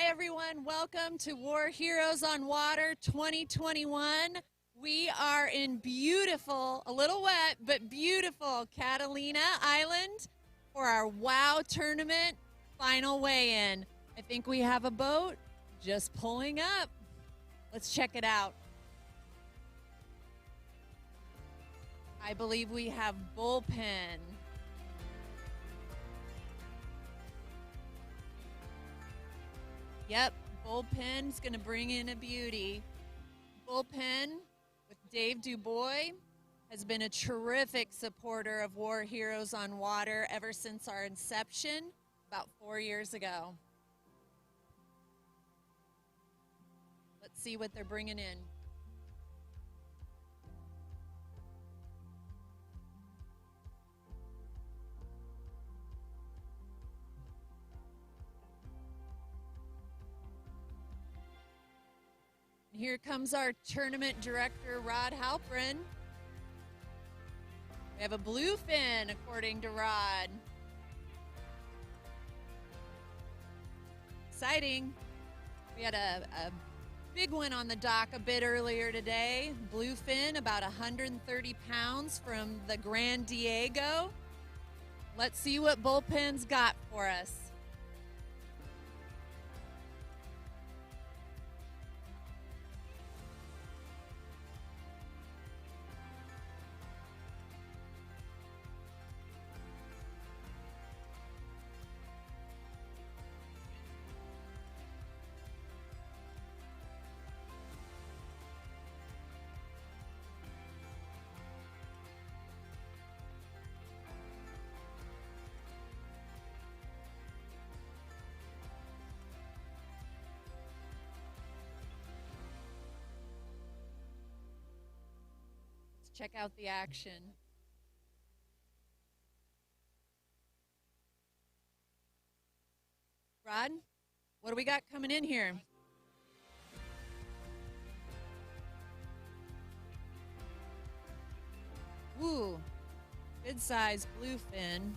Hi, everyone. Welcome to War Heroes on Water 2021. We are in beautiful, a little wet, but beautiful Catalina Island for our WHOW tournament final weigh-in. I think we have a boat just pulling up. Let's check it out. I believe we have Bullpen. Yep, Bullpen's going to bring in a beauty. Bullpen with Dave Dubois has been a terrific supporter of War Heroes on Water ever since our inception about 4 years ago. Let's see what they're bringing in. Here comes our tournament director, Rod Halprin. We have a bluefin, according to Rod. Exciting. We had a big one on the dock a bit earlier today. Bluefin, about 130 pounds from the Gran Diego. Let's see what Bullpen's got for us. Check out the action. Rod, what do we got coming in here? Ooh, good size bluefin.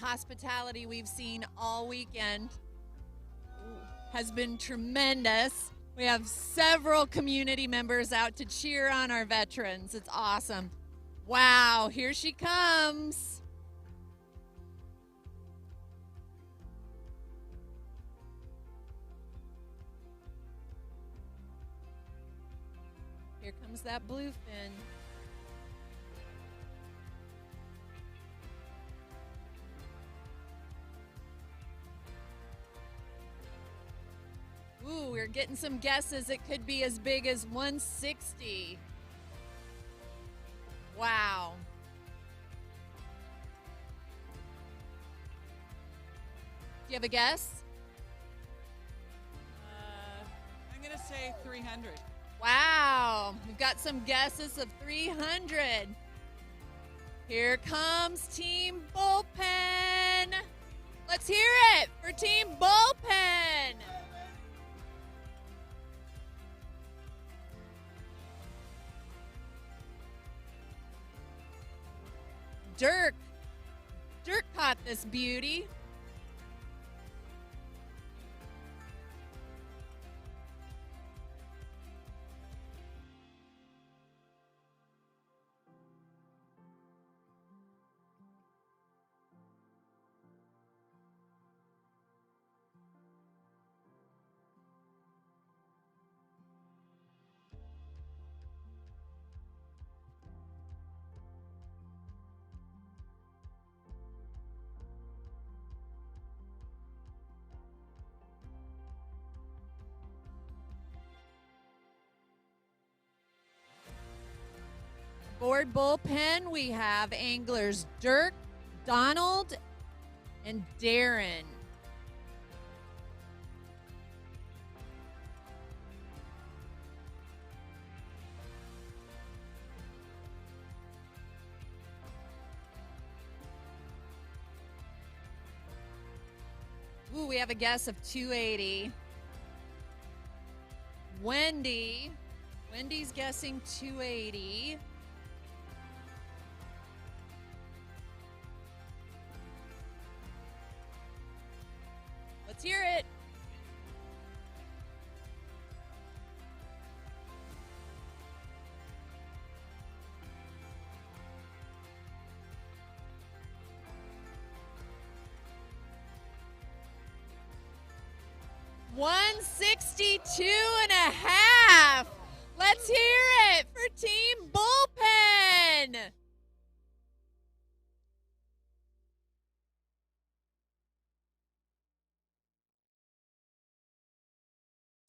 The hospitality we've seen all weekend has been tremendous. We have several community members out to cheer on our veterans. It's awesome. Wow, here she comes. Here comes that bluefin. Ooh, we're getting some guesses. It could be as big as 160. Wow. Do you have a guess? I'm going to say 300. Wow. We've got some guesses of 300. Here comes Team Bullpen. Let's hear it for Team Bullpen. Dirk caught this beauty. forward bullpen, we have anglers Dirk, Donald, and Darren. Ooh, we have a guess of 280. Wendy's guessing 280. Let's hear it. $162.5. Let's hear it for Team Bullpen.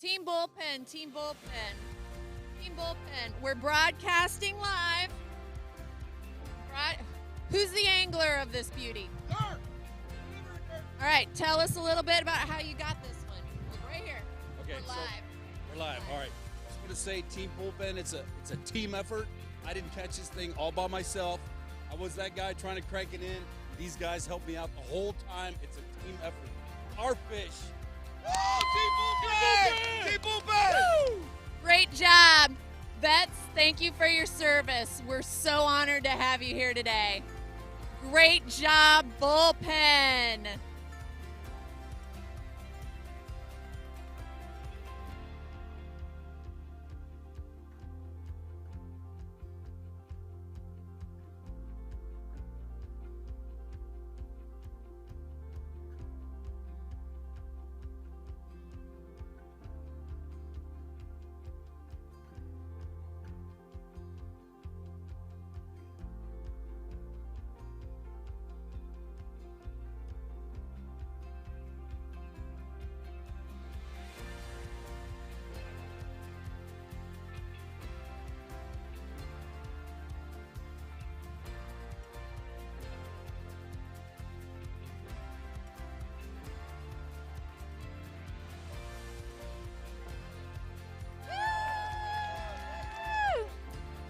Team Bullpen, Team Bullpen, Team Bullpen. We're broadcasting live. Who's the angler of this beauty? All right, tell us a little bit about how you got this one. Look right here. Okay, we're live. We're live. All right. I was gonna say Team Bullpen. It's a team effort. I didn't catch this thing all by myself. I was that guy trying to crank it in. These guys helped me out the whole time. It's a team effort. Our fish. Woo! Team Bullpen! Team Bullpen! Woo! Great job. Vets, thank you for your service. We're so honored to have you here today. Great job, Bullpen.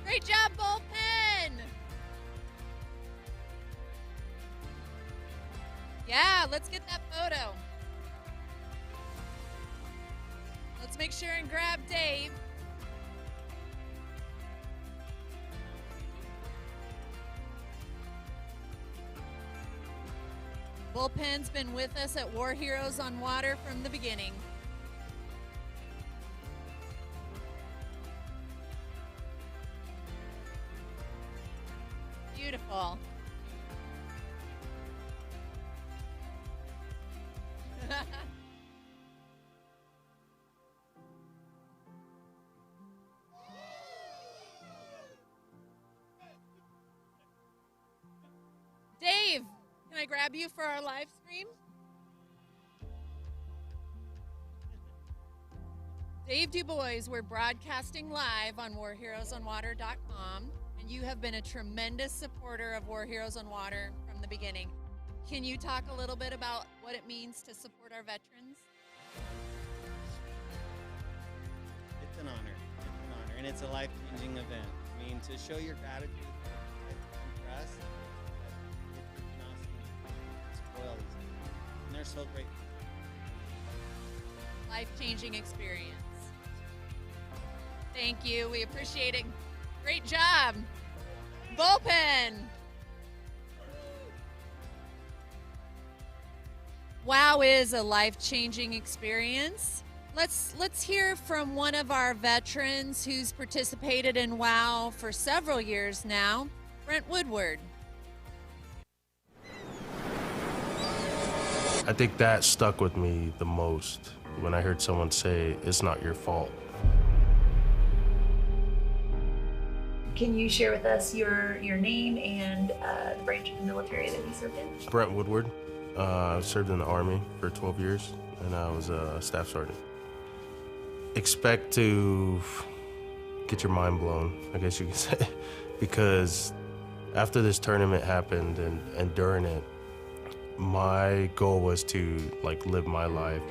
Great job, Bullpen. Yeah, let's get that photo. Let's make sure and grab Dave. Bullpen's been with us at War Heroes on Water from the beginning. Beautiful. Dave, can I grab you for our live stream? Dave DuBois, we're broadcasting live on warheroesonwater.com, and you have been a tremendous supporter of War Heroes on Water from the beginning. Can you talk a little bit about what it means to support our veterans? It's an honor. It's an honor, and it's a life-changing event. I mean, to show your gratitude and trust, it's an awesome spoil these people. And they're so grateful. Life-changing experience. Thank you. We appreciate it. Great job. Bullpen. WHOW is a life-changing experience. Let's hear from one of our veterans who's participated in WHOW for several years now, Brent Woodward. I think that stuck with me the most when I heard someone say, "It's not your fault." Can you share with us your name and the branch of the military that you served in? Brent Woodward. I served in the Army for 12 years, and I was a staff sergeant. Expect to get your mind blown, I guess you could say, because after this tournament happened and during it, my goal was to like live my life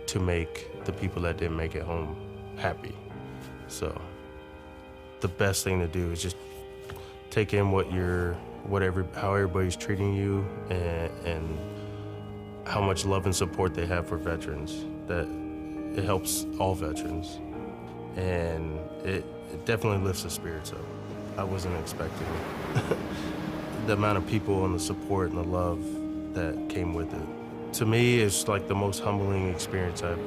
to make the people that didn't make it home happy. So the best thing to do is just take in how everybody's treating you and how much love and support they have for veterans. That it helps all veterans, and it definitely lifts the spirits up. I wasn't expecting the amount of people and the support and the love that came with it. To me, it's like the most humbling experience I've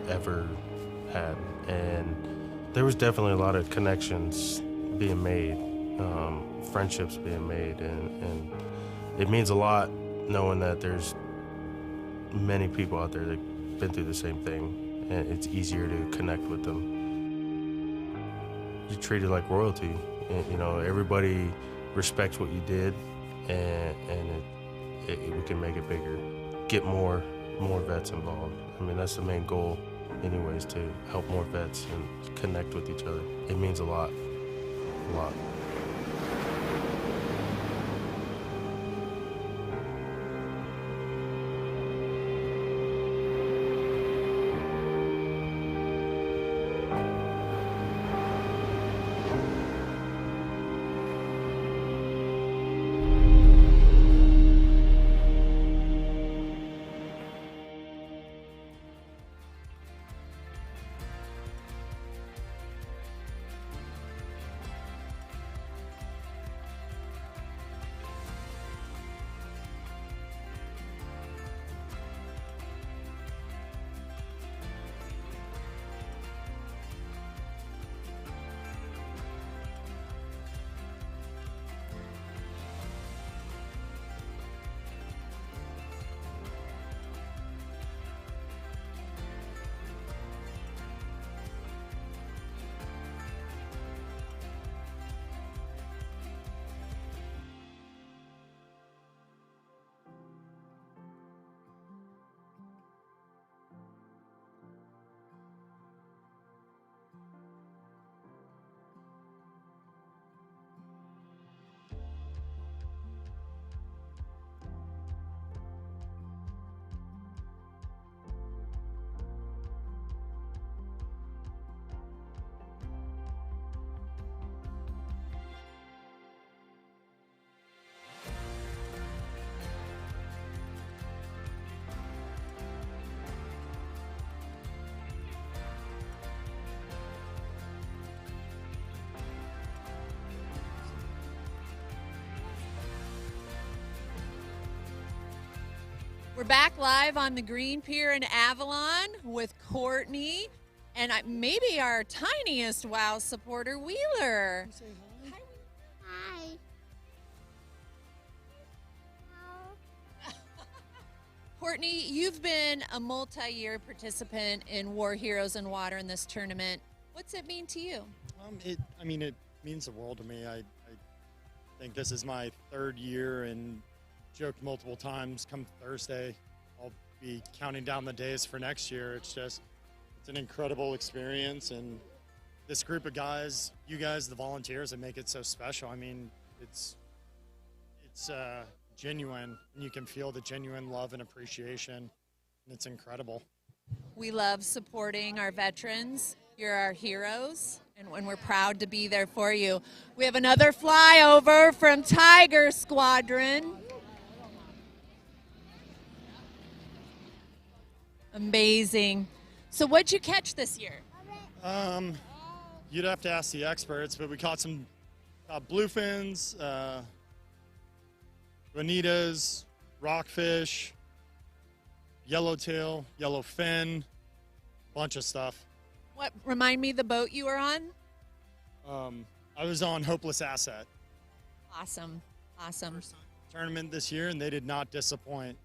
ever had, and there was definitely a lot of connections being made, friendships being made, and it means a lot knowing that there's many people out there that been through the same thing, and it's easier to connect with them. You're treated like royalty, and, you know, everybody respects what you did, and we can make it bigger, get more vets involved. I mean, that's the main goal anyways, to help more vets and connect with each other. It means a lot, a lot. We're back live on the Green Pier in Avalon with Courtney and maybe our tiniest WOW supporter, Wheeler. Say hi. Hi. Courtney, you've been a multi-year participant in War Heroes and Water in this tournament. What's it mean to you? It means the world to me. I think this is my third year, and joked multiple times, come Thursday, I'll be counting down the days for next year. It's an incredible experience, and this group of guys, you guys, the volunteers, that make it so special. I mean, it's genuine, and you can feel the genuine love and appreciation, and it's incredible. We love supporting our veterans. You're our heroes, and we're proud to be there for you. We have another flyover from Tiger Squadron. Amazing. So what'd you catch this year? You'd have to ask the experts, but we caught some bluefins, bonitas, rockfish, yellowtail, yellowfin, bunch of stuff. What, remind me the boat you were on? I was on Hopeless Asset. Awesome, awesome. First tournament this year, and they did not disappoint.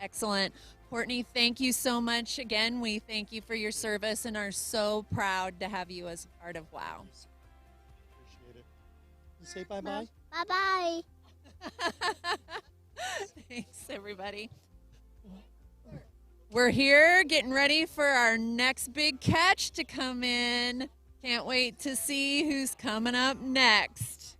Excellent. Courtney, thank you so much. Again, we thank you for your service and are so proud to have you as part of WOW. Appreciate it. You say bye-bye? Bye-bye. Thanks, everybody. We're here getting ready for our next big catch to come in. Can't wait to see who's coming up next.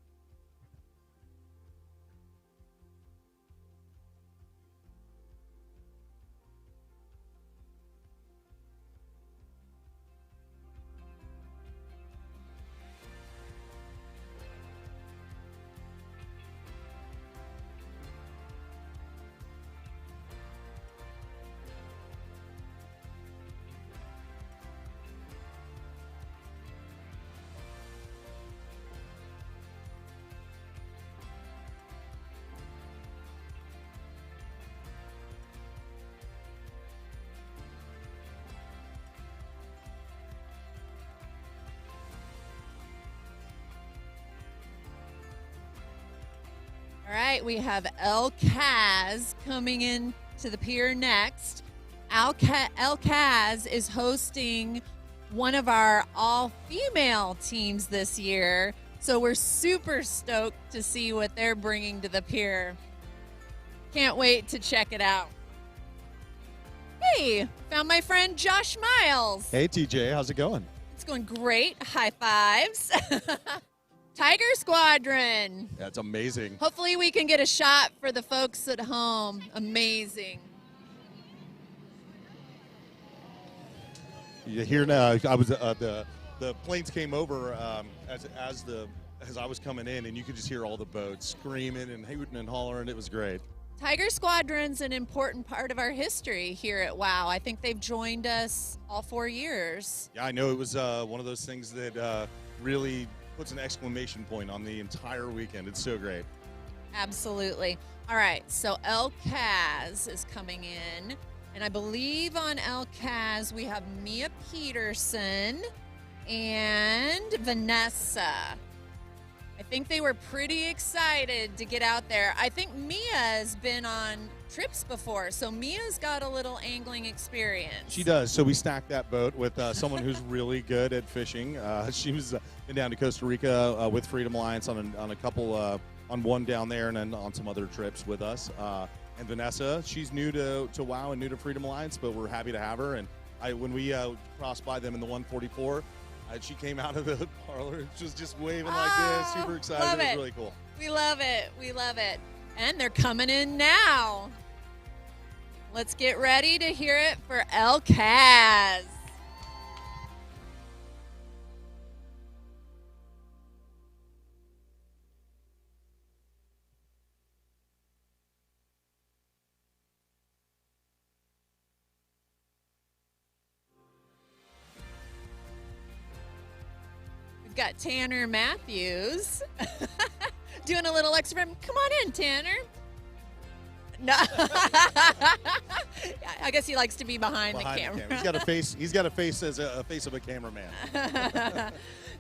All right, we have El Kaz coming in to the pier next. El Kaz is hosting one of our all-female teams this year, so we're super stoked to see what they're bringing to the pier. Can't wait to check it out. Hey, found my friend Josh Miles. Hey, TJ, how's it going? It's going great. High fives. Tiger Squadron. That's amazing. Hopefully we can get a shot for the folks at home. Amazing. You hear now? I was the planes came over as I was coming in, and you could just hear all the boats screaming and hooting and hollering. It was great. Tiger Squadron's an important part of our history here at WHOW. I think they've joined us all 4 years. Yeah, I know it was one of those things that really puts an exclamation point on the entire weekend. It's so great. Absolutely. All right, so El Kaz is coming in, and I believe on El Kaz we have Mia Peterson and Vanessa. I think they were pretty excited to get out there. I think Mia's been on trips before, so Mia's got a little angling experience. She does. So we stacked that boat with someone who's really good at fishing. She was been down to Costa Rica with Freedom Alliance on a couple, on one down there and then on some other trips with us. And Vanessa, she's new to WHOW and new to Freedom Alliance, but we're happy to have her. And when we crossed by them in the 144, she came out of the parlor, she was just waving like this, super excited. It was really cool. We love it. We love it. And they're coming in now. Let's get ready to hear it for El Kaz. We've got Tanner Matthews doing a little extra. Come on in, Tanner. No, I guess he likes to be behind the camera. He's got a face. He's got a face as a face of a cameraman.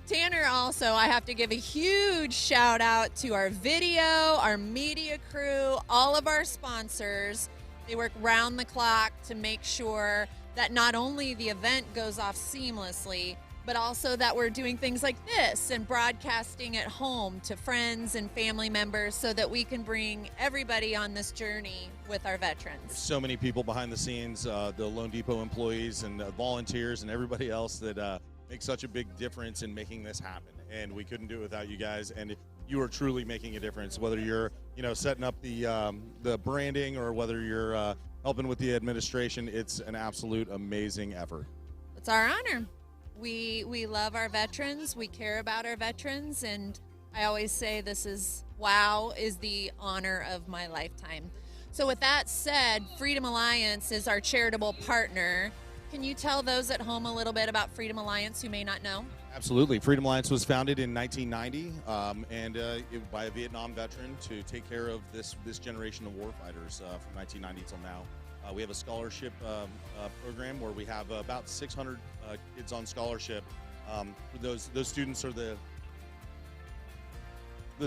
Tanner also, I have to give a huge shout out to our video, our media crew, all of our sponsors. They work round the clock to make sure that not only the event goes off seamlessly, but also that we're doing things like this and broadcasting at home to friends and family members so that we can bring everybody on this journey with our veterans. So many people behind the scenes, the Lone Depot employees and volunteers and everybody else that make such a big difference in making this happen. And we couldn't do it without you guys. And you are truly making a difference, whether you're setting up the branding or whether you're helping with the administration. It's an absolute amazing effort. It's our honor. We love our veterans, we care about our veterans, and I always say WHOW is the honor of my lifetime. So with that said, Freedom Alliance is our charitable partner. Can you tell those at home a little bit about Freedom Alliance who may not know? Absolutely. Freedom Alliance was founded in 1990 by a Vietnam veteran to take care of this generation of warfighters from 1990 till now. We have a scholarship program where we have about 600 kids on scholarship. Those students are the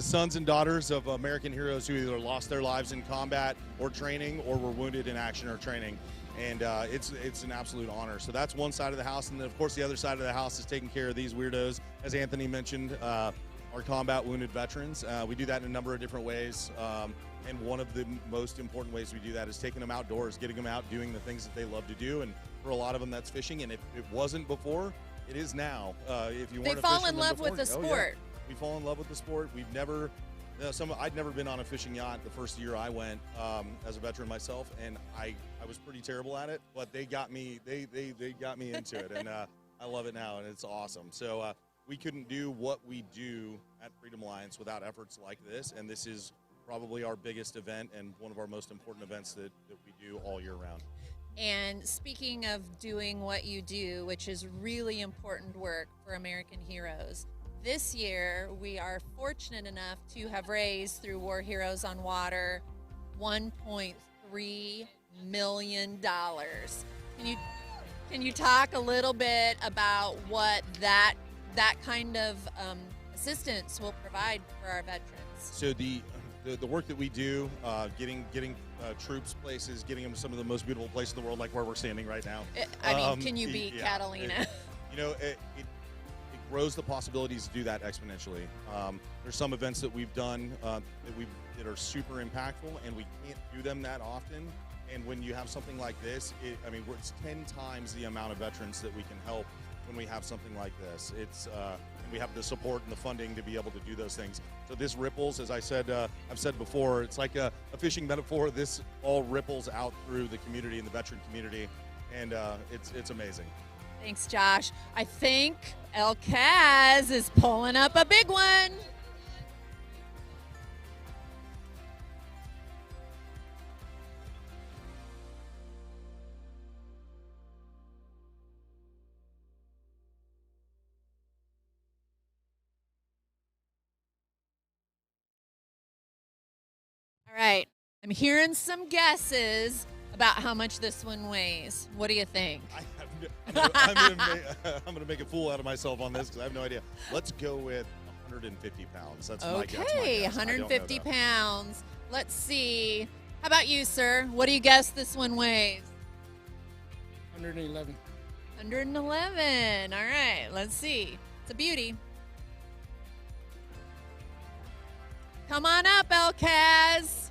sons and daughters of American heroes who either lost their lives in combat or training or were wounded in action or training. And it's an absolute honor. So that's one side of the house. And then, of course, the other side of the house is taking care of these weirdos. As Anthony mentioned, our combat wounded veterans. We do that in a number of different ways. And one of the most important ways we do that is taking them outdoors, getting them out, doing the things that they love to do. And for a lot of them, that's fishing. And if it wasn't before, It is now. If you They weren't a fall in fisherman love before, with the oh, yeah. sport. We fall in love with the sport. We've never, I'd never been on a fishing yacht the first year I went as a veteran myself, and I was pretty terrible at it. But they got me. They got me into it, and I love it now, and it's awesome. So we couldn't do what we do at Freedom Alliance without efforts like this, and this is probably our biggest event and one of our most important events that we do all year round. And speaking of doing what you do, which is really important work for American Heroes, this year we are fortunate enough to have raised through War Heroes on Water $1.3 million. Can you talk a little bit about what that kind of assistance will provide for our veterans? So the work that we do, getting troops places, getting them to some of the most beautiful places in the world, like where we're standing right now. Can you beat Catalina? It grows the possibilities to do that exponentially. There's some events that we've done that are super impactful, and we can't do them that often. And when you have something like this, it's 10 times the amount of veterans that we can help when we have something like this. And we have the support and the funding to be able to do those things. So this ripples, as I've said before, it's like a fishing metaphor. This all ripples out through the community and the veteran community, and it's amazing. Thanks, Josh. I think El Kaz is pulling up a big one. All right, I'm hearing some guesses about how much this one weighs. What do you think? I'm going to make a fool out of myself on this because I have no idea. Let's go with 150 pounds. That's my guess. Okay, 150 pounds. Let's see. How about you, sir? What do you guess this one weighs? 111. 111. All right, let's see. It's a beauty. Come on up, El Kaz.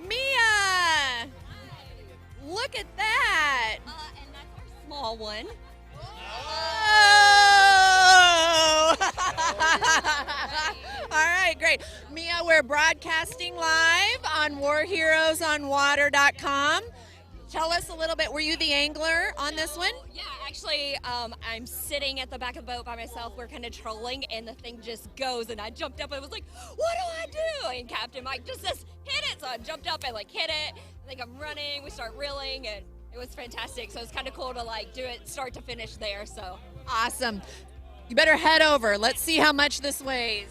Mia! Look at that! And that's our small one. Oh! All right, great. Mia, we're broadcasting live on warheroesonwater.com. Tell us a little bit, were you the angler on this one? Yeah, actually, I'm sitting at the back of the boat by myself. We're kind of trolling, and the thing just goes, and I jumped up and was like, what do I do? And Captain Mike just says, hit it. So I jumped up and hit it. I think I'm running. We start reeling, and it was fantastic. So it's kind of cool to do it start to finish there. So awesome. You better head over. Let's see how much this weighs.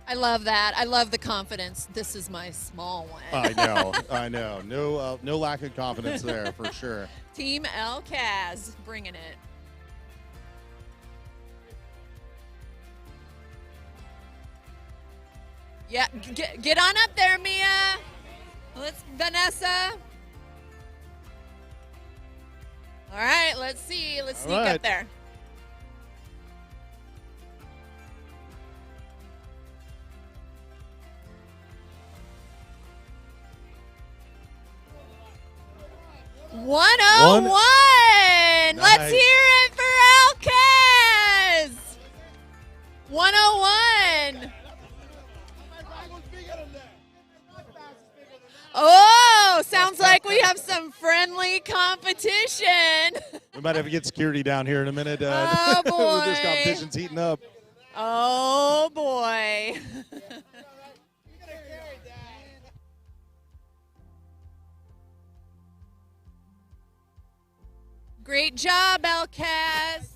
I love that. I love the confidence. This is my small one. I know. No lack of confidence there for sure. Team El Kaz bringing it. Yeah, get on up there, Mia. Let's Vanessa. All right, let's see. Let's sneak up there. $101. Nice. Let's hear it for El Kaz. 101. Oh, sounds like we have some friendly competition. We might have to get security down here in a minute. Oh, boy. This competition's heating up. Oh, boy. Great job, El Kaz.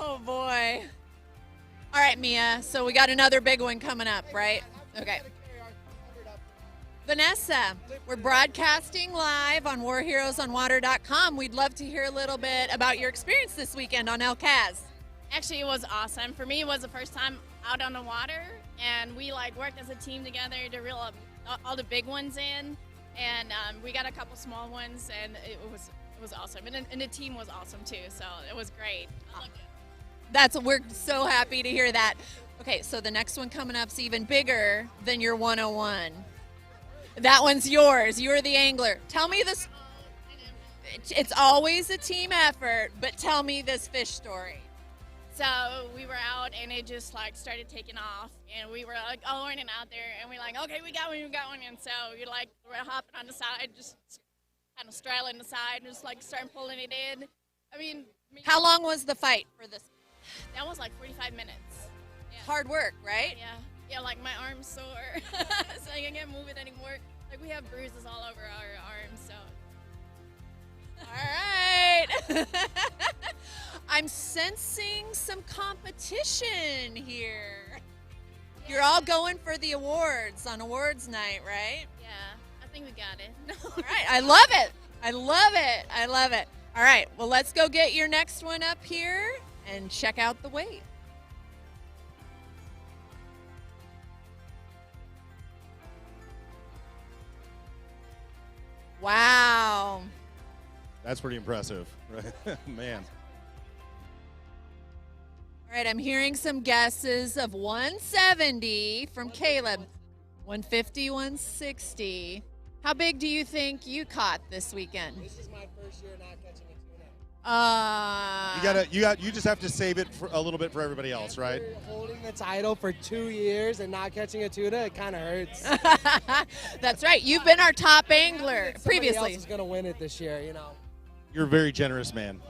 Oh, boy. All right, Mia. So we got another big one coming up, right? Okay. Vanessa, we're broadcasting live on warheroesonwater.com. We'd love to hear a little bit about your experience this weekend on El Caz. Actually, it was awesome. For me, it was the first time out on the water, and we worked as a team together to reel up all the big ones in, and we got a couple small ones, and it was awesome. And the team was awesome too, so it was great. I loved it. We're so happy to hear that. Okay, so the next one coming up is even bigger than your 101. That one's yours. You're the angler. Tell me this. It's always a team effort, but tell me this fish story. So we were out, and it just started taking off, and we were all running out there, and we're like, okay, we got one, and so we're hopping on the side, just kind of straddling the side, and just starting pulling it in. I mean, How long was the fight for this? that was 45 minutes. Yeah. Hard work, right? Yeah, my arm's sore, so I can't move it anymore. We have bruises all over our arms, so. All right. I'm sensing some competition here. Yeah. You're all going for the awards on awards night, right? Yeah, I think we got it. All right. I love it. I love it. I love it. All right. Well, let's go get your next one up here and check out the weight. Wow. That's pretty impressive, right? Man. All right, I'm hearing some guesses of 170 from Caleb. 150, 160. How big do you think you caught this weekend? This is my first year not catching a tuna. You just have to save it for a little bit for everybody else, right? After holding the title for 2 years and not catching a tuna, it kind of hurts. That's right. You've been our top angler Somebody previously. else is going to win it this year, you know. You're a very generous man.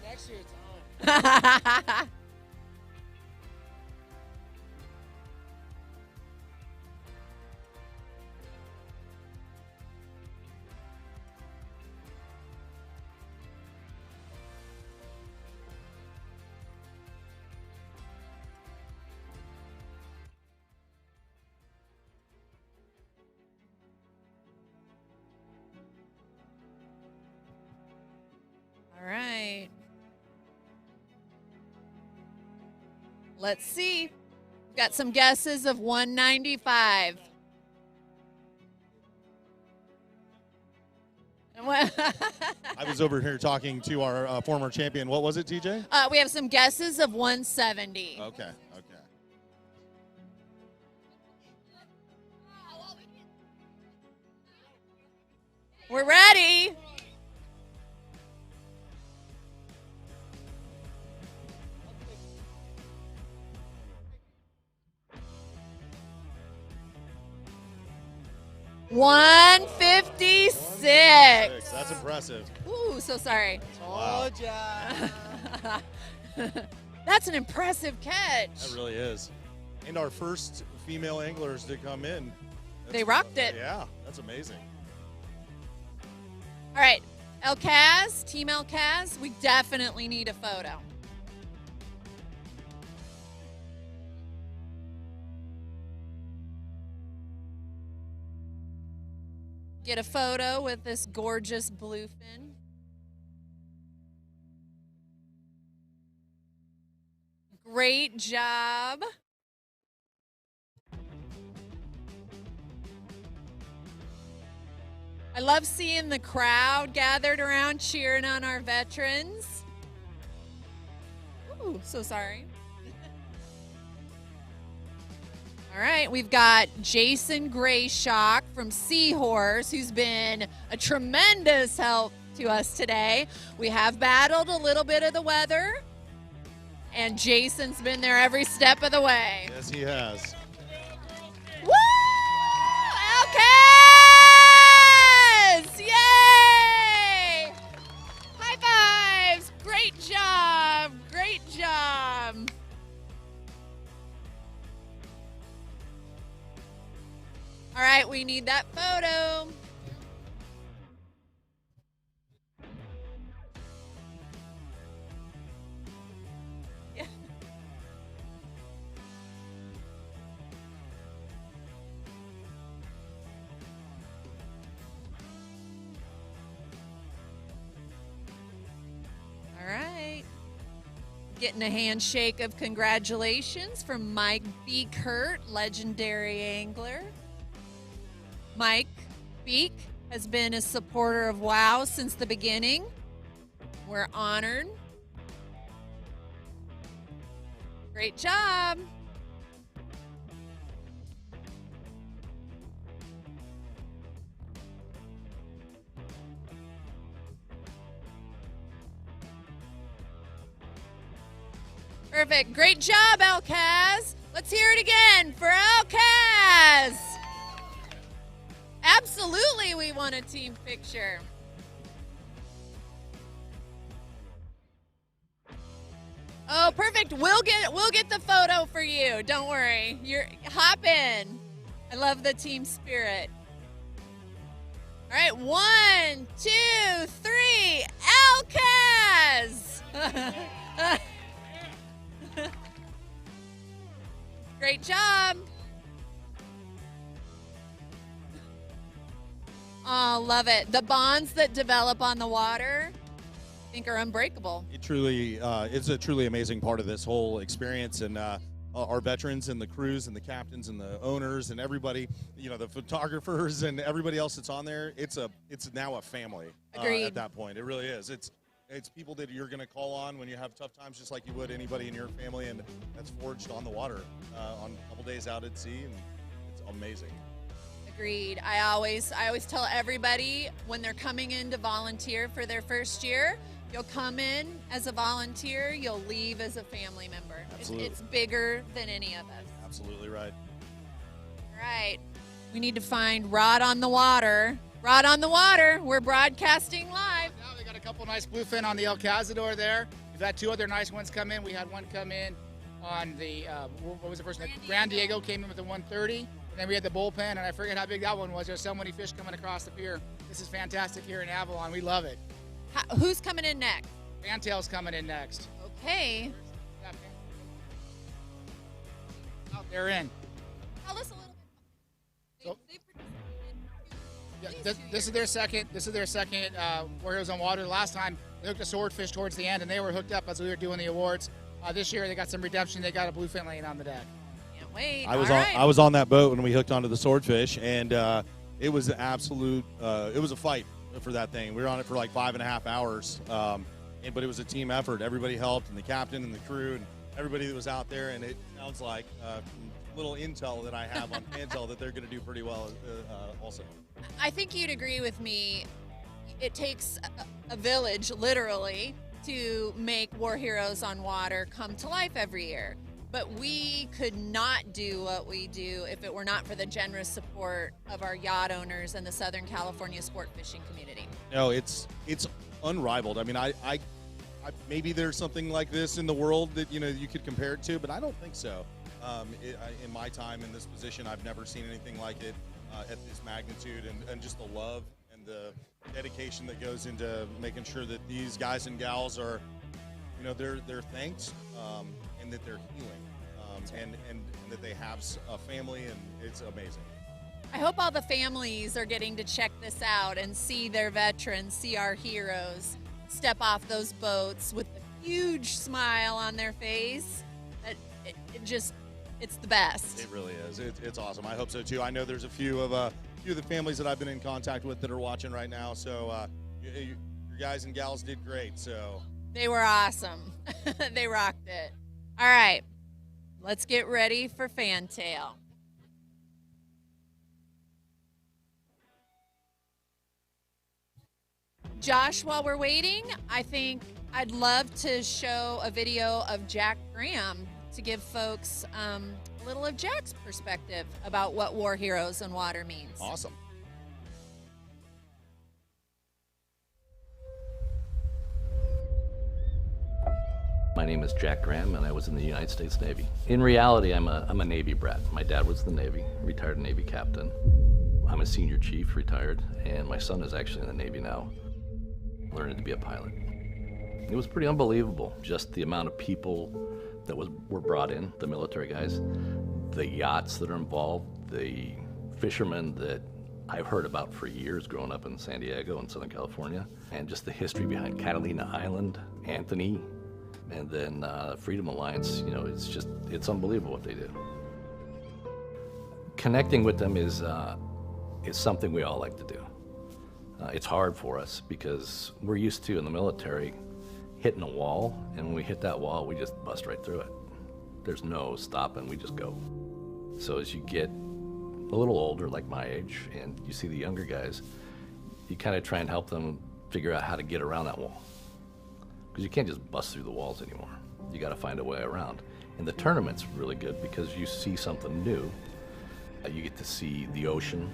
Next year it's on. All right. Let's see. Got some guesses of 195. I was over here talking to our former champion. What was it, TJ? We have some guesses of 170. Okay. We're ready. $156. That's impressive. Ooh, so sorry. Wow. Told ya. That's an impressive catch. That really is. And our first female anglers to come in. They rocked it. Yeah, that's amazing. All right, El Caz, Team El Caz, we definitely need a photo. Get a photo with this gorgeous bluefin. Great job. I love seeing the crowd gathered around cheering on our veterans. Ooh, so sorry. All right, we've got Jason Grayshock from Seahorse, who's been a tremendous help to us today. We have battled a little bit of the weather, and Jason's been there every step of the way. Yes, he has. Woo! El Caz! Yay! High fives! Great job! Great job! All right, we need that photo. Yeah. Getting a handshake of congratulations from Mike B. Kurt, legendary angler. Mike Beek has been a supporter of WHOW since the beginning. We're honored. Great job. Perfect. Great job, Alcaz. Let's hear it again for Alcaz. Absolutely, we want a team picture. Oh, perfect. We'll get the photo for you. Don't worry. Hop in. I love the team spirit. All right, 1, 2, 3. Alcaz. Great job. Oh, love it. The bonds that develop on the water, I think, are unbreakable. It truly is a truly amazing part of this whole experience, and our veterans and the crews and the captains and the owners and everybody, the photographers and everybody else that's on there. It's now a family. Agreed. At that point. It really is. It's people that you're going to call on when you have tough times, just like you would anybody in your family, and that's forged on the water on a couple days out at sea, and it's amazing. Agreed. I always tell everybody when they're coming in to volunteer for their first year, you'll come in as a volunteer, you'll leave as a family member. Absolutely. It's bigger than any of us. Absolutely right. All right. We need to find Rod on the Water. Rod on the Water. We're broadcasting live. Now we got a couple nice bluefin on the El Cazador there. We've had 2 other nice ones come in. We had one come in on the, what was the first name? Grand Diego came in with the 130. And then we had the bullpen, and I forget how big that one was. There's so many fish coming across the pier. This is fantastic here in Avalon. We love it. Who's coming in next? Fantail's coming in next. Okay. Oh, they're in. Tell us a little bit. This is their second. This is their second War Heroes on Water. Last time they hooked a swordfish towards the end, and they were hooked up as we were doing the awards. This year they got some redemption. They got a bluefin laying on the deck. Can't wait. I was on that boat when we hooked onto the swordfish, and it was an absolute. It was a fight for that thing. We were on it for like 5.5 hours, but it was a team effort. Everybody helped, and the captain and the crew and everybody that was out there. And it sounds like little intel that I have on Pantel that they're going to do pretty well also. I think you'd agree with me. It takes a village, literally, to make War Heroes on Water come to life every year. But we could not do what we do if it were not for the generous support of our yacht owners and the Southern California sport fishing community. No, it's unrivaled. I mean, I maybe there's something like this in the world that you could compare it to, but I don't think so. In my time in this position, I've never seen anything like it at this magnitude, and just the love and the dedication that goes into making sure that these guys and gals are, they're thanked, and that they're healing, and that they have a family, and it's amazing. I hope all the families are getting to check this out and see their veterans, see our heroes step off those boats with a huge smile on their face. It's the best. It really is. It's awesome. I hope so too. I know there's a few of the families that I've been in contact with that are watching right now. So your guys and gals did great. So they were awesome. They rocked it. All right, let's get ready for Fantail. Josh, while we're waiting, I think I'd love to show a video of Jack Graham to give folks a little of Jack's perspective about what War Heroes on Water means. Awesome. My name is Jack Graham, and I was in the United States Navy. In reality, I'm a Navy brat. My dad was the Navy, retired Navy captain. I'm a senior chief, retired, and my son is actually in the Navy now, learning to be a pilot. It was pretty unbelievable, just the amount of people that were brought in, the military guys, the yachts that are involved, the fishermen that I've heard about for years growing up in San Diego and Southern California, and just the history behind Catalina Island, Anthony, And then Freedom Alliance, you know, it's unbelievable what they do. Connecting with them is something we all like to do. It's hard for us because we're used to, in the military, hitting a wall, and when we hit that wall, we just bust right through it. There's no stopping, we just go. So as you get a little older, like my age, and you see the younger guys, you kind of try and help them figure out how to get around that wall. Because you can't just bust through the walls anymore. You got to find a way around. And the tournament's really good because you see something new. You get to see the ocean,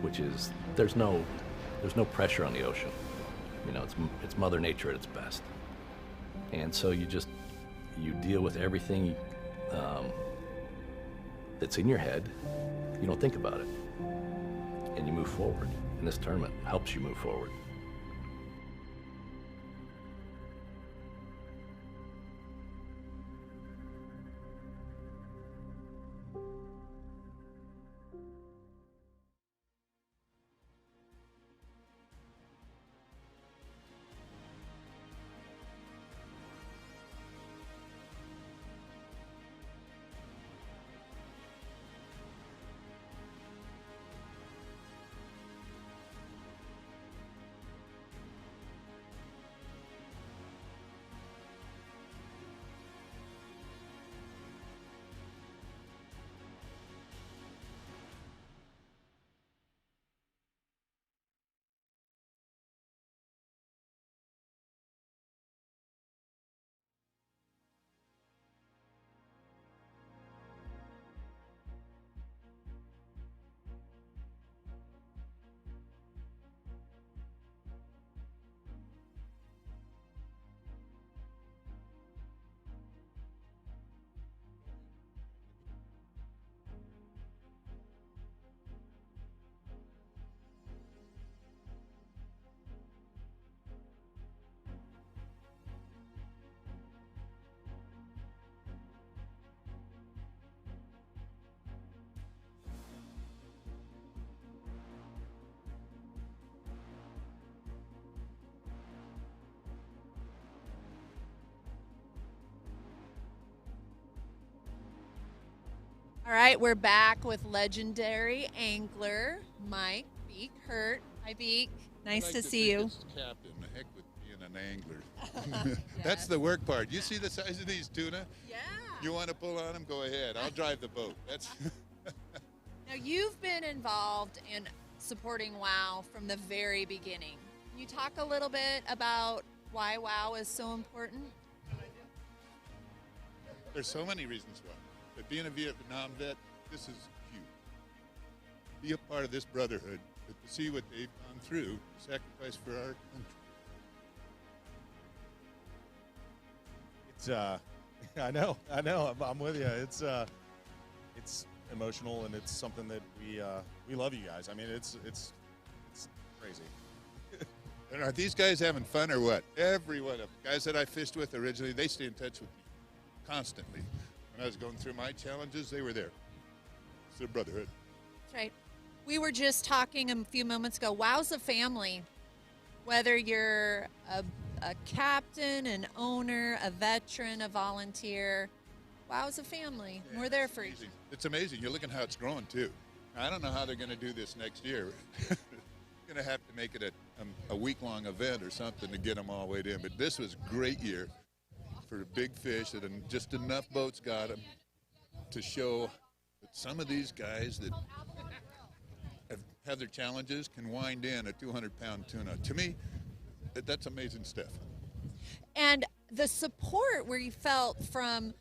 which is, there's no pressure on the ocean. You know, it's Mother Nature at its best. And so you deal with everything that's in your head. You don't think about it. And you move forward. And this tournament helps you move forward. All right, we're back with legendary angler Mike Beek Hurt. Hi, Beek. Nice to see you. Captain, the heck with being an angler. That's the work part. You see the size of these tuna? Yeah. You want to pull on them? Go ahead. I'll drive the boat. That's. Now, you've been involved in supporting WHOW from the very beginning. Can you talk a little bit about why WHOW is so important? There's so many reasons why. But being a Vietnam vet, this is huge. Be a part of this brotherhood, but to see what they've gone through, sacrifice for our country. It's I know, I'm with you. It's emotional, and it's something that we love you guys. I mean, it's crazy. And are these guys having fun or what? Every one of them. Guys that I fished with originally, they stay in touch with me constantly. When I was going through my challenges, they were there. It's their brotherhood. That's right. We were just talking a few moments ago. WHOW's a family. Whether you're a captain, an owner, a veteran, a volunteer, WHOW's a family. Yeah, we're there for you. It's amazing. You're looking how it's growing, too. I don't know how they're going to do this next year. Going to have to make it a week-long event or something to get them all weighed in. But this was a great year for big fish, and just enough boats got them to show that some of these guys that have their challenges can wind in a 200-pound tuna. To me, that's amazing stuff. And the support where you felt from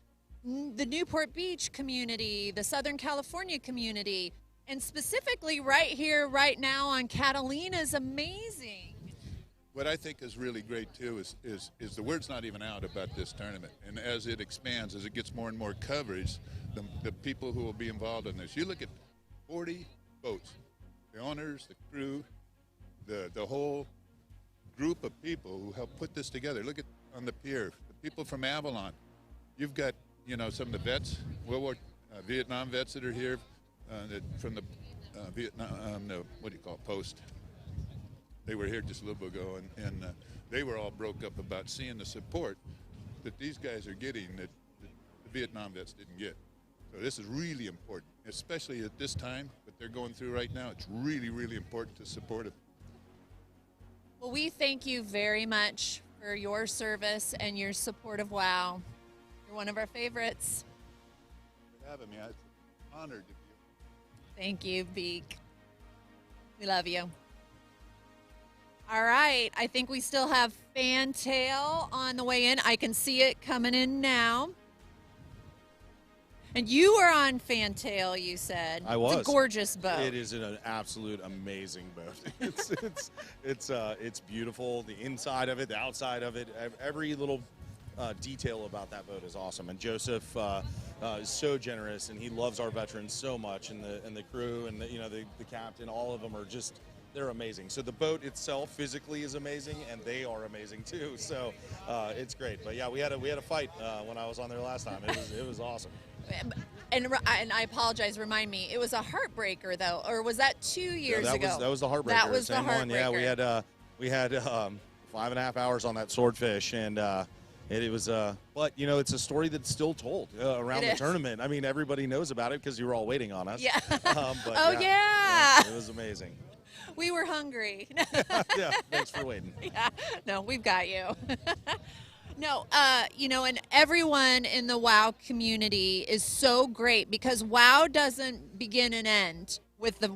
the Newport Beach community, the Southern California community, and specifically right here, right now on Catalina is amazing. What I think is really great, too, is the word's not even out about this tournament. And as it expands, as it gets more and more coverage, the people who will be involved in this. You look at 40 boats, the owners, the crew, the whole group of people who helped put this together. Look at on the pier, the people from Avalon. You've got, you know, some of the vets, Vietnam vets that are here from the Vietnam, what do you call it, post. They were here just a little bit ago, and they were all broke up about seeing the support that these guys are getting that the Vietnam vets didn't get. So this is really important, especially at this time that they're going through right now. It's really, really important to support them. Well, we thank you very much for your service and your support of WOW. You're one of our favorites. For having me, I'm honored to be. Thank you, Beak. We love you. All right, I think we still have Fantail on the way in. I can see it coming in now. And you were on Fantail, you said. I was. It's a gorgeous boat. It is an absolute amazing boat. It's beautiful. The inside of it, the outside of it, every little detail about that boat is awesome. And Joseph is so generous, and he loves our veterans so much, and the crew, and the captain. All of them are just. They're amazing. So the boat itself physically is amazing, and they are amazing too. So it's great. But yeah, we had a fight when I was on there last time. It was awesome. And I apologize. Remind me, it was a heartbreaker though, or was that 2 years ago? That was the heartbreaker. That was Same the heartbreaker. one. Yeah, we had 5.5 hours on that swordfish, and it was. But it's a story that's still told around the tournament. I mean, everybody knows about it because you were all waiting on us. Yeah. But yeah. It was amazing. We were hungry. Yeah. Thanks for waiting. Yeah. No, we've got you. No, and everyone in the WOW community is so great because WOW doesn't begin and end with a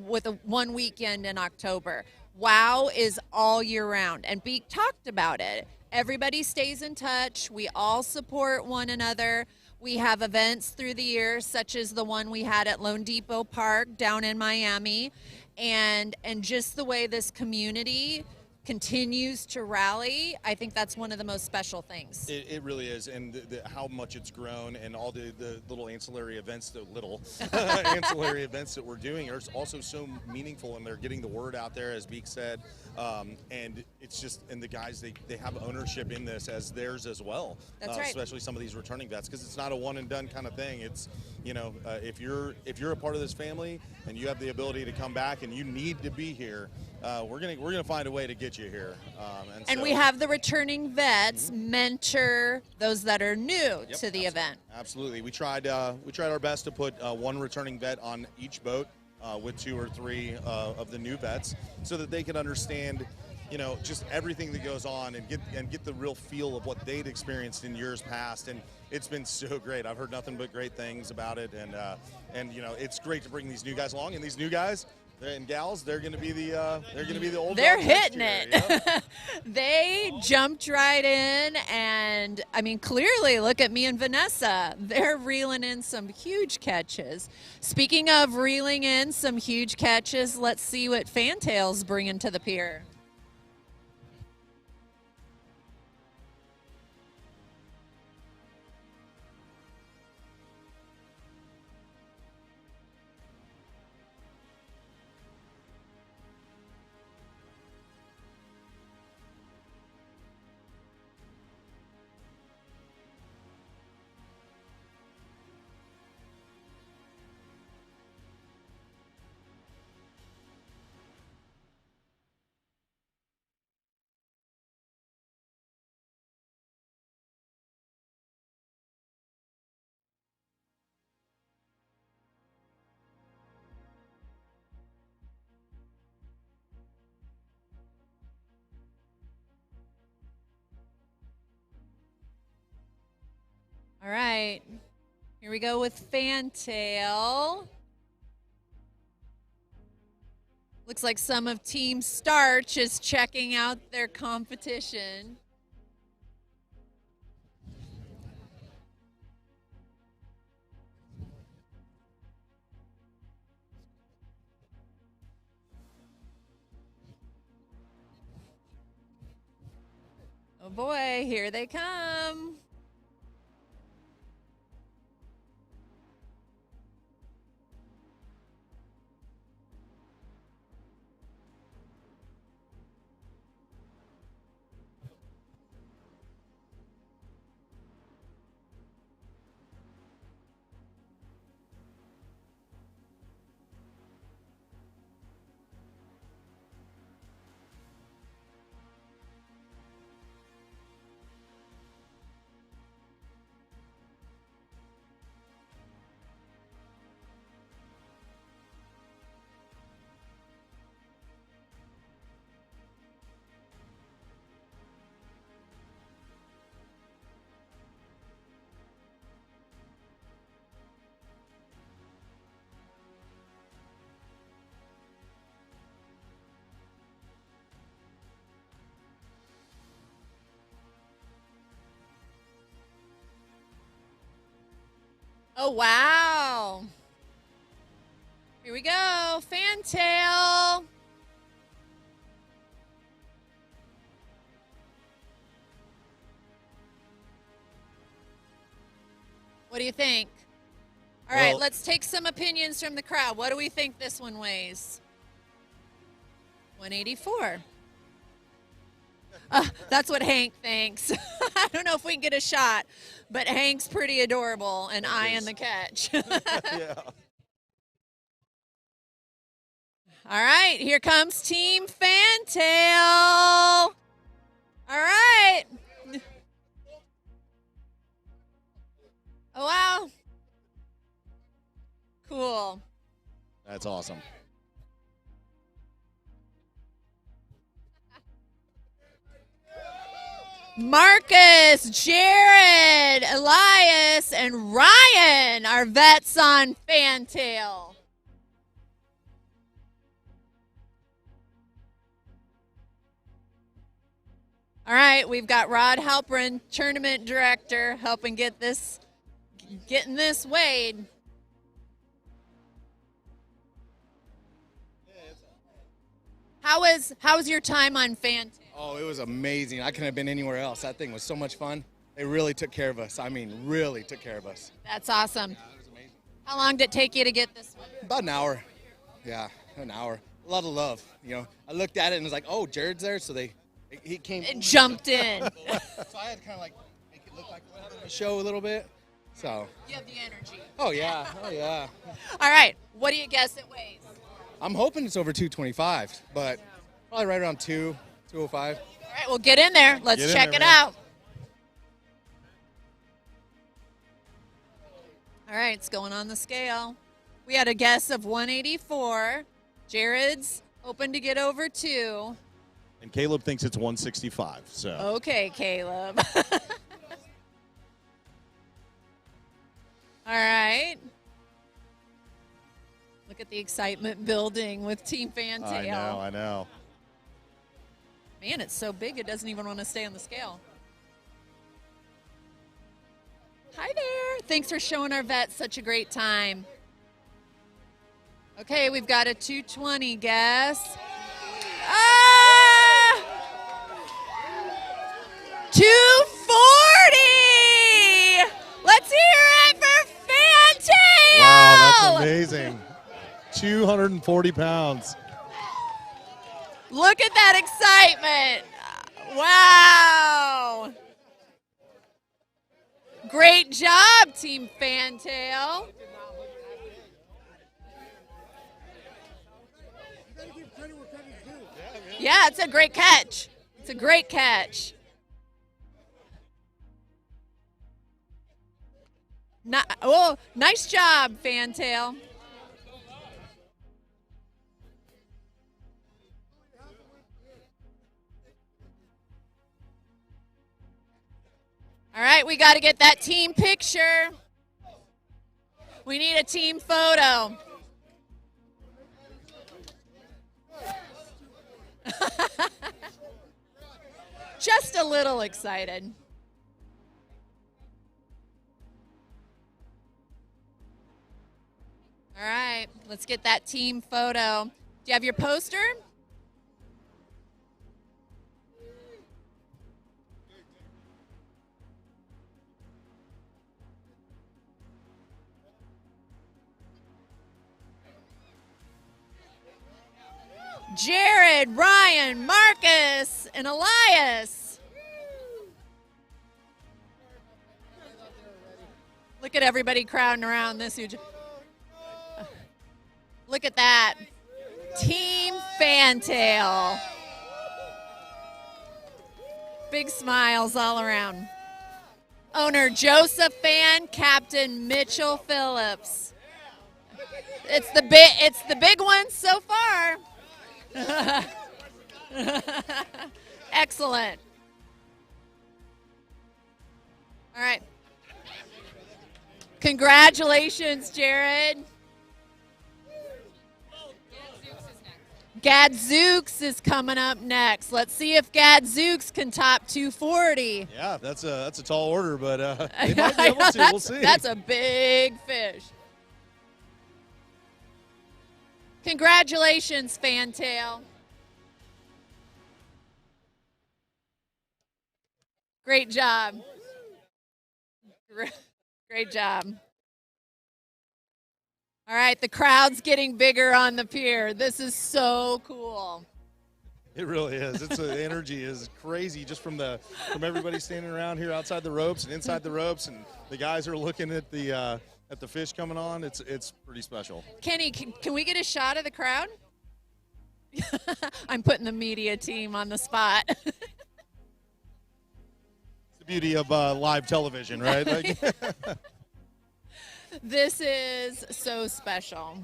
one weekend in October. WOW is all year round, and Beak talked about it. Everybody stays in touch. We all support one another. We have events through the year, such as the one we had at Lone Depot Park down in Miami, and just the way this community continues to rally, I think that's one of the most special things. It really is, and how much it's grown, and all the little ancillary events, ancillary events that we're doing are also so meaningful, and they're getting the word out there, as Beak said, and it's just, and the guys, they have ownership in this as theirs as well. That's right. Especially some of these returning vets, because it's not a one and done kind of thing. It's, if you're a part of this family and you have the ability to come back and you need to be here, we're gonna find a way to get you here. And we have the returning vets mentor those that are new to the event. Absolutely, we tried our best to put one returning vet on each boat with 2 or 3 of the new vets, so that they could understand, just everything that goes on and get the real feel of what they'd experienced in years past. And it's been so great. I've heard nothing but great things about it, and it's great to bring these new guys along. And these new guys and gals, they're going to be the old. They're dogs hitting next it. year, yep. They jumped right in, and I mean, clearly, look at me and Vanessa. They're reeling in some huge catches. Speaking of reeling in some huge catches, let's see what Fantail's bringing to the pier. All right, here we go with Fantail. Looks like some of Team Starch is checking out their competition. Oh boy, here they come. Oh, wow. Here we go. Fantail. What do you think? All right, Well- let's take some opinions from the crowd. What do we think this one weighs? 184. That's what Hank thinks. I don't know if we can get a shot, but Hank's pretty adorable and eyeing the catch. Yeah. All right, here comes Team Fantail. All right. Oh, wow. Cool. That's awesome. Marcus, Jared, Elias, and Ryan are vets on Fantail. All right, we've got Rod Halperin, tournament director, helping getting this weighed. How was your time on Fantail? Oh, it was amazing. I couldn't have been anywhere else. That thing was so much fun. They really took care of us. I mean, really took care of us. That's awesome. How long did it take you to get this one? About an hour. Yeah, an hour. A lot of love. I looked at it and was like, oh, Jared's there. So he came. It jumped in. So I had to kind of like make it look like a show a little bit. So. You have the energy. Oh, yeah. Oh, yeah. All right. What do you guess it weighs? I'm hoping it's over 225, but probably right around 205. All right, well, get in there. Let's Get in check there, it man. out. All right, it's going on the scale. We had a guess of 184. Jared's hoping to get over 2. And Caleb thinks it's 165. So. Okay, Caleb. All right. Look at the excitement building with Team Fantail. I know. Man, it's so big it doesn't even want to stay on the scale. Hi there. Thanks for showing our vets such a great time. Okay, we've got a 220 guess. 240! Let's hear it for Fantail! Wow, that's amazing. 240 pounds. Look at that excitement. Wow. Great job, Team Fantail. Yeah, it's a great catch. It's a great catch. Oh, nice job, Fantail. All right, we got to get that team picture. We need a team photo. Just a little excited. All right, let's get that team photo. Do you have your poster? Jared, Ryan, Marcus, and Elias. Look at everybody crowding around this huge. Look at that. Team Fantail. Big smiles all around. Owner Joseph Fan, Captain Mitchell Phillips. It's the big one so far. Excellent. All right. Congratulations, Jared. Gadzooks is coming up next. Let's see if Gadzooks can top 240. Yeah, that's a tall order, but they might be able to. We'll see. That's a big fish. Congratulations, Fantail. Great job. Great job. All right, the crowd's getting bigger on the pier. This is so cool. It really is. The energy is crazy just from everybody standing around here outside the ropes and inside the ropes, and the guys are looking at the fish coming on. It's pretty special. Kenny, can we get a shot of the crowd? I'm putting the media team on the spot. It's the beauty of live television, right? This is so special.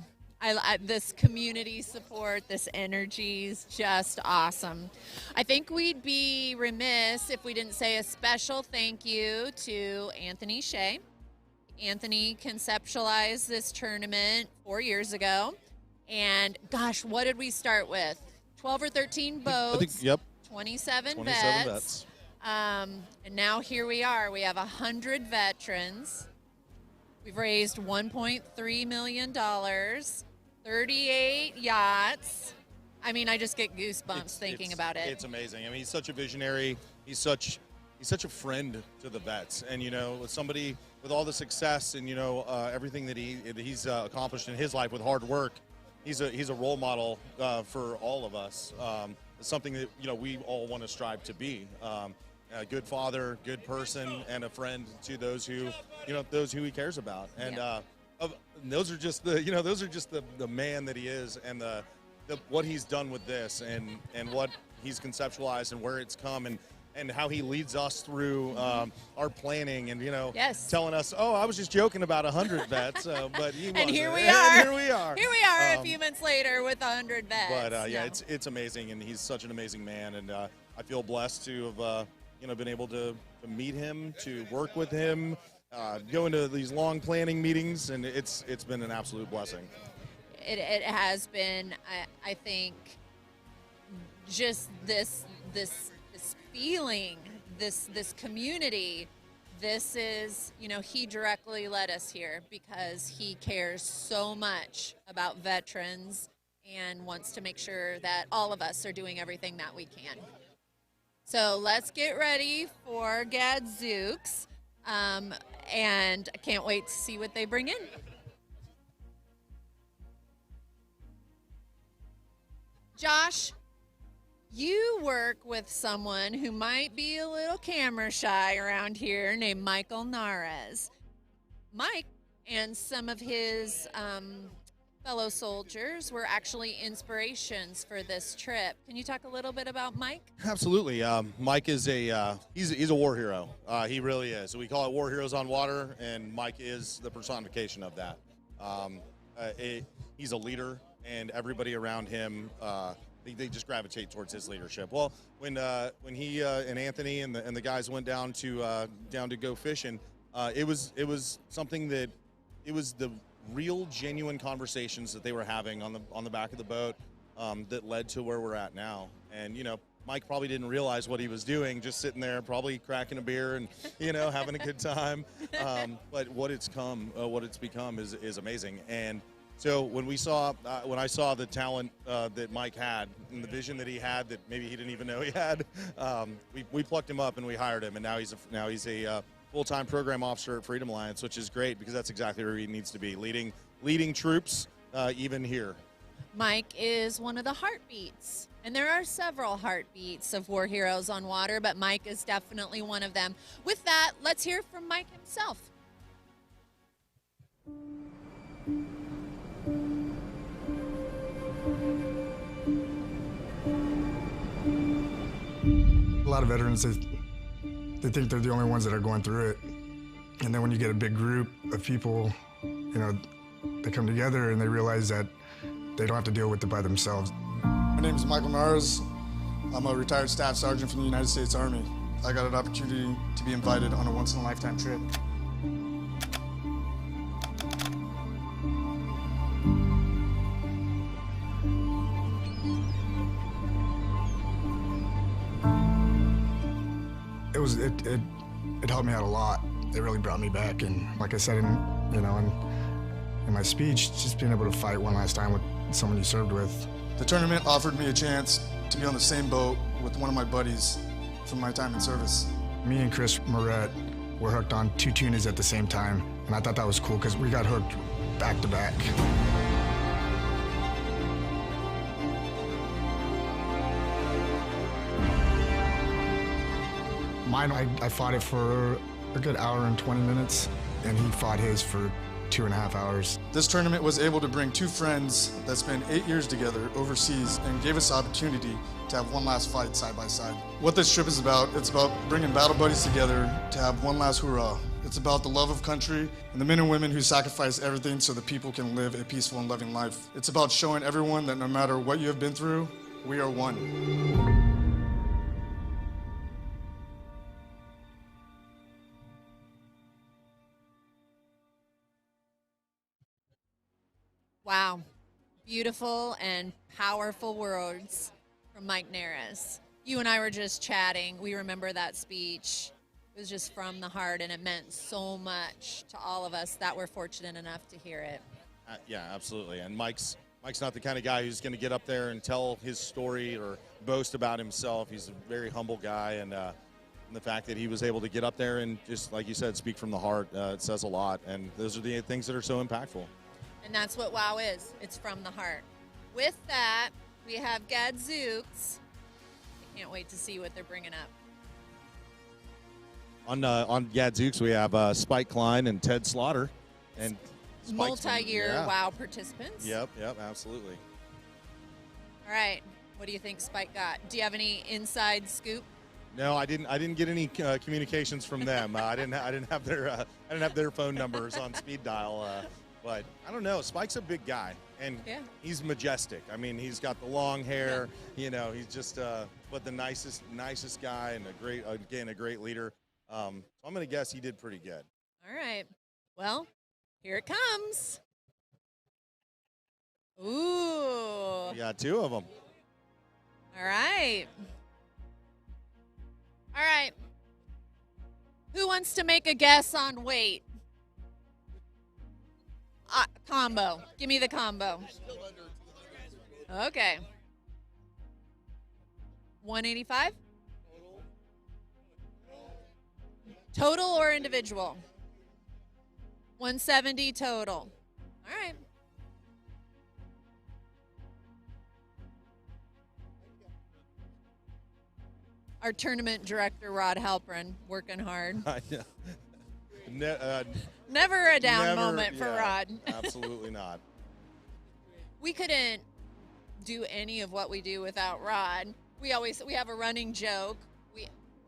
This community support, this energy is just awesome. I think we'd be remiss if we didn't say a special thank you to Anthony Shea. Anthony conceptualized this tournament 4 years ago. And gosh, what did we start with? 12 or 13 boats. I think, yep. 27 vets. vets. And now here we are. We have 100 veterans. We've raised $1.3 million, 38 yachts. I mean, I just get goosebumps thinking about it. It's amazing. I mean, he's such a visionary. He's such a friend to the vets. And, with somebody with all the success and, everything that he's accomplished in his life with hard work, he's a role model for all of us. It's something that, we all want to strive to be. A good father, good person, and a friend to those who he cares about. And those are just the man that he is, and the what he's done with this, and what he's conceptualized, and where it's come, and how he leads us through our planning, and telling us, oh, I was just joking about 100 vets, but he wasn't. And here we are. Here we are. Here we are a few months later with 100 vets. But it's amazing, and he's such an amazing man, and I feel blessed to have been able to meet him, to work with him, go into these long planning meetings, and it's been an absolute blessing. It has been, I think, just this feeling, this community. This is, he directly led us here because he cares so much about veterans and wants to make sure that all of us are doing everything that we can. So let's get ready for Gadzooks, and I can't wait to see what they bring in. Josh, you work with someone who might be a little camera shy around here named Michael Nares. Mike and some of his fellow soldiers were actually inspirations for this trip. Can you talk a little bit about Mike? Absolutely. Mike is he's a war hero. He really is. So we call it War Heroes on Water, and Mike is the personification of that. He's a leader, and everybody around him, they just gravitate towards his leadership. Well, when he and Anthony and the guys went down to go fishing, it was something that it was the real genuine conversations that they were having on the back of the boat that led to where we're at now. And Mike probably didn't realize what he was doing, just sitting there probably cracking a beer and having a good time, but what it's become is amazing. And so when I saw the talent that Mike had and the vision that he had that maybe he didn't even know he had, we plucked him up and we hired him, and now he's a full-time program officer at Freedom Alliance, which is great because that's exactly where he needs to be, leading troops even here. Mike is one of the heartbeats, and there are several heartbeats of War Heroes on Water, but Mike is definitely one of them. With that, let's hear from Mike himself. A lot of veterans, they think they're the only ones that are going through it. And then when you get a big group of people, they come together and they realize that they don't have to deal with it by themselves. My name is Michael Nares. I'm a retired staff sergeant from the United States Army. I got an opportunity to be invited on a once-in-a-lifetime trip. it helped me out a lot. It really brought me back, and like I said in my speech, just being able to fight one last time with someone you served with. The tournament offered me a chance to be on the same boat with one of my buddies from my time in service. Me and Chris Moret were hooked on 2 tunas at the same time, and I thought that was cool because we got hooked back to back. Mine, I fought it for a good hour and 20 minutes, and he fought his for 2.5 hours. This tournament was able to bring 2 friends that spent 8 years together overseas and gave us the opportunity to have one last fight side by side. What this trip is about, it's about bringing battle buddies together to have one last hurrah. It's about the love of country and the men and women who sacrifice everything so that people can live a peaceful and loving life. It's about showing everyone that no matter what you have been through, we are one. Wow. Beautiful and powerful words from Mike Naras. You and I were just chatting. We remember that speech. It was just from the heart, and it meant so much to all of us that were fortunate enough to hear it. Yeah, absolutely. And Mike's not the kind of guy who's going to get up there and tell his story or boast about himself. He's a very humble guy, and the fact that he was able to get up there and just, like you said, speak from the heart, it says a lot. And those are the things that are so impactful. And that's what WOW is. It's from the heart. With that, we have Gadzooks. I can't wait to see what they're bringing up. On Gadzooks, we have Spike Klein and Ted Slaughter. And multi-year WOW participants. Yep, absolutely. All right. What do you think Spike got? Do you have any inside scoop? No, I didn't get any communications from them. I didn't have their phone numbers on speed dial. But I don't know. Spike's a big guy, and he's majestic. I mean, he's got the long hair. Yeah. You know, he's just but the nicest guy, and a great leader. So I'm going to guess he did pretty good. All right. Well, here it comes. Ooh. We got 2 of them. All right. All right. Who wants to make a guess on weight? Combo. Give me the combo. Okay. 185? Total or individual? 170 total. All right. Our tournament director, Rod Halpern, working hard. Never a down moment for Rod. Absolutely not. We couldn't do any of what we do without Rod. We have a running joke.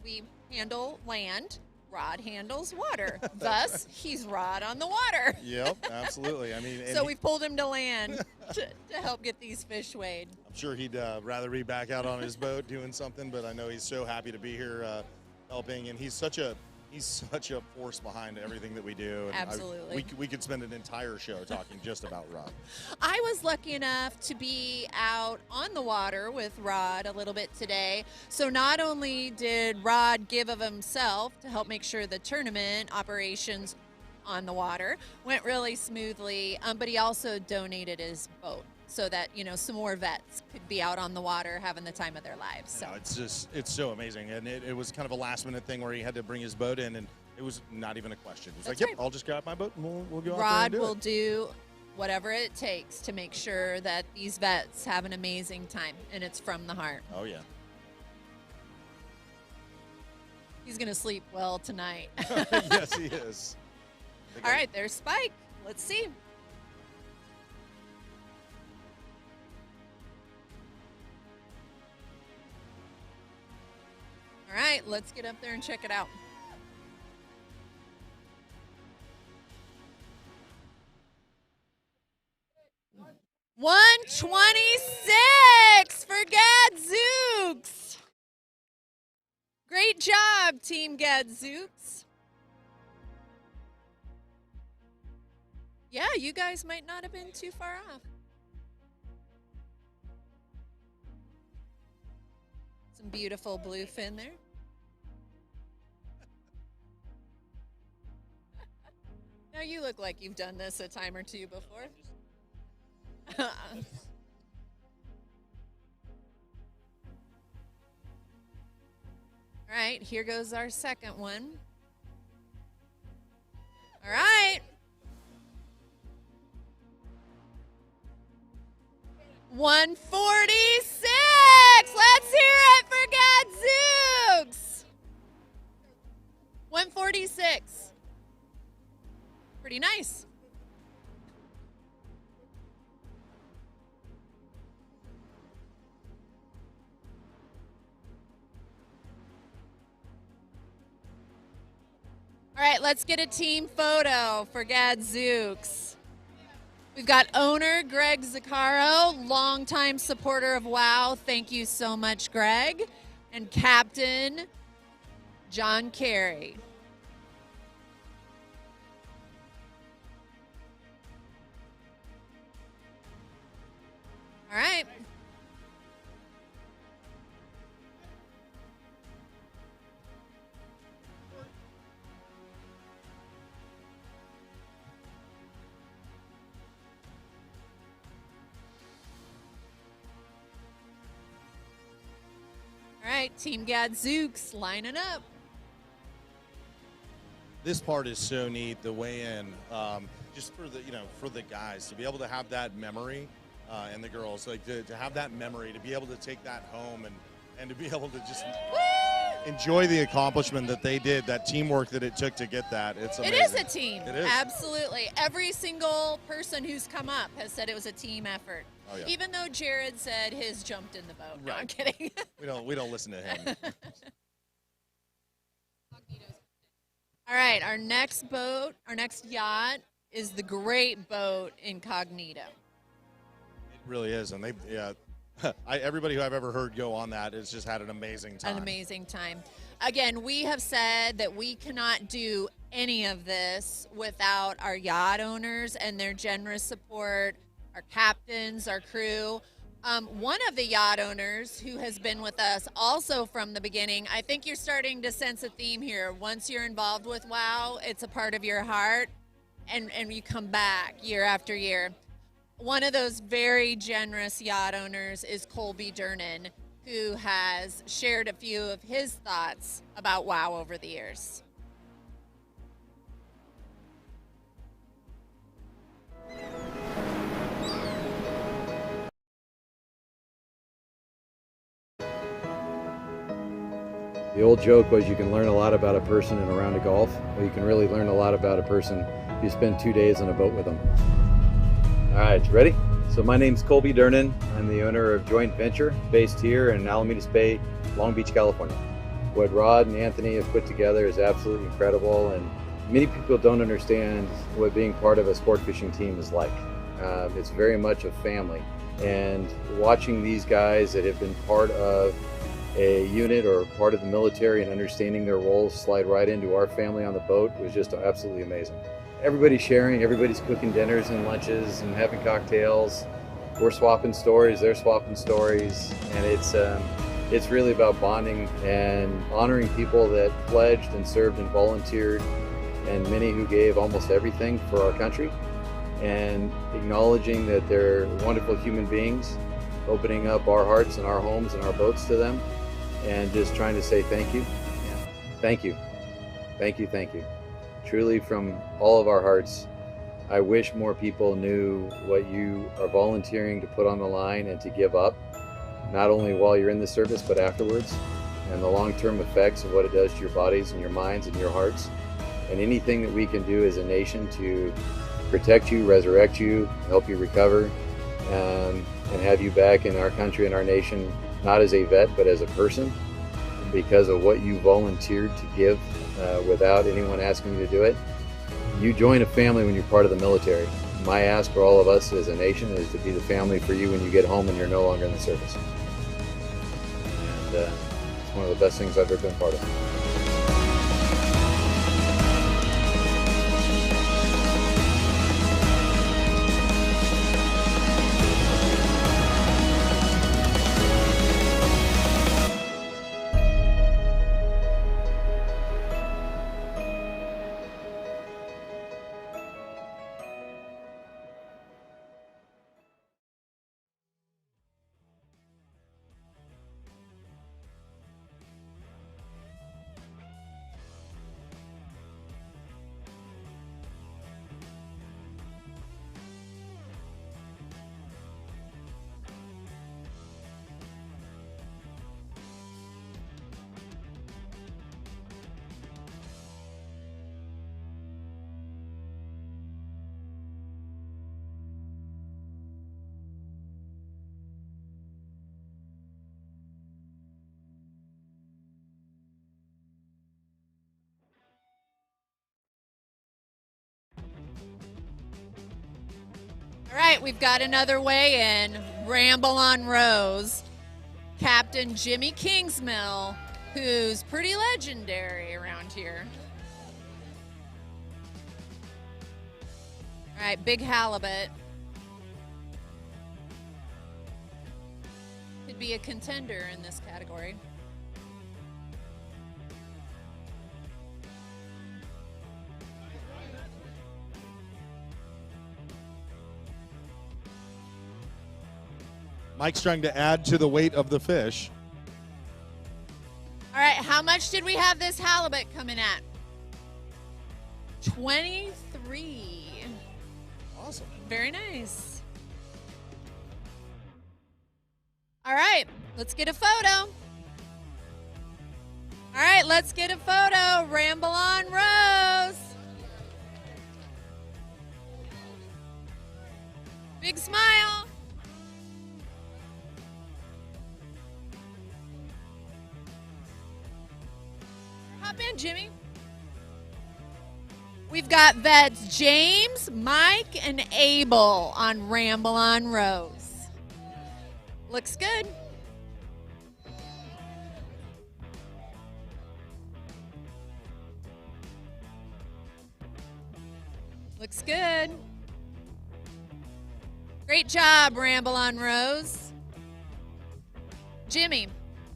We handle land. Rod handles water. Thus, he's Rod on the water. Yep, absolutely. I mean, so we've pulled him to land to help get these fish weighed. I'm sure he'd rather be back out on his boat doing something, but I know he's so happy to be here helping, and he's such a force behind everything that we do. And absolutely. We could spend an entire show talking just about Rod. I was lucky enough to be out on the water with Rod a little bit today. So not only did Rod give of himself to help make sure the tournament operations on the water went really smoothly, but he also donated his boat so that, some more vets could be out on the water having the time of their lives. So it's so amazing. And it was kind of a last minute thing where he had to bring his boat in, and it was not even a question. He's like, yep, I'll just grab my boat and we'll go out there and do it. Rod will do whatever it takes to make sure that these vets have an amazing time, and it's from the heart. Oh, yeah. He's going to sleep well tonight. Yes, he is. All right, there's Spike. Let's see. All right, let's get up there and check it out. $126 for Gadzooks. Great job, Team Gadzooks. Yeah, you guys might not have been too far off. Some beautiful bluefin there. you look like you've done this a time or two before. All right, here goes our second one. All right. 146. Let's hear it for Gadzooks. 146. Pretty nice. All right, let's get a team photo for Gadzooks. We've got owner Greg Zaccaro, longtime supporter of WHOW. Thank you so much, Greg. And captain John Carey. All right. All right, Team Gadzooks lining up. This part is so neat, the weigh-in, just for the for the guys to be able to have that memory, and the girls like to have that memory, to be able to take that home and to be able to just enjoy the accomplishment that they did, that teamwork that it took to get that. It's amazing. It is a team. It is. Absolutely. Every single person who's come up has said it was a team effort. Oh, yeah. Even though Jared said his jumped in the boat. No, Right. I'm kidding. We don't listen to him. All right, our next boat, our next yacht is the Great Boat Incognito. It really is, and everybody who I've ever heard go on that has just had an amazing time. An amazing time. Again, we have said that we cannot do any of this without our yacht owners and their generous support, our captains, our crew. One of the yacht owners who has been with us also from the beginning, I think you're starting to sense a theme here. Once you're involved with WHOW, it's a part of your heart, and you come back year after year. One of those very generous yacht owners is Colby Durnan, who has shared a few of his thoughts about WHOW over the years. The old joke was you can learn a lot about a person in a round of golf, or you can really learn a lot about a person if you spend 2 days on a boat with them. All right, you ready? So my name's Colby Durnan. I'm the owner of Joint Venture, based here in Alamitos Bay, Long Beach, California. What Rod and Anthony have put together is absolutely incredible, and many people don't understand what being part of a sport fishing team is like. It's very much a family, and watching these guys that have been part of a unit or part of the military and understanding their roles slide right into our family on the boat was just absolutely amazing. Everybody's sharing, everybody's cooking dinners and lunches and having cocktails. We're swapping stories, they're swapping stories, and it's really about bonding and honoring people that pledged and served and volunteered, and many who gave almost everything for our country, and acknowledging that they're wonderful human beings, opening up our hearts and our homes and our boats to them, and just trying to say thank you. Thank you. Thank you, thank you. Truly from all of our hearts, I wish more people knew what you are volunteering to put on the line and to give up, not only while you're in the service, but afterwards, and the long-term effects of what it does to your bodies and your minds and your hearts. And anything that we can do as a nation to protect you, resurrect you, help you recover, and have you back in our country and our nation, not as a vet, but as a person, because of what you volunteered to give without anyone asking you to do it. You join a family when you're part of the military. My ask for all of us as a nation is to be the family for you when you get home and you're no longer in the service. And it's one of the best things I've ever been part of. All right, we've got another weigh-in. Ramble on Rose. Captain Jimmy Kingsmill, who's pretty legendary around here. All right, big halibut. Could be a contender in this category. Mike's trying to add to the weight of the fish. All right, how much did we have this halibut coming at? 23. Awesome. Very nice. All right, let's get a photo. All right, let's get a photo. Ramble on Rose. Big smile. Hop in, Jimmy. We've got vets James, Mike, and Abel on Ramble on Rose. Looks good. Looks good. Great job, Ramble on Rose. Jimmy,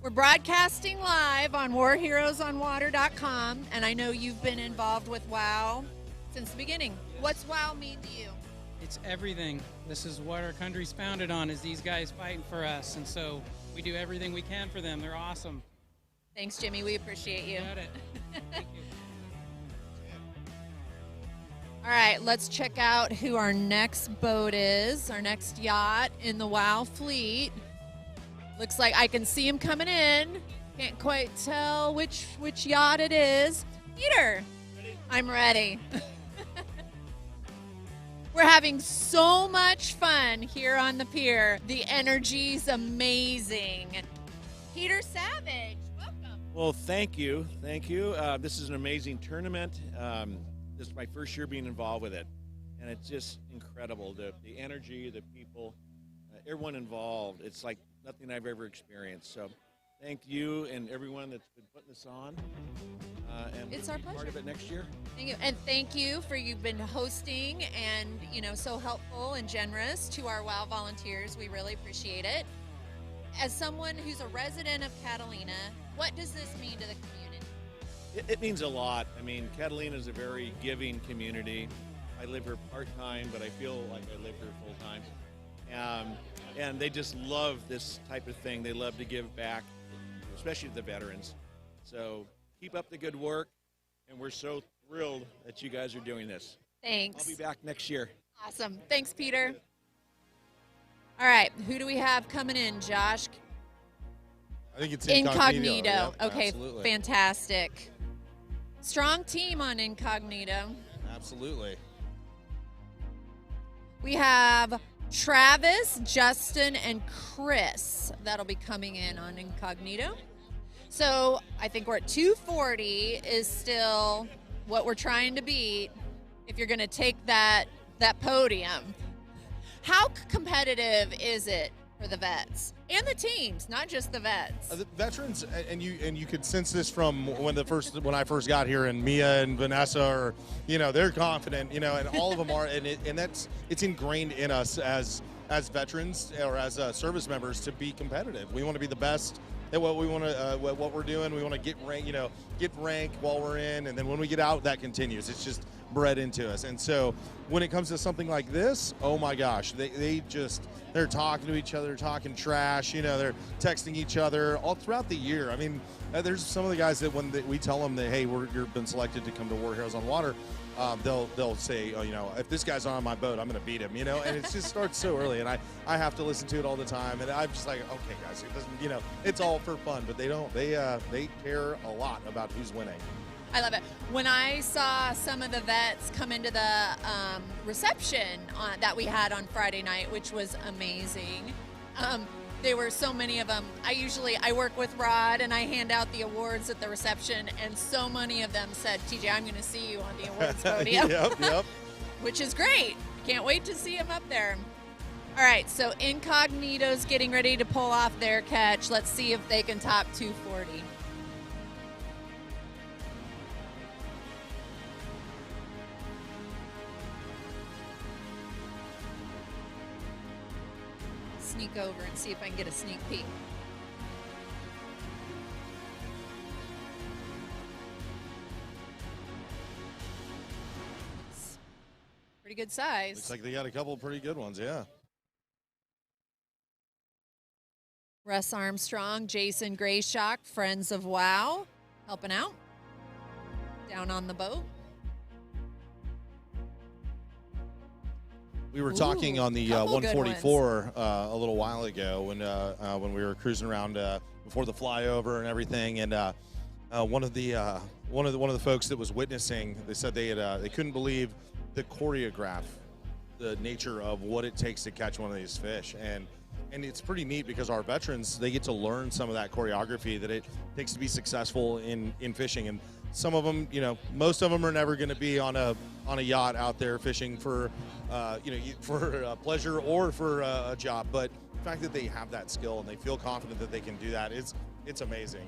we're broadcasting live on warheroesonwater.com, and I know you've been involved with WHOW since the beginning. What's WHOW mean to you? It's everything. This is what our country's founded on, is these guys fighting for us, and so we do everything we can for them. They're awesome. Thanks, Jimmy. We appreciate you. Got it. Thank you. All right, let's check out who our next boat is, our next yacht in the WHOW fleet. Looks like I can see him coming in. Can't quite tell which yacht it is. Peter, I'm ready. We're having so much fun here on the pier. The energy's amazing. Peter Savage, welcome. Well, thank you. Thank you. This is an amazing tournament. This is my first year being involved with it, and it's just incredible. The energy, the people, everyone involved. It's like nothing I've ever experienced. So thank you and everyone that's been putting this on. And It's we'll our be pleasure. part of it next year. Thank you. And thank you for you've been hosting and, so helpful and generous to our WHOW volunteers. We really appreciate it. As someone who's a resident of Catalina, what does this mean to the community? It means a lot. I mean, Catalina is a very giving community. I live here part-time, but I feel like I live here full-time. And they just love this type of thing. They love to give back, especially to the veterans. So keep up the good work, and we're so thrilled that you guys are doing this. Thanks. I'll be back next year. Awesome. Thanks, Peter. All right, who do we have coming in, Josh? I think it's Incognito. Yep, Okay, absolutely. fantastic. Strong team on Incognito. Absolutely. We have Travis, Justin, and Chris that'll be coming in on Incognito. So I think we're at 240 is still what we're trying to beat if you're going to take that podium. How competitive is it for the vets and the teams, not just the vets? The veterans, and you could sense this from when I first got here, and Mia and Vanessa are, they're confident, and all of them are, and it's ingrained in us as veterans or as service members to be competitive. We want to be the best at what we want to, what we're doing. We want to get rank while we're in, and then when we get out, that continues. It's just bred into us. And so when it comes to something like this, oh my gosh, they're talking to each other, talking trash, they're texting each other all throughout the year. I mean, there's some of the guys that when we tell them that, hey, you've been selected to come to War Heroes on Water, they'll say, oh, if this guy's on my boat, I'm going to beat him, and it just starts so early, and I have to listen to it all the time, and I'm just like, okay, guys, it doesn't, it's all for fun, but they don't, they care a lot about who's winning. I love it. When I saw some of the vets come into the reception that we had on Friday night, which was amazing, there were so many of them. I work with Rod, and I hand out the awards at the reception, and so many of them said, TJ, I'm going to see you on the awards podium. Yep. Which is great, Can't wait to see him up there. All right, so Incognito's getting ready to pull off their catch. Let's see if they can top 240. Sneak over and see if I can get a sneak peek. Pretty good size. Looks like they got a couple of pretty good ones, yeah. Russ Armstrong, Jason Grayshock, friends of WHOW, helping out down on the boat. We were talking on the 144 a little while ago when we were cruising around before the flyover and everything, and one of the folks that was witnessing, they said they couldn't believe the the nature of what it takes to catch one of these fish, and it's pretty neat because our veterans, they get to learn some of that choreography that it takes to be successful in fishing. And some of them, most of them are never going to be on a yacht out there fishing for for pleasure or for a job. But the fact that they have that skill and they feel confident that they can do that, it's amazing.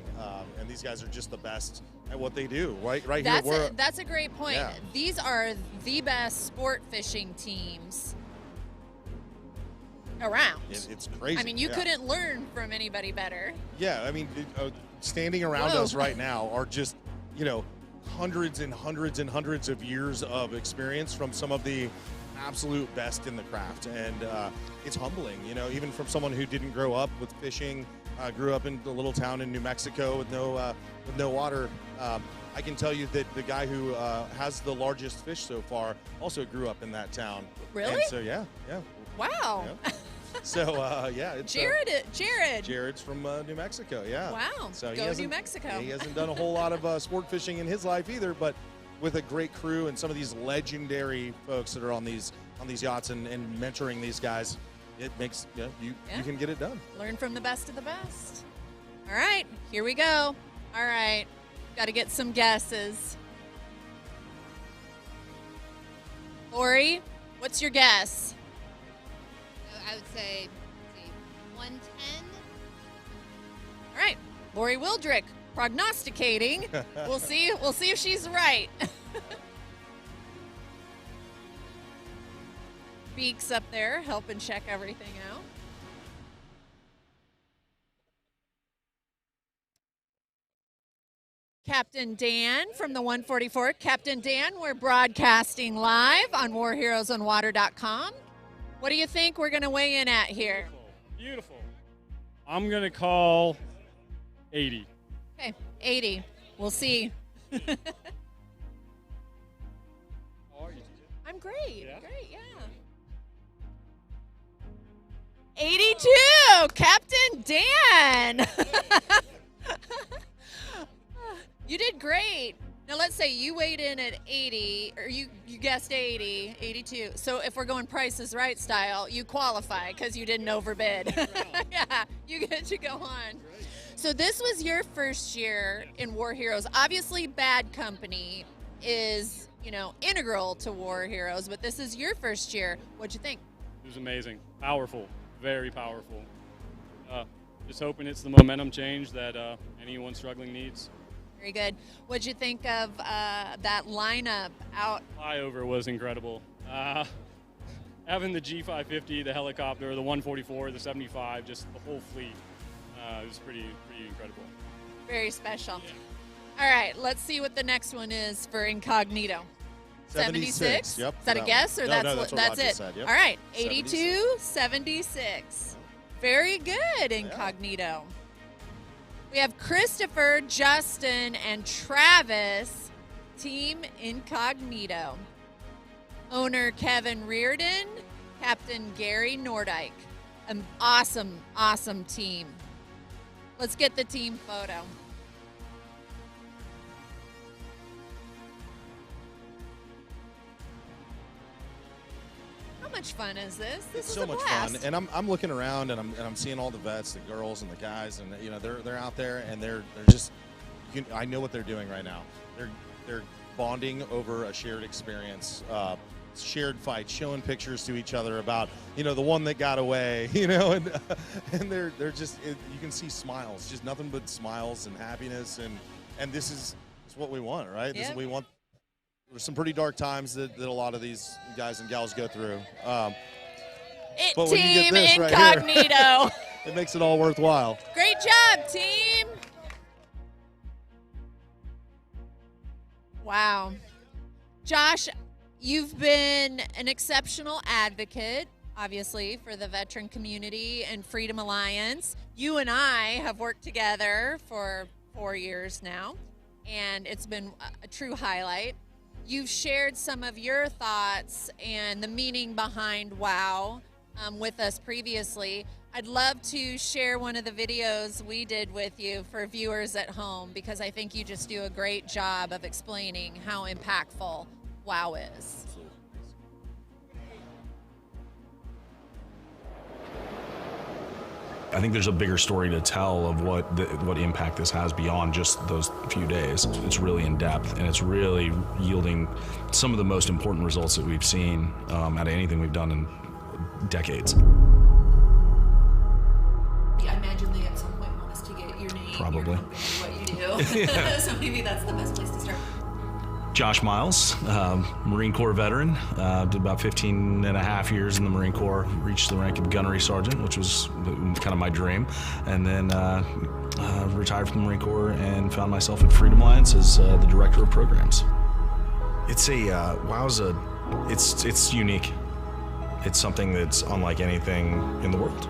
And these guys are just the best at what they do. Right here. That's a great point. Yeah. These are the best sport fishing teams around. It's crazy. I mean, you couldn't learn from anybody better. Yeah, I mean, standing around us right now are just, hundreds and hundreds and hundreds of years of experience from some of the absolute best in the craft. And it's humbling, even from someone who didn't grow up with fishing, grew up in a little town in New Mexico with no water. I can tell you that the guy who has the largest fish so far also grew up in that town. Really? And so, yeah. Wow. Yeah. So, it's Jared's from New Mexico, yeah. Wow, so go New Mexico. He hasn't done a whole lot of sport fishing in his life either, but with a great crew and some of these legendary folks that are on these yachts and mentoring these guys, it makes you can get it done. Learn from the best of the best. All right, here we go. All right, got to get some guesses. Lori, what's your guess? I would say 110. All right, Lori Wildrick prognosticating. We'll see if she's right. Beaks up there helping check everything out. Captain Dan from the 144. Captain Dan, we're broadcasting live on warheroesonwater.com. What do you think we're going to weigh in at here? Beautiful. I'm going to call 80. Okay, 80. We'll see. How are you, TJ? I'm great. Yeah? Great, yeah. 82, Captain Dan. You did great. Now let's say you weighed in at 80, or you guessed 80, 82. So if we're going Price is Right style, you qualify because you didn't overbid. Yeah, you get to go on. So this was your first year in War Heroes. Obviously, Bad Company is, integral to War Heroes, but this is your first year. What'd you think? It was amazing. Powerful. Very powerful. Just hoping it's the momentum change that anyone struggling needs. Very good. What'd you think of that lineup out? Flyover was incredible. Having the G550, the helicopter, the 144, the 75, just the whole fleet. It was pretty incredible. Very special. Yeah. All right, let's see what the next one is for Incognito. 76? Yep. Is that a guess, or no, that's Roger it? said, yep. All right, 82, 76. Very good, Incognito. Yeah. We have Christopher, Justin, and Travis, Team Incognito. Owner Kevin Reardon, Captain Gary Nordyke. An awesome, awesome team. Let's get the team photo. How much fun is this? This It's is so a much blast. fun, and I'm looking around and I'm seeing all the vets, the girls and the guys, and they're out there and they're just I know what they're doing right now. They're bonding over a shared experience. shared fights, showing pictures to each other about, you know, the one that got away, you know, and they're just, you can see smiles, just nothing but smiles and happiness, and this is what we want, right? This is what we want. There's some pretty dark times that a lot of these guys and gals go through. But when you get Team this Incognito. right here, it makes it all worthwhile. Great job, team. Wow. Josh, you've been an exceptional advocate, obviously, for the veteran community and Freedom Alliance. You and I have worked together for 4 years now, and it's been a true highlight. You've shared some of your thoughts and the meaning behind WHOW with us previously. I'd love to share one of the videos we did with you for viewers at home, because I think you just do a great job of explaining how impactful WHOW is. I think there's a bigger story to tell of what impact this has beyond just those few days. It's really in depth, and it's really yielding some of the most important results that we've seen out of anything we've done in decades. I imagine they at some point want us to get your name, Probably. your company, what you do. Yeah. So maybe that's the best place to start. Josh Miles, Marine Corps veteran, did about 15 and a half years in the Marine Corps, reached the rank of gunnery sergeant, which was kind of my dream, and then retired from the Marine Corps and found myself at Freedom Alliance as the director of programs. It's WHOW's it's unique. It's something that's unlike anything in the world.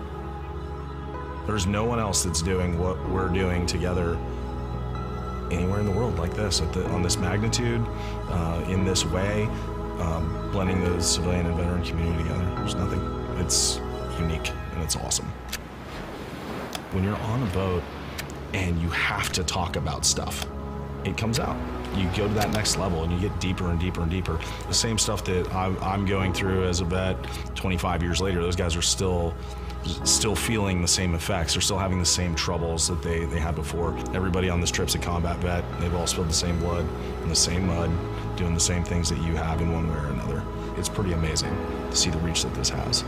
There's no one else that's doing what we're doing together anywhere in the world like this, on this magnitude, in this way, blending the civilian and veteran community together. There's nothing. It's unique and it's awesome. When you're on a boat and you have to talk about stuff, it comes out. You go to that next level and you get deeper and deeper and deeper. The same stuff that I'm going through as a vet 25 years later, those guys are still feeling the same effects. They're still having the same troubles that they had before. Everybody on this trip's a combat vet. They've all spilled the same blood in the same mud, doing the same things that you have in one way or another. It's pretty amazing to see the reach that this has.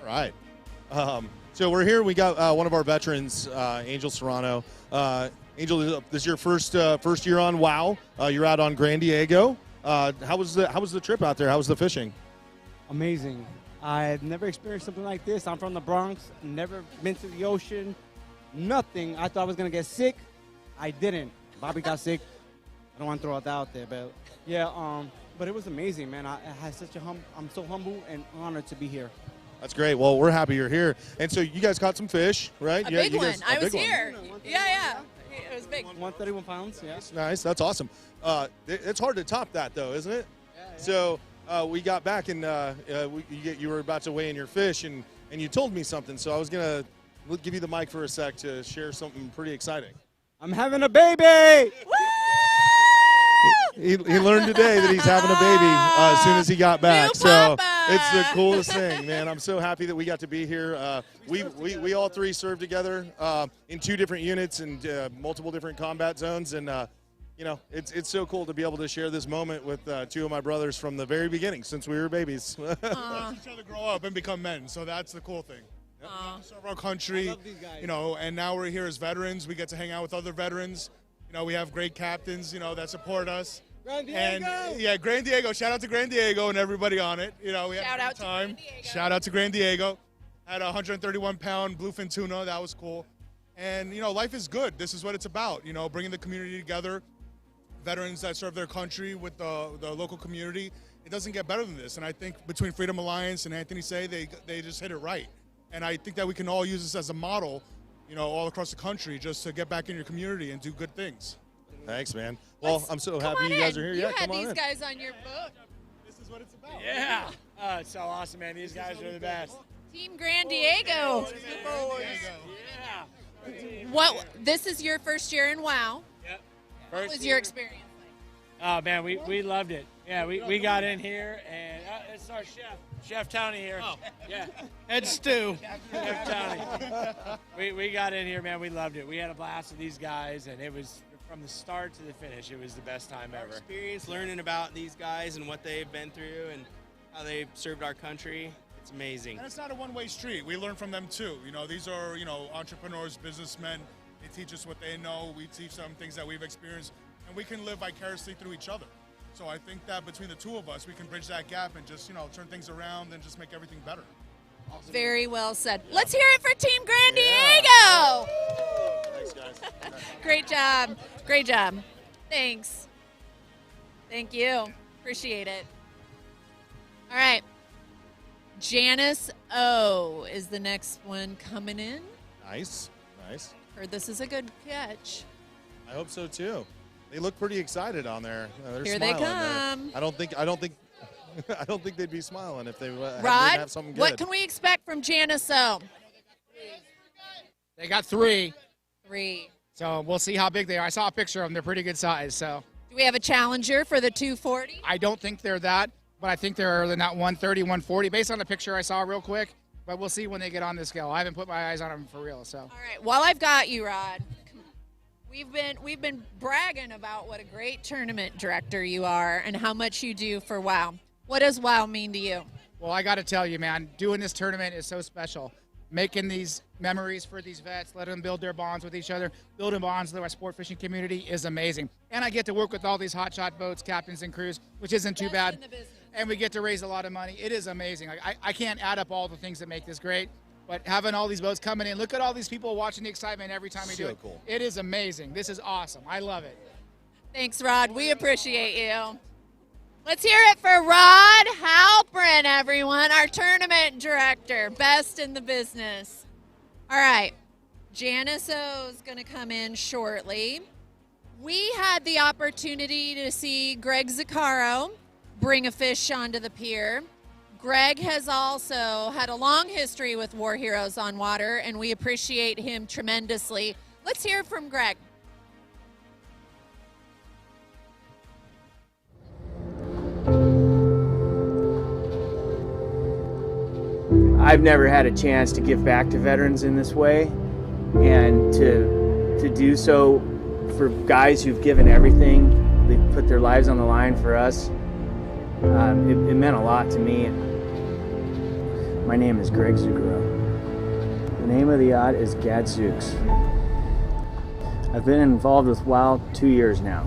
All right. So we're here. We got one of our veterans, Angel Serrano. Angel, this is your first year on WHOW. You're out on Gran Diego. How was the trip out there? How was the fishing? Amazing. I had never experienced something like this. I'm from the Bronx, never been to the ocean, nothing. I thought I was going to get sick. I didn't. Bobby got sick. I don't want to throw that out there, but yeah, but it was amazing, man. I had such a I'm so humble and honored to be here. That's great. Well, we're happy you're here. And so you guys caught some fish, right? A big one. I was here. Yeah. It was big. 131 pounds, yeah. Nice. That's awesome. It's hard to top that, though, isn't it? Yeah. So we got back, and you were about to weigh in your fish, and you told me something. So I was going to give you the mic for a sec to share something pretty exciting. I'm having a baby! He learned today that he's having a baby as soon as he got back. So It's the coolest thing, man. I'm so happy that we got to be here. We all three served together in 2 different units and multiple different combat zones, and you know, it's so cool to be able to share this moment with 2 of my brothers from the very beginning, since we were babies. Watch each other grow up and become men, so that's the cool thing. We serve our country, you know, and now we're here as veterans. We get to hang out with other veterans. You know, we have great captains, you know, that support us. Gran Diego! And yeah, Gran Diego. Shout out to Gran Diego and everybody on it. You know, we had a good time. Shout out to Gran Diego. Had a 131-pound bluefin tuna. That was cool. And you know, life is good. This is what it's about. You know, bringing the community together. Veterans that serve their country with the local community. It doesn't get better than this. And I think between Freedom Alliance and Anthony Say, they just hit it right. And I think that we can all use this as a model, you know, all across the country, just to get back in your community and do good things. Thanks, man. Well, I'm so happy you guys are here. You Yeah, had come on these in. guys on your boat. This is what it's about. Yeah. It's so awesome, man. These guys are the best. Team Gran Diego. What? This is your first year in WHOW. Yep. What was your experience? Oh, man, we loved it. Yeah, we got in here, and it's our Chef Tony here. Oh. Yeah. Head Stew. Chef Tony. We got in here, man. We loved it. We had a blast with these guys, and it was from the start to the finish. It was the best time ever. Experience learning about these guys and what they've been through and how they've served our country. It's amazing. And it's not a one-way street. We learn from them too. You know, these are, you know, entrepreneurs, businessmen. They teach us what they know. We teach them things that we've experienced, and we can live vicariously through each other. So I think that between the 2 of us, we can bridge that gap and just, you know, turn things around and just make everything better. Very well said. Let's hear it for Team Gran Diego. Thanks, guys. Great job. Great job. Thanks. Thank you. Appreciate it. All right. Janice O is the next one coming in. Nice. Heard this is a good catch. I hope so too. They look pretty excited on there. They're Here they smiling. come. I don't think they'd be smiling if they didn't Rod, have something good. what can we expect from Janice O? They got 3. 3. So we'll see how big they are. I saw a picture of them. They're pretty good size. So Do we have a challenger for the 240? I don't think they're that, but I think they're in that 130, 140 based on the picture I saw real quick. But we'll see when they get on the scale. I haven't put my eyes on them for real. So. All right. While I've got you, Rod, we've been bragging about what a great tournament director you are and how much you do for WHOW. What does WHOW mean to you? Well, I got to tell you, man, doing this tournament is so special. Making these memories for these vets, letting them build their bonds with each other, building bonds with our sport fishing community is amazing. And I get to work with all these hotshot boats, captains and crews, which isn't too bad. And we get to raise a lot of money. It is amazing. I can't add up all the things that make this great, but having all these boats coming in, look at all these people watching the excitement every time we do it. Cool. It is amazing. This is awesome. I love it. Thanks, Rod. We appreciate you. Let's hear it for Rod Halprin, everyone, our tournament director, best in the business. All right, Janice O is going to come in shortly. We had the opportunity to see Greg Zaccaro bring a fish onto the pier. Greg has also had a long history with War Heroes on Water, and we appreciate him tremendously. Let's hear from Greg. I've never had a chance to give back to veterans in this way, and to do so for guys who've given everything, they put their lives on the line for us. It meant a lot to me. My name is Greg Zaccaro. The name of the yacht is Gadzooks. I've been involved with WHOW 2 years now.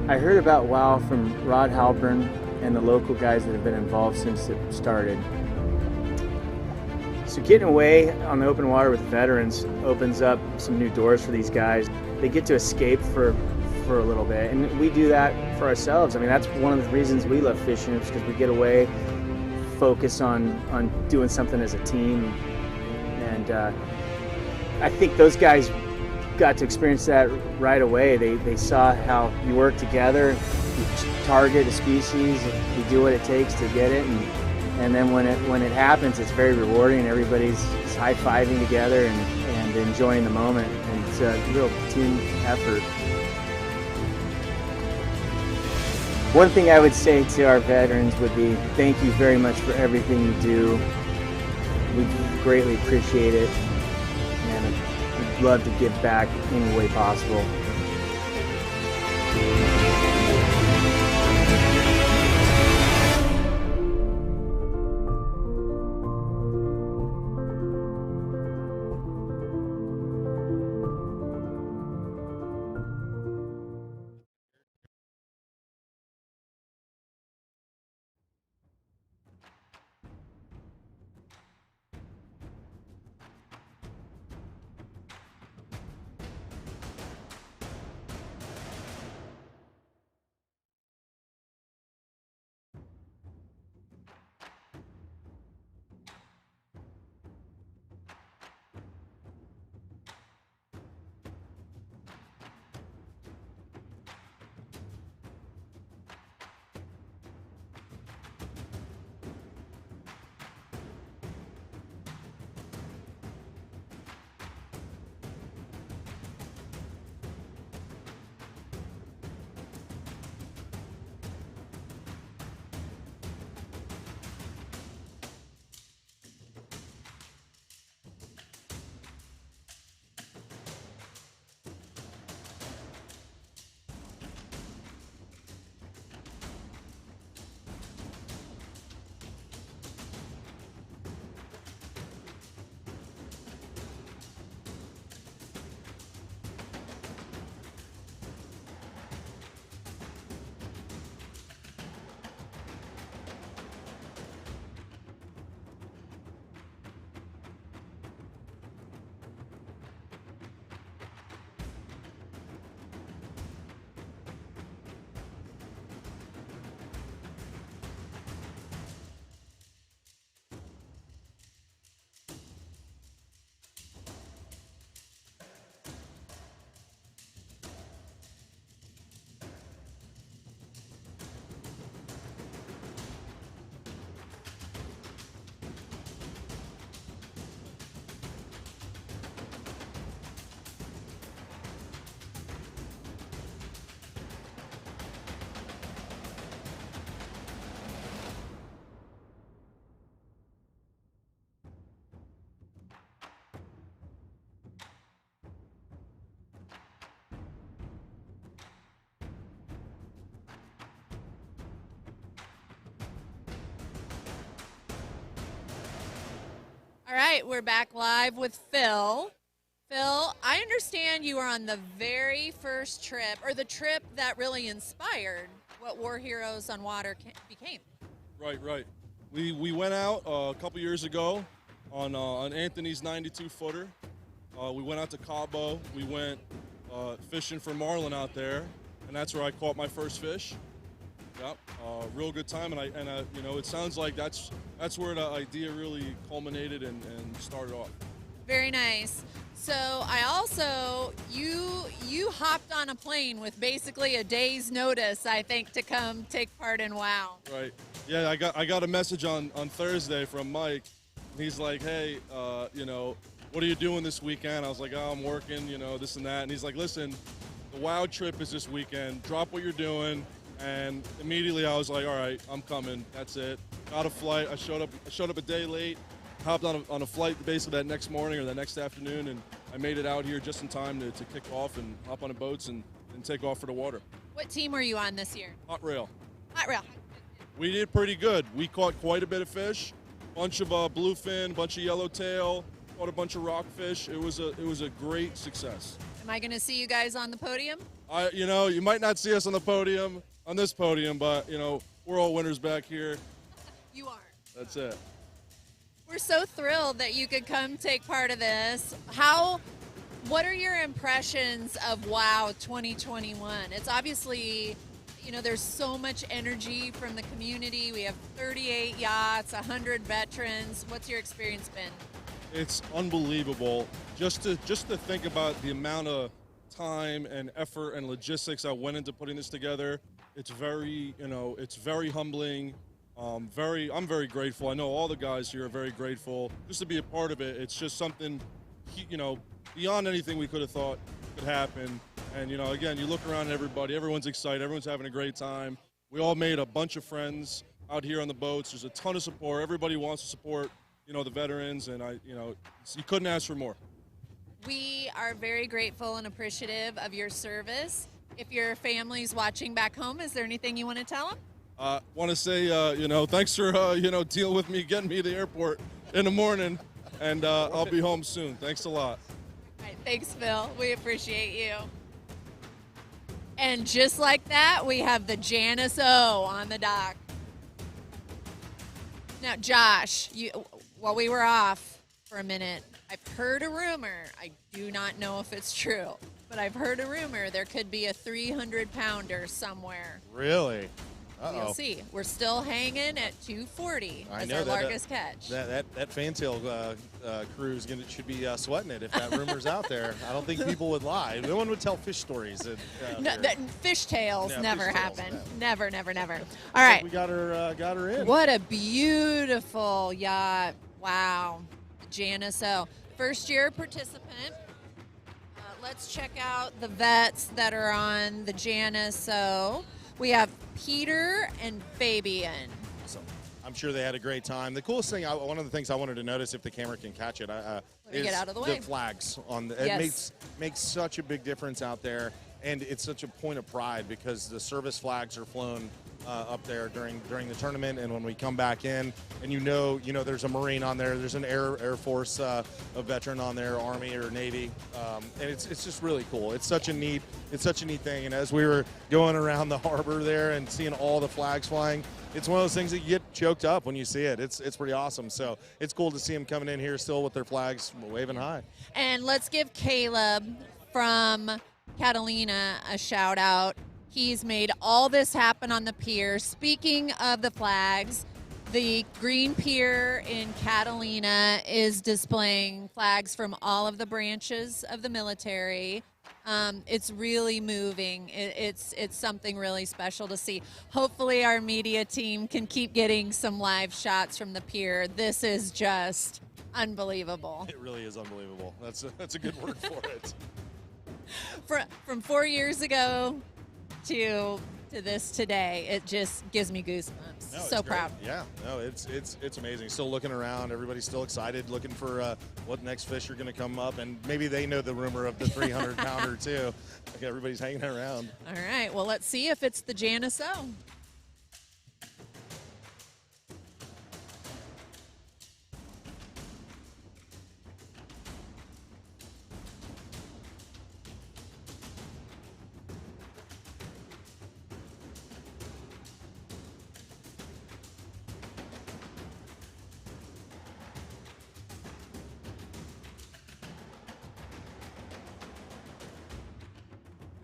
I heard about WHOW from Rod Halpern and the local guys that have been involved since it started. So getting away on the open water with veterans opens up some new doors for these guys. They get to escape for a little bit, and we do that for ourselves. I mean, that's one of the reasons we love fishing, is because we get away, focus on doing something as a team. And I think those guys got to experience that right away. They saw how you work together, you target a species, you do what it takes to get it, and then when it happens, it's very rewarding. Everybody's high-fiving together and enjoying the moment, and it's a real team effort. One thing I would say to our veterans would be thank you very much for everything you do. We greatly appreciate it, and we'd love to give back any way possible. All right, we're back live with Phil. Phil, I understand you were on the very first trip, or the trip that really inspired what War Heroes on Water became. Right. We went out a couple years ago on Anthony's 92-footer. We went out to Cabo. We went fishing for marlin out there, and that's where I caught my first fish. Yep, real good time, and you know, it sounds like that's where the idea really culminated and started off. Very nice. So I also, you hopped on a plane with basically a day's notice, I think, to come take part in WHOW. Right. Yeah, I got a message on Thursday from Mike. He's like, hey, you know, what are you doing this weekend? I was like, oh, I'm working, you know, this and that. And he's like, listen, the WHOW trip is this weekend. Drop what you're doing. And immediately I was like, all right, I'm coming. That's it. Got a flight. I showed up a day late. Hopped on a flight basically that next morning or the next afternoon, and I made it out here just in time to kick off and hop on the boats and take off for the water. What team were you on this year? Hot rail. Hot rail. We did pretty good. We caught quite a bit of fish. Bunch of bluefin, bunch of yellowtail, caught a bunch of rockfish. It was a great success. Am I going to see you guys on the podium? You know, you might not see us on the podium, on this podium, but you know, we're all winners back here. You are. That's it. We're so thrilled that you could come take part of this. What are your impressions of WHOW 2021? It's obviously, you know, there's so much energy from the community. We have 38 yachts, 100 veterans. What's your experience been? It's unbelievable. Just to think about the amount of time and effort and logistics that went into putting this together. It's very, you know, it's very humbling. I'm very grateful. I know all the guys here are very grateful. Just to be a part of it, it's just something, you know, beyond anything we could have thought could happen. And, you know, again, you look around at everybody, everyone's excited, everyone's having a great time. We all made a bunch of friends out here on the boats. There's a ton of support. Everybody wants to support, the veterans, and you couldn't ask for more. We are very grateful and appreciative of your service. If your family's watching back home, is there anything you want to tell them? Want to say, thanks for, dealing with me, getting me to the airport in the morning, and I'll be home soon. Thanks a lot. All right, thanks, Phil. We appreciate you. And just like that, we have the Janice O on the dock. Now, Josh, while we were off for a minute, I've heard a rumor. I do not know if it's true, but I've heard a rumor there could be a 300-pounder somewhere. Really? We'll see. We're still hanging at 240 as our largest catch. That fantail crew should be sweating it if that rumor's out there. I don't think people would lie. No one would tell fish stories. No, fish tails never happen. No. Never. All right. We got her in. What a beautiful yacht. Wow. Janice O. First-year participant. Let's check out the vets that are on the Janice O. We have Peter and Fabian. So I'm sure they had a great time. The coolest thing, one of the things I wanted to notice, if the camera can catch it, is get out of the way. Flags on the. Yes. It makes such a big difference out there, and it's such a point of pride because the service flags are flown up there during the tournament, and when we come back in, and there's a Marine on there, there's an Air Force a veteran on there, Army or Navy, and it's just really cool. It's such a neat thing. And as we were going around the harbor there and seeing all the flags flying, it's one of those things that you get choked up when you see it. It's pretty awesome. So it's cool to see them coming in here still with their flags waving high. And let's give Caleb from Catalina a shout out. He's made all this happen on the pier. Speaking of the flags, the Green Pier in Catalina is displaying flags from all of the branches of the military. It's really moving. It's something really special to see. Hopefully our media team can keep getting some live shots from the pier. This is just unbelievable. It really is unbelievable. That's a good word for it. From 4 years ago to this today, it just gives me goosebumps. No, so proud. Yeah, no, it's amazing. Still looking around, everybody's still excited, looking for what next fish are going to come up, and maybe they know the rumor of the 300-pounder too. Like everybody's hanging around. All right, well, let's see if it's the Janice O.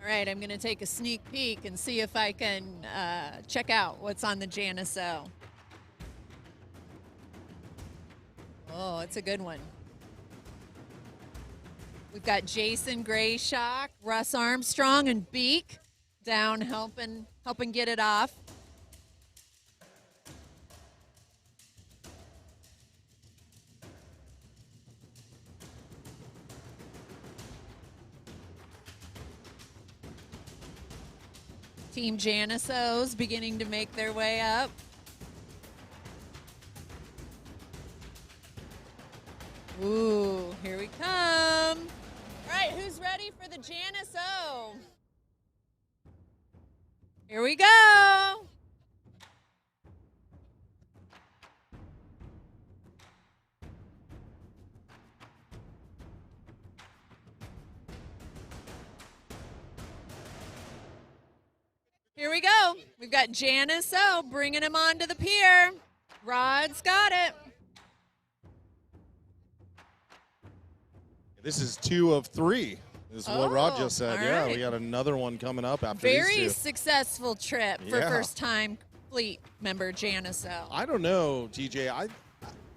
All right, I'm going to take a sneak peek and see if I can check out what's on the Janice O. Oh, it's a good one. We've got Jason Grayshock, Russ Armstrong, and Beak down helping get it off. Team Janice O's beginning to make their way up. Ooh, here we come. All right, who's ready for the Janice O? Here we go. Here we go. We've got Janice O bringing him onto the pier. Rod's got it. This is 2 of 3. This is what Rod just said. Yeah, right. we got another one coming up after Very these 2. successful trip for Yeah. first-time fleet member Janice O. I don't know, TJ. I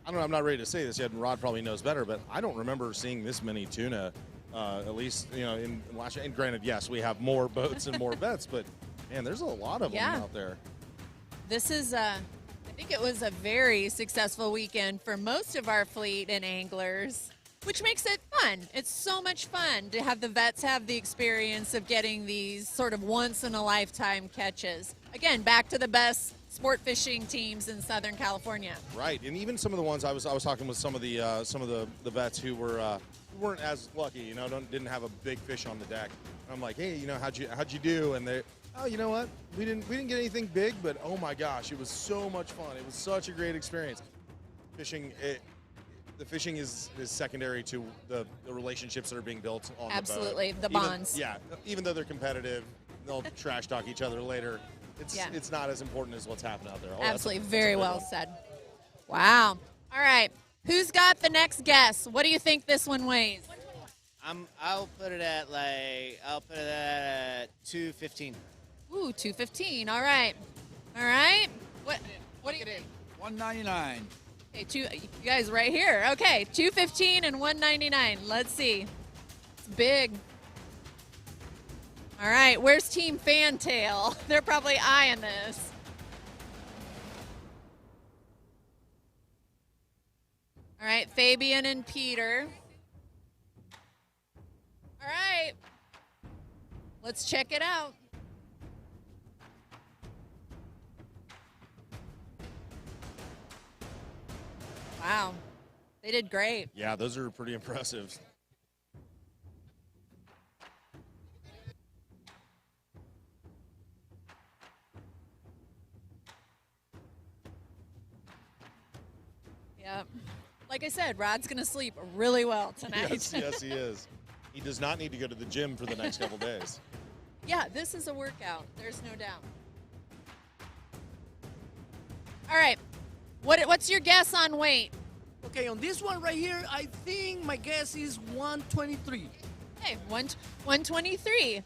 don't know. I'm not ready to say this yet, and Rod probably knows better, but I don't remember seeing this many tuna, at least in last year. And granted, yes, we have more boats and more vets, but man, there's a lot of them out there. This is, I think it was a very successful weekend for most of our fleet and anglers, which makes it fun. It's so much fun to have the vets have the experience of getting these sort of once-in-a-lifetime catches. again, back to the best sport fishing teams in Southern California. Right, and even some of the ones I was talking with some of the vets who weren't as lucky, you know, didn't have a big fish on the deck. And I'm like, hey, you know, how'd you do? And they, oh, you know what? We didn't get anything big, but oh my gosh, it was so much fun. It was such a great experience. The fishing is secondary to the relationships that are being built on Absolutely, the boat. the bonds. Even though they're competitive, they'll trash talk each other later. It's not as important as what's happening out there. Oh, Absolutely, very well said. Wow. All right, who's got the next guess? What do you think this one weighs? I'll put it at 215. Ooh, 215. All right. All right. What do you think? 199. Okay, you guys right here. Okay, 215 and 199. Let's see. It's big. All right, where's Team Fantail? They're probably eyeing this. All right, Fabian and Peter. All right. Let's check it out. Wow. They did great. Yeah, those are pretty impressive. Yep. Like I said, Rod's going to sleep really well tonight. Yes, he is. He does not need to go to the gym for the next couple days. Yeah, this is a workout. There's no doubt. All right. What's your guess on weight? Okay, on this one right here, I think my guess is 123. Okay, 123.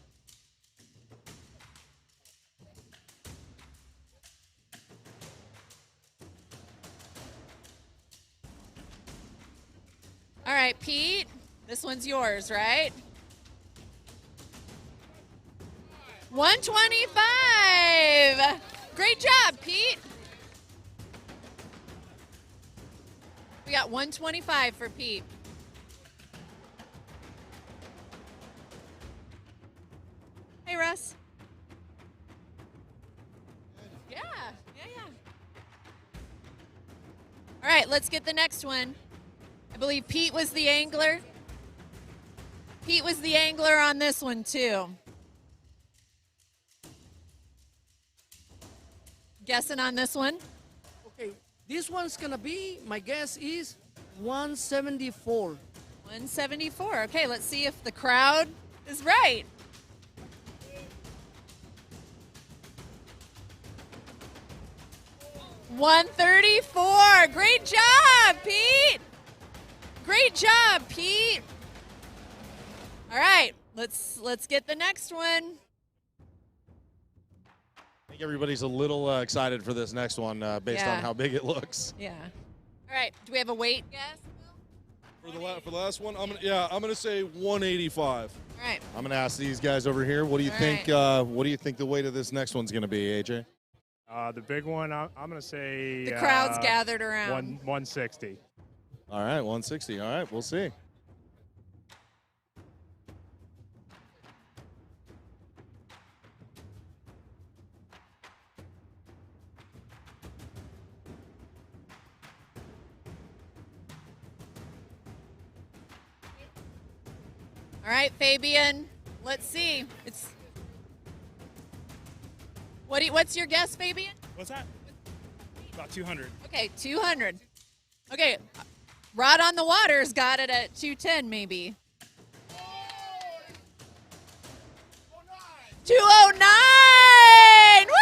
All right, Pete, this one's yours, right? 125. Great job, Pete. We got 125 for Pete. Hey, Russ. Yeah. All right, let's get the next one. I believe Pete was the angler. Pete was the angler on this one, too. Guessing on this one? Okay, this one's gonna be, my guess is 174. 174. Okay, let's see if the crowd is right. $134. Great job, Pete. Great job, Pete. All right, let's get the next one. I think everybody's a little excited for this next one based on how big it looks. Yeah. All right, do we have a weight guess? For the last one, I'm gonna say 185. All right. I'm gonna ask these guys over here. What do you think? What do you think the weight of this next one's gonna be, AJ? The big one, I'm gonna say. The crowd's gathered around. 160. All right, 160. All right, we'll see. All right, Fabian. Let's see. What's your guess, Fabian? What's that? About 200. Okay, 200. Okay, Rod on the Water's got it at 210, maybe. 209! Woo!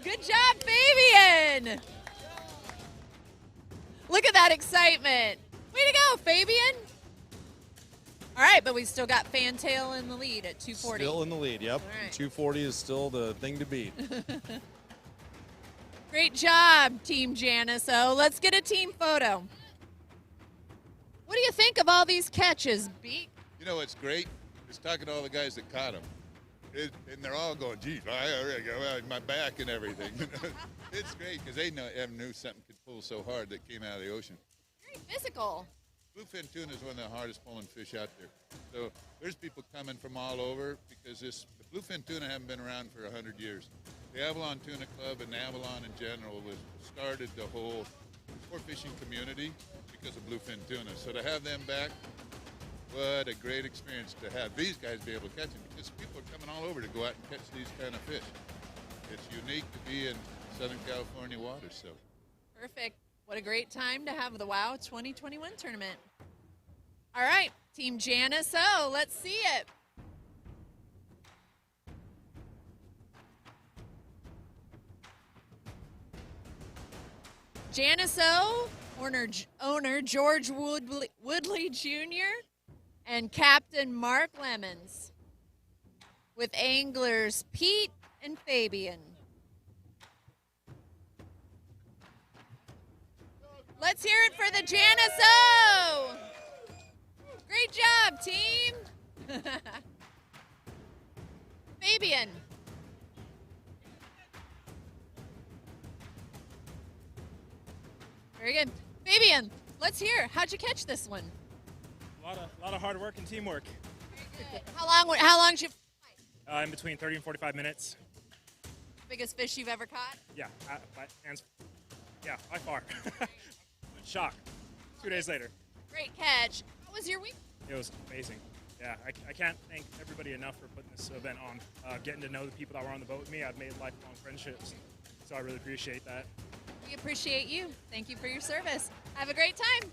Good job, Fabian. Look at that excitement. Way to go, Fabian. All right, but we still got Fantail in the lead at 240. Still in the lead, yep. Right. 240 is still the thing to beat. Great job, Team Janiso. Let's get a team photo. What do you think of all these catches, Beat? You know what's great? Is talking to all the guys that caught them. And they're all going, geez, I already go my back and everything. It's great because they knew something could pull so hard that came out of the ocean. Very physical. Bluefin tuna is one of the hardest pulling fish out there. So there's people coming from all over because the bluefin tuna haven't been around for 100 years. the Avalon Tuna Club and Avalon in general was started the whole sport fishing community because of bluefin tuna. So to have them back, what a great experience to have these guys be able to catch them, because people are coming all over to go out and catch these kind of fish. It's unique to be in Southern California waters. So Perfect. What a great time to have the WOW 2021 tournament. All right, Team Janice O, let's see it. Janice O, owner George Woodley Jr., and Captain Mark Lemons, with anglers Pete and Fabian. Let's hear it for the Janice O! Great job, team! Fabian. Very good. Fabian, let's hear. How'd you catch this one? A lot of hard work and teamwork. How long did you In between 30 and 45 minutes. biggest fish you've ever caught? Yeah, by far. Shock. 2 days later. Great catch. How was your week? It was amazing. Yeah, I can't thank everybody enough for putting this event on. Getting to know the people that were on the boat with me, I've made lifelong friendships, so I really appreciate that. We appreciate you. Thank you for your service. Have a great time.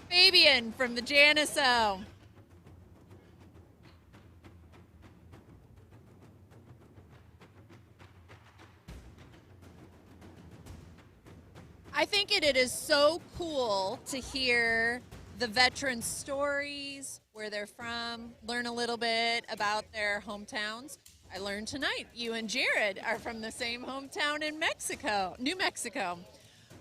Fabian from the Janice O. I think it is so cool to hear the veterans' stories, where they're from, learn a little bit about their hometowns. I learned tonight you and Jared are from the same hometown in Mexico, New Mexico.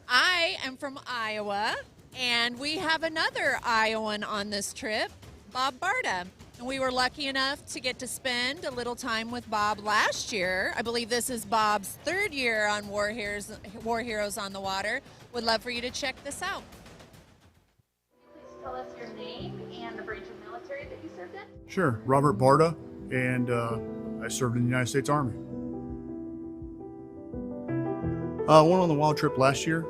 I am from Iowa, and we have another Iowan on this trip, Bob Barta. And we were lucky enough to get to spend a little time with Bob last year. I believe this is Bob's third year on War Heroes on the Water. Would love for you to check this out. Please tell us your name and the branch of military that you served in. Sure, Robert Barta, and I served in the United States Army. Went on the wild trip last year.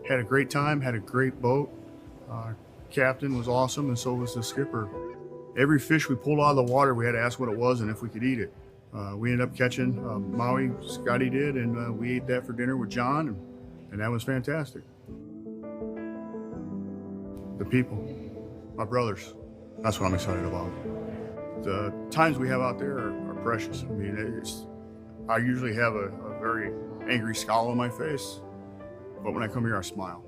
Had a great time, had a great boat. Captain was awesome, and so was the skipper. Every fish we pulled out of the water, we had to ask what it was and if we could eat it. We ended up catching Maui, Scotty did, and we ate that for dinner with John, and that was fantastic. The people, my brothers, that's what I'm excited about. The times we have out there are precious. I mean, I usually have a very angry scowl on my face, but when I come here, I smile.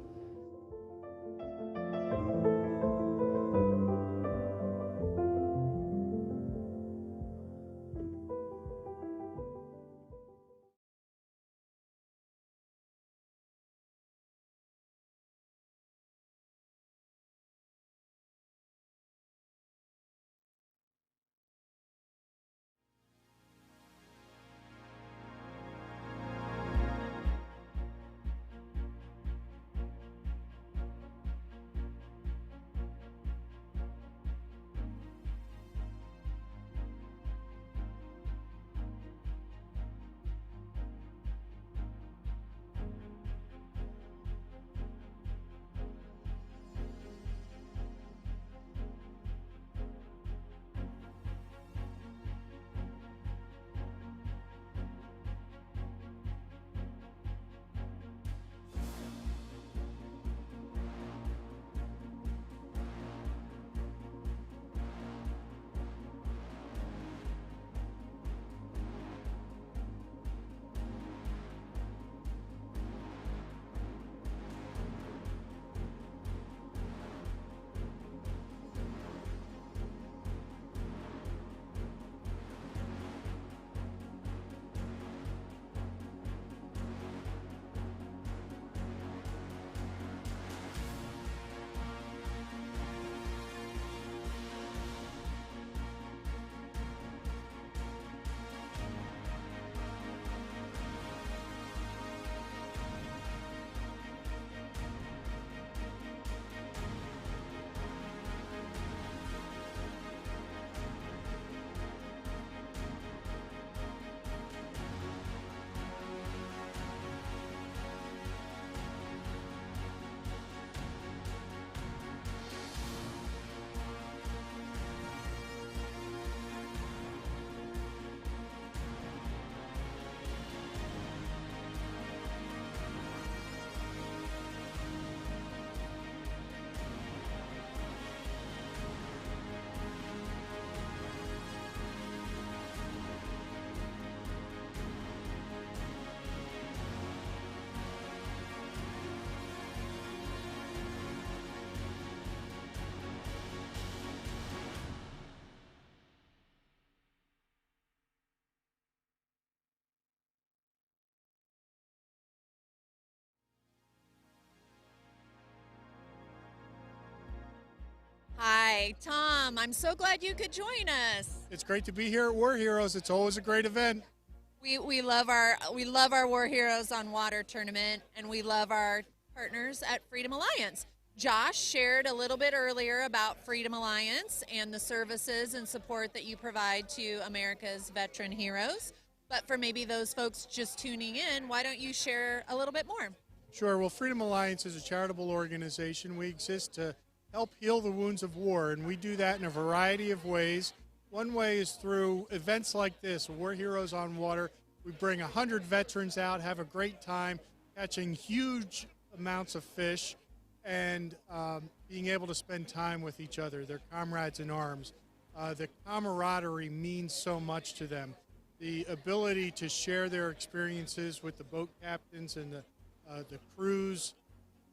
today. Tom, I'm so glad you could join us. It's great to be here at War Heroes. It's always a great event. We love our War Heroes on Water tournament, and we love our partners at Freedom Alliance. Josh shared a little bit earlier about Freedom Alliance and the services and support that you provide to America's veteran heroes. But for maybe those folks just tuning in, why don't you share a little bit more? Sure. Well, Freedom Alliance is a charitable organization. We exist to help heal the wounds of war, and we do that in a variety of ways. One way is through events like this, War Heroes on Water. We bring 100 veterans out, have a great time, catching huge amounts of fish, and being able to spend time with each other, their comrades in arms. The camaraderie means so much to them. The ability to share their experiences with the boat captains and the crews,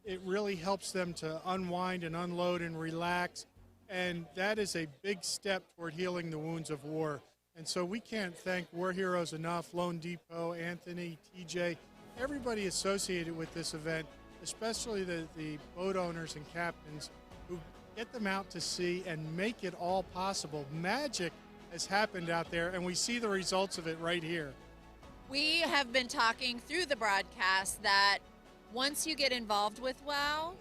it really helps them to unwind and unload and relax. And that is a big step toward healing the wounds of war. And so we can't thank War Heroes enough, Lone Depot, Anthony, TJ, everybody associated with this event, especially the boat owners and captains who get them out to sea and make it all possible. Magic has happened out there, and we see the results of it right here. We have been talking through the broadcast that once you get involved with WHOW,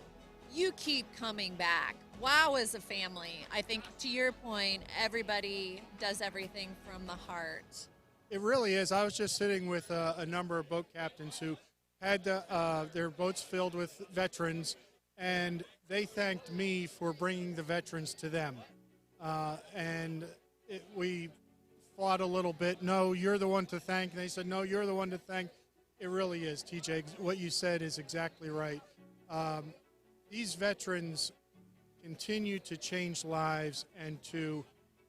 you keep coming back. WHOW is a family. I think to your point, everybody does everything from the heart. It really is. I was just sitting with a number of boat captains who had their boats filled with veterans, and they thanked me for bringing the veterans to them. We fought a little bit. No, you're the one to thank. And they said, no, you're the one to thank. It really is, TJ. What you said is exactly right. These veterans continue to change lives and to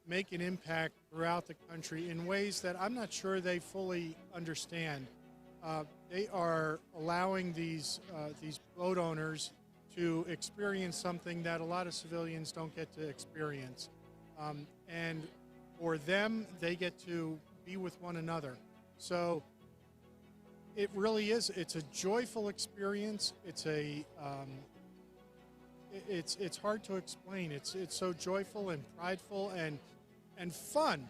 make an impact throughout the country in ways that I'm not sure they fully understand. They are allowing these boat owners to experience something that a lot of civilians don't get to experience. And for them, they get to be with one another. So it really is. It's a joyful experience. It's it's hard to explain. It's so joyful and prideful and fun,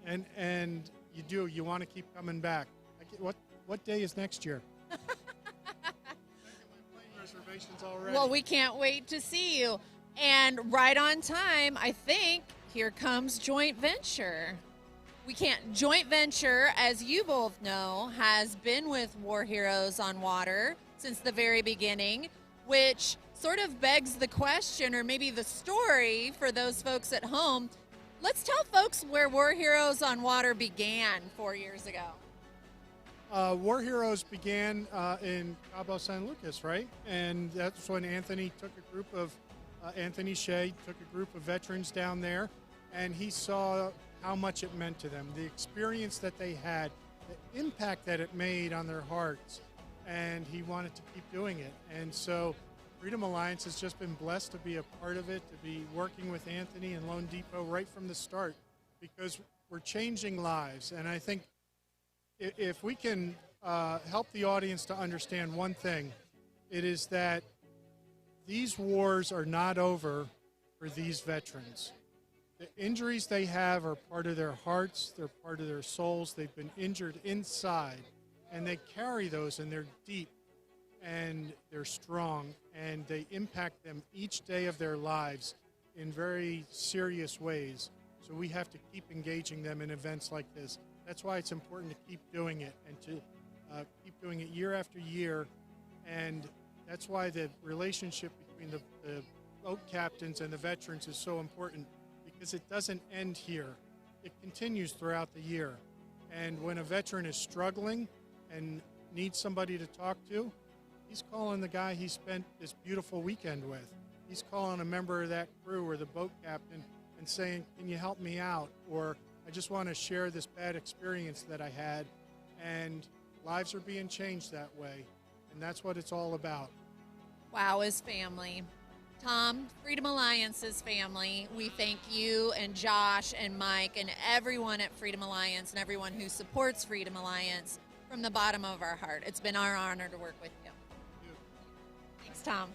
and you want to keep coming back. What day is next year? Reservations already. Well, we can't wait to see you. And right on time, I think, here comes Joint Venture. Joint Venture, as you both know, has been with War Heroes on Water since the very beginning, which sort of begs the question, or maybe the story for those folks at home. Let's tell folks where War Heroes on Water began 4 years ago. War Heroes began in Cabo San Lucas, right? And that's when Anthony Shea took a group of veterans down there, and he saw how much it meant to them, the experience that they had, the impact that it made on their hearts, and he wanted to keep doing it. And so Freedom Alliance has just been blessed to be a part of it, to be working with Anthony and Lone Depot right from the start, because we're changing lives. And I think if we can help the audience to understand one thing, it is that these wars are not over for these veterans. The injuries they have are part of their hearts, they're part of their souls. They've been injured inside, and they carry those, and they're deep, and they're strong, and they impact them each day of their lives in very serious ways. So we have to keep engaging them in events like this. That's why it's important to keep doing it, and to keep doing it year after year. And that's why the relationship between the boat captains and the veterans is so important, because it doesn't end here. It continues throughout the year. And when a veteran is struggling and needs somebody to talk to, he's calling the guy he spent this beautiful weekend with. He's calling a member of that crew or the boat captain and saying, can you help me out? Or I just want to share this bad experience that I had. And lives are being changed that way. And that's what it's all about. WHOW is family. Tom, Freedom Alliance is family. We thank you and Josh and Mike and everyone at Freedom Alliance and everyone who supports Freedom Alliance from the bottom of our heart. It's been our honor to work with you. Thanks, Tom.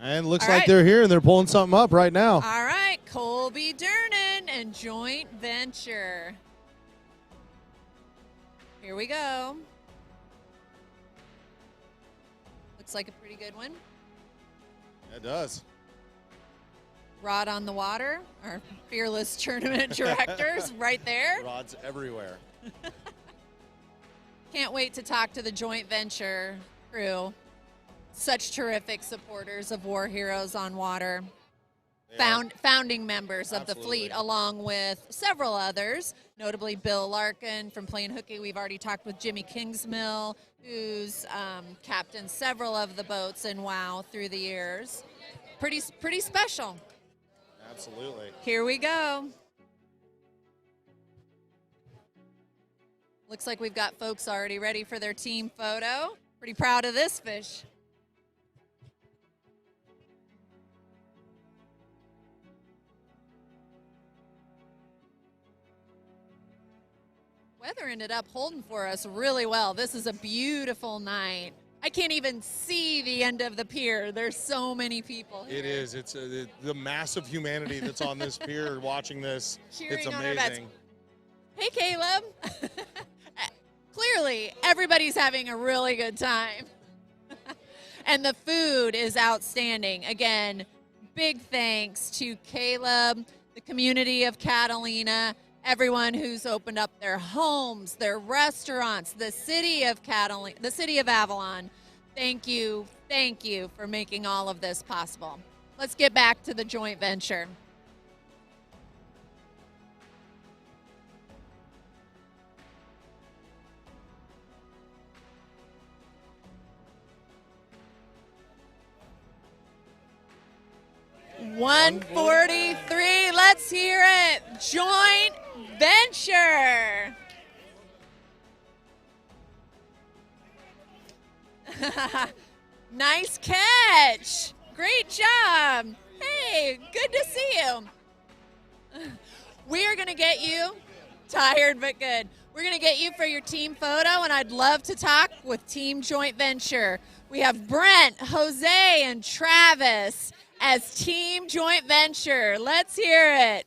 And looks like they're here and they're pulling something up right now. All right. Colby Durnan and Joint Venture. Here we go. Looks like a pretty good one. It does. Rod on the water, our fearless tournament directors right there. Rods everywhere. Can't wait to talk to the Joint Venture crew. Such terrific supporters of War Heroes on Water. Founding members of the fleet, along with several others, notably Bill Larkin from Plain Hooky. We've already talked with Jimmy Kingsmill, who's captained several of the boats in WHOW through the years. Pretty special. Absolutely. Here we go. Looks like we've got folks already ready for their team photo. Pretty proud of this fish. Weather ended up holding for us really well. This is a beautiful night. I can't even see the end of the pier. There's so many people here. It is. It's the massive humanity that's on this pier watching this. Cheering it's on our bets. amazing. Hey, Caleb. Clearly, everybody's having a really good time. And the food is outstanding. Again, big thanks to Caleb, the community of Catalina, everyone who's opened up their homes, their restaurants, the city of Catalina, the city of Avalon. Thank you for making all of this possible. Let's get back to the joint venture. $143. Let's hear it. Joint venture. Nice catch. Great job. Hey, good to see you. We are going to get you, tired but good. We're going to get you for your team photo, and I'd love to talk with Team Joint Venture. We have Brent, Jose, and Travis as Team Joint Venture. Let's hear it.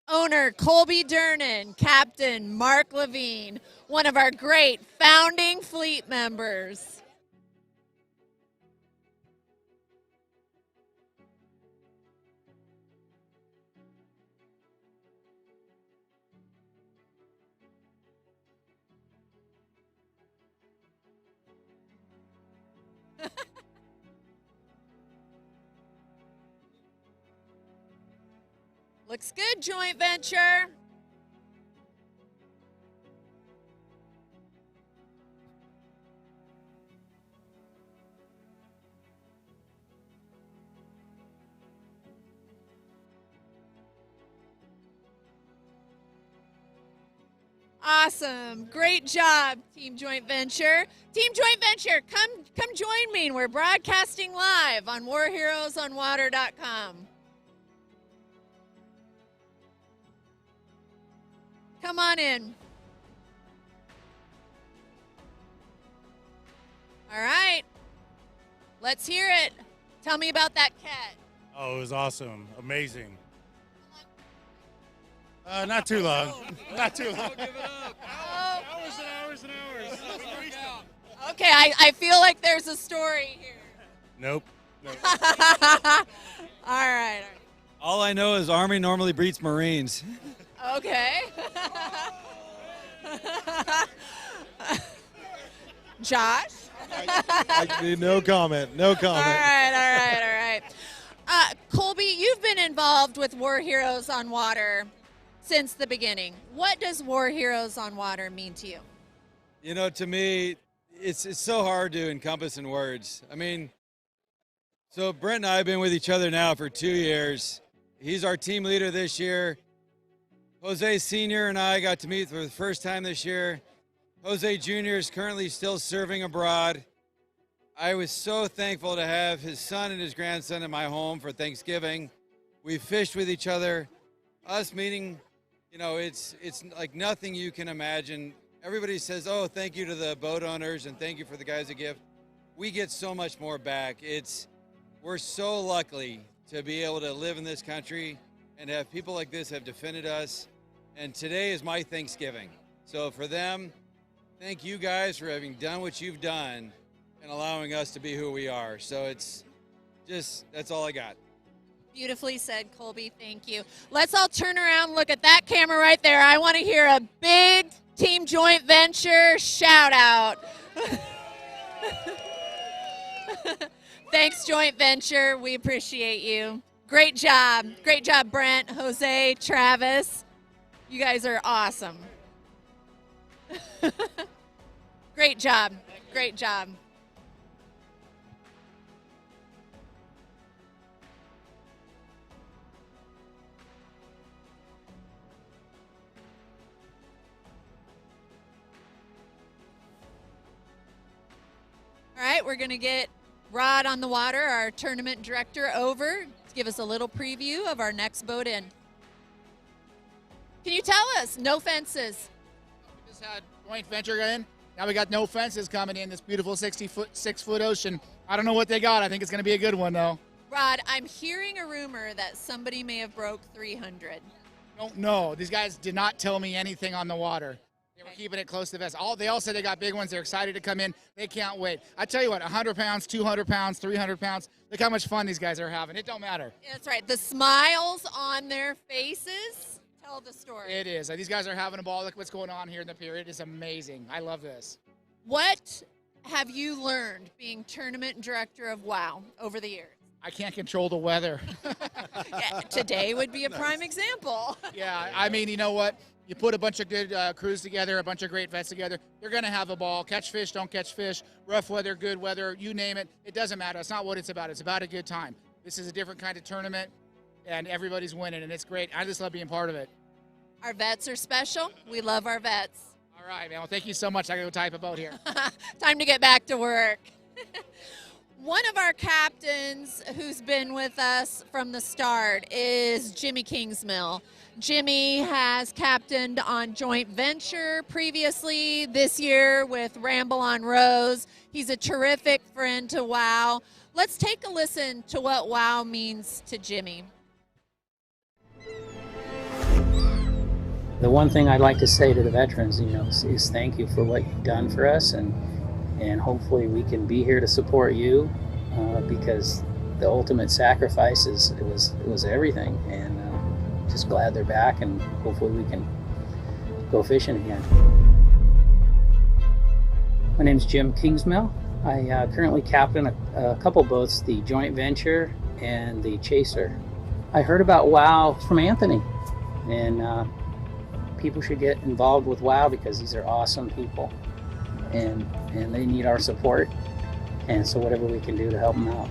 Owner Colby Durnan, Captain Mark Levine, one of our great founding fleet members. Looks good, joint venture. Awesome. Great job, Team Joint Venture. Team Joint Venture, come join me. We're broadcasting live on warheroesonwater.com. Come on in. All right. Let's hear it. Tell me about that cat. Oh, it was awesome. Amazing. Not too long. Not too long. Hours and hours and hours. Okay, I feel like there's a story here. Nope. All right. All I know is Army normally beats Marines. Okay. Josh? No comment. No comment. All right. Colby, you've been involved with War Heroes on Water since the beginning. What does War Heroes on Water mean to you? You know, to me, it's so hard to encompass in words. I mean, so Brent and I have been with each other now for 2 years. He's our team leader this year. Jose Sr. and I got to meet for the first time this year. Jose Jr. is currently still serving abroad. I was so thankful to have his son and his grandson in my home for Thanksgiving. We fished with each other. Us meeting, you know, it's like nothing you can imagine. Everybody says, oh, thank you to the boat owners and thank you for the guys that give. We get so much more back. We're so lucky to be able to live in this country and have people like this have defended us. And today is my Thanksgiving. So for them, thank you guys for having done what you've done and allowing us to be who we are. So it's just, that's all I got. Beautifully said, Colby. Thank you. Let's all turn around and look at that camera right there. I want to hear a big team joint venture shout out. Thanks, joint venture. We appreciate you. Great job. Great job, Brent, Jose, Travis. You guys are awesome. Great job. Great job. All right, we're going to get Rod on the water, our tournament director, over to give us a little preview of our next boat in. Can you tell us? No fences. We just had joint venture in. Now we got no fences coming in this beautiful 6-foot ocean. I don't know what they got. I think it's going to be a good one, though. Rod, I'm hearing a rumor that somebody may have broke 300. Don't know. These guys did not tell me anything on the water. They were keeping it close to the vessel. They all said they got big ones. They're excited to come in. They can't wait. I tell you what, 100 pounds, 200 pounds, 300 pounds. Look how much fun these guys are having. It don't matter. That's right. The smiles on their faces tell the story. It is. These guys are having a ball. Look what's going on here in the pier. It is amazing. I love this. What have you learned being tournament director of WHOW over the years? I can't control the weather. Yeah, today would be a prime example. Yeah, I mean, you know what? You put a bunch of good crews together, a bunch of great vets together, you're going to have a ball. Catch fish, don't catch fish, rough weather, good weather, you name it. It doesn't matter. It's not what it's about. It's about a good time. This is a different kind of tournament, and everybody's winning, and it's great. I just love being part of it. Our vets are special. We love our vets. All right, man. Well, thank you so much. I got to go type a boat here. Time to get back to work. One of our captains who's been with us from the start is Jimmy Kingsmill. Jimmy has captained on Joint Venture previously, this year with Ramble on Rose. He's a terrific friend to WHOW. Let's take a listen to what WHOW means to Jimmy. The one thing I'd like to say to the veterans, is thank you for what you've done for us, and hopefully we can be here to support you, because the ultimate sacrifice it was everything, and just glad they're back, and hopefully we can go fishing again. My name's Jim Kingsmill. I currently captain a couple boats, the Joint Venture and the Chaser. I heard about WHOW from Anthony, and people should get involved with WHOW because these are awesome people, and they need our support, and so whatever we can do to help them out.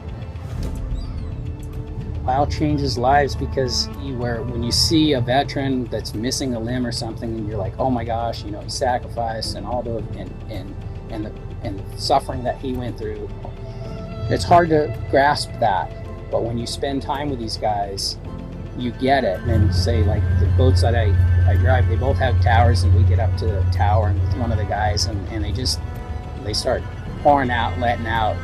WHOW changes lives because when you see a veteran that's missing a limb or something, and you're like, oh my gosh, he sacrificed and all the and the suffering that he went through. It's hard to grasp that, but when you spend time with these guys, you get it. And say, like, the boats that I drive, they both have towers, and we get up to the tower and with one of the guys, and they start pouring out, letting out,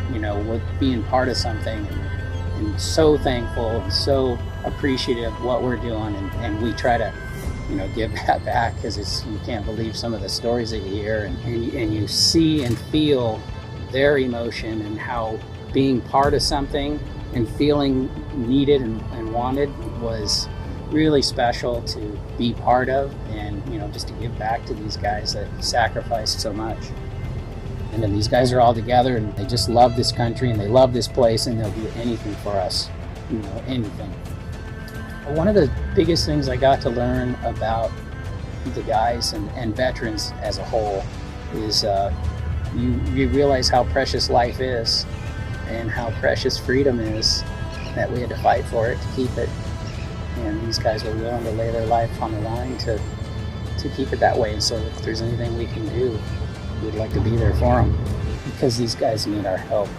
with being part of something, and so thankful and so appreciative of what we're doing, and we try to give that back, because you can't believe some of the stories that you hear, and you see and feel their emotion, and how being part of something and feeling needed and wanted was really special to be part of, and just to give back to these guys that sacrificed so much. And then these guys are all together, and they just love this country, and they love this place, and they'll do anything for us, anything. One of the biggest things I got to learn about the guys and veterans as a whole is you realize how precious life is, and how precious freedom is, that we had to fight for it, to keep it. And these guys were willing to lay their life on the line to keep it that way. And so if there's anything we can do, we'd like to be there for them, because these guys need our help.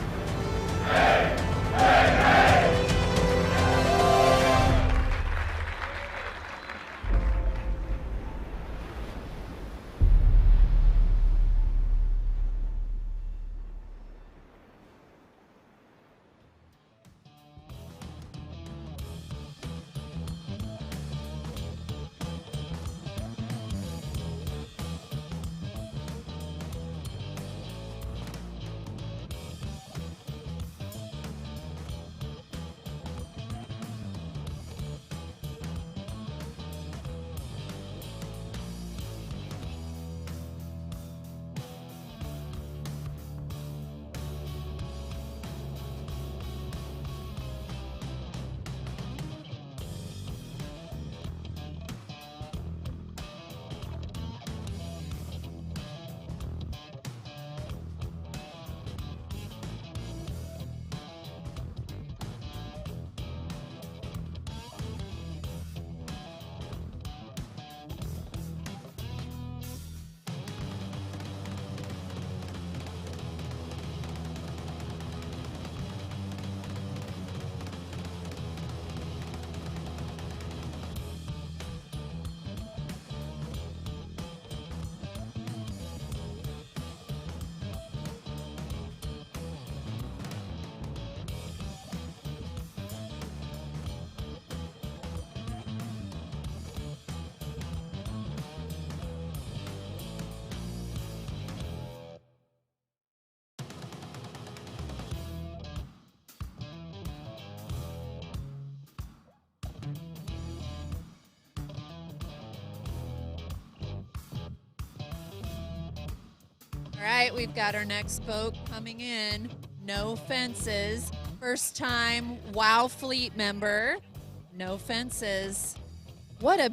All right, we've got our next boat coming in. No Fences. First time WOW Fleet member. No Fences. What a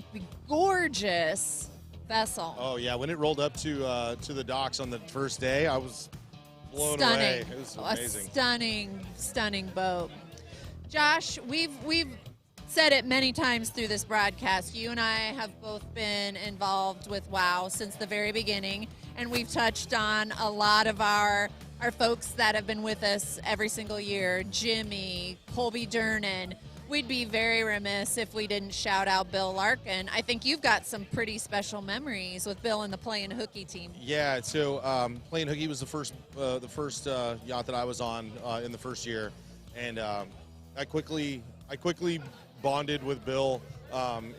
gorgeous vessel. Oh yeah, when it rolled up to the docks on the first day, I was blown away. It was amazing. A stunning boat. Josh, we've said it many times through this broadcast. You and I have both been involved with WOW since the very beginning, and we've touched on a lot of our folks that have been with us every single year. Jimmy, Colby Durnan. We'd be very remiss if we didn't shout out Bill Larkin. I think you've got some pretty special memories with Bill and the Playin' Hooky team. Yeah, so Playin' Hooky was the first yacht that I was on in the first year, and I quickly bonded with Bill.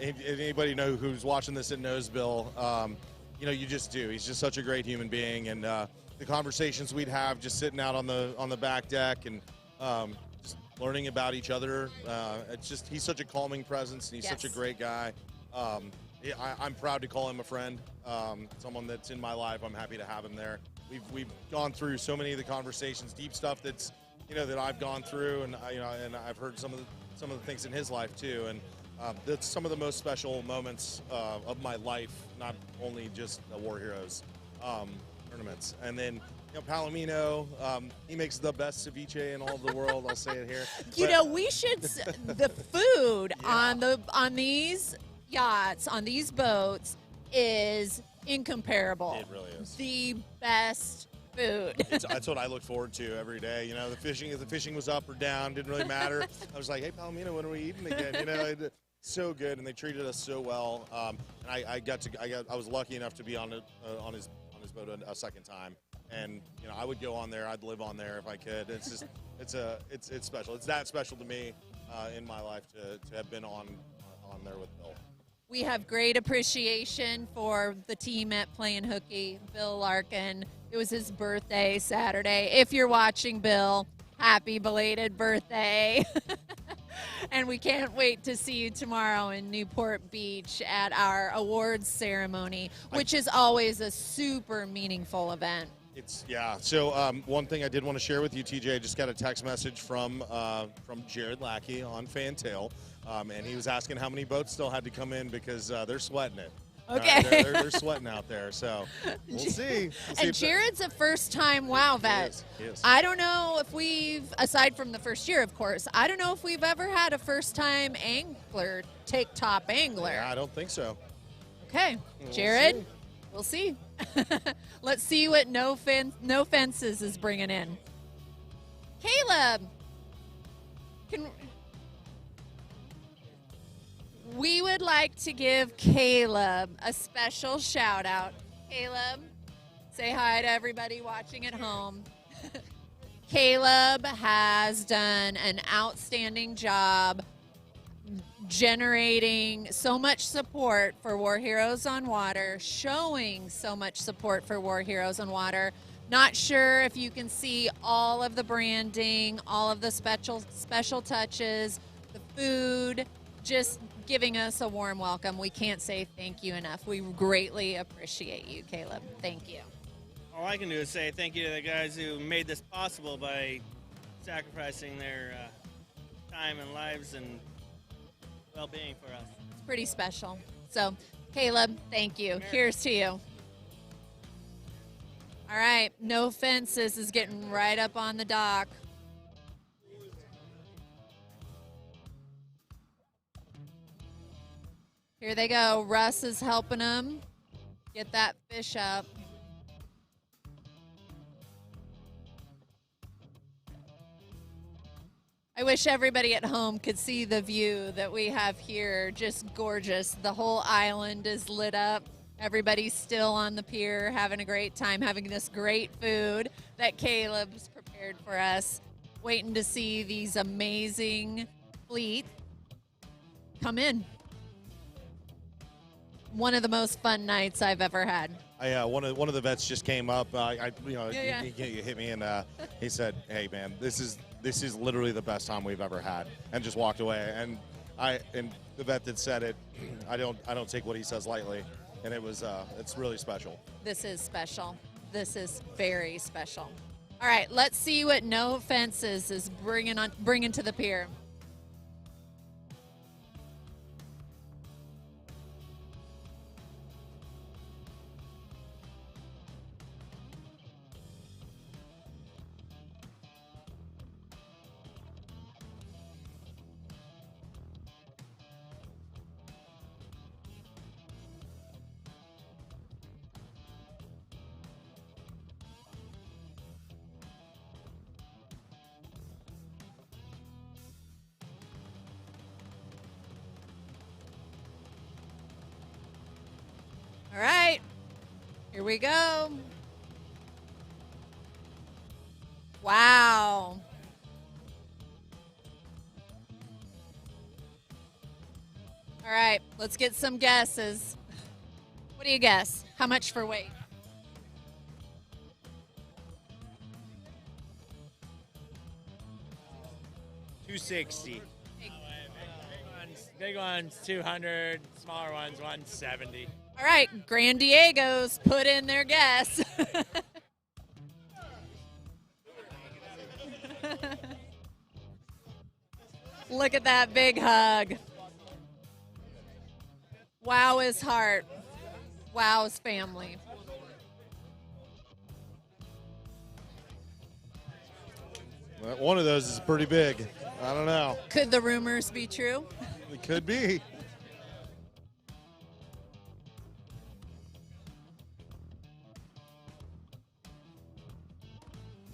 Anybody who's watching this and knows Bill, you just do. He's just such a great human being, and the conversations we'd have just sitting out on the back deck and just learning about each other. He's such a calming presence, and he's such a great guy. I'm proud to call him a friend, someone that's in my life. I'm happy to have him there. We've gone through so many of the conversations, deep stuff that's that I've gone through, and and I've heard some of the things in his life too, and that's some of the most special moments of my life, not only just the War Heroes tournaments. And then Palomino, he makes the best ceviche in all of the world. I'll say it here. We should the food on these yachts, on these boats, is incomparable. It really is the best food. That's what I look forward to every day. The fishing, if the fishing was up or down, didn't really matter. I was like, hey, Palomino, when are we eating again? So good, and they treated us so well. And I was lucky enough to be on his boat a second time. And I would go on there. I'd live on there if I could. It's just it's special. It's that special to me in my life to have been on there with Bill. We have great appreciation for the team at Playin' Hooky, Bill Larkin. It was his birthday Saturday. If you're watching, Bill, happy belated birthday. And we can't wait to see you tomorrow in Newport Beach at our awards ceremony, which is always a super meaningful event. So one thing I did want to share with you, TJ, I just got a text message from Jared Lackey on Fantail, and he was asking how many boats still had to come in because they're sweating it. Okay. They're sweating out there, so we'll see. And Jared's a first-time WOW vet. He is. I don't know if we've, aside from the first year, of course, I don't know if we've ever had a first-time angler take top angler. Yeah, I don't think so. Okay, Jared, we'll see. Let's see what No Fences is bringing in. Caleb, we would like to give Caleb a special shout out. Caleb, say hi to everybody watching at home. Caleb has done an outstanding job generating so much support for War Heroes on Water, showing so much support for War Heroes on Water. Not sure if you can see all of the branding, all of the special touches, the food, just giving us a warm welcome. We can't say thank you enough. We greatly appreciate you, Caleb. Thank you. All I can do is say thank you to the guys who made this possible by sacrificing their time and lives and well-being for us. It's pretty special. So, Caleb, thank you. Here's to you. All right, No Fences is getting right up on the dock. Here they go. Russ is helping them get that fish up. I wish everybody at home could see the view that we have here. Just gorgeous. The whole island is lit up. Everybody's still on the pier having a great time, having this great food that Caleb's prepared for us. Waiting to see these amazing fleet come in. One of the most fun nights I've ever had. One of the vets just came up. He hit me and he said, "Hey man, this is literally the best time we've ever had," and just walked away. And the vet that said it, I don't take what he says lightly, and it's really special. This is special. This is very special. All right, let's see what No Fences is bringing to the pier. All right, here we go. Wow. All right, let's get some guesses. What do you guess? How much for weight? $260. Big ones 200, smaller ones 170. All right, Gran Diego's put in their guess. Look at that big hug. Wow is heart. Wow is family. Well, one of those is pretty big. I don't know. Could the rumors be true? It could be.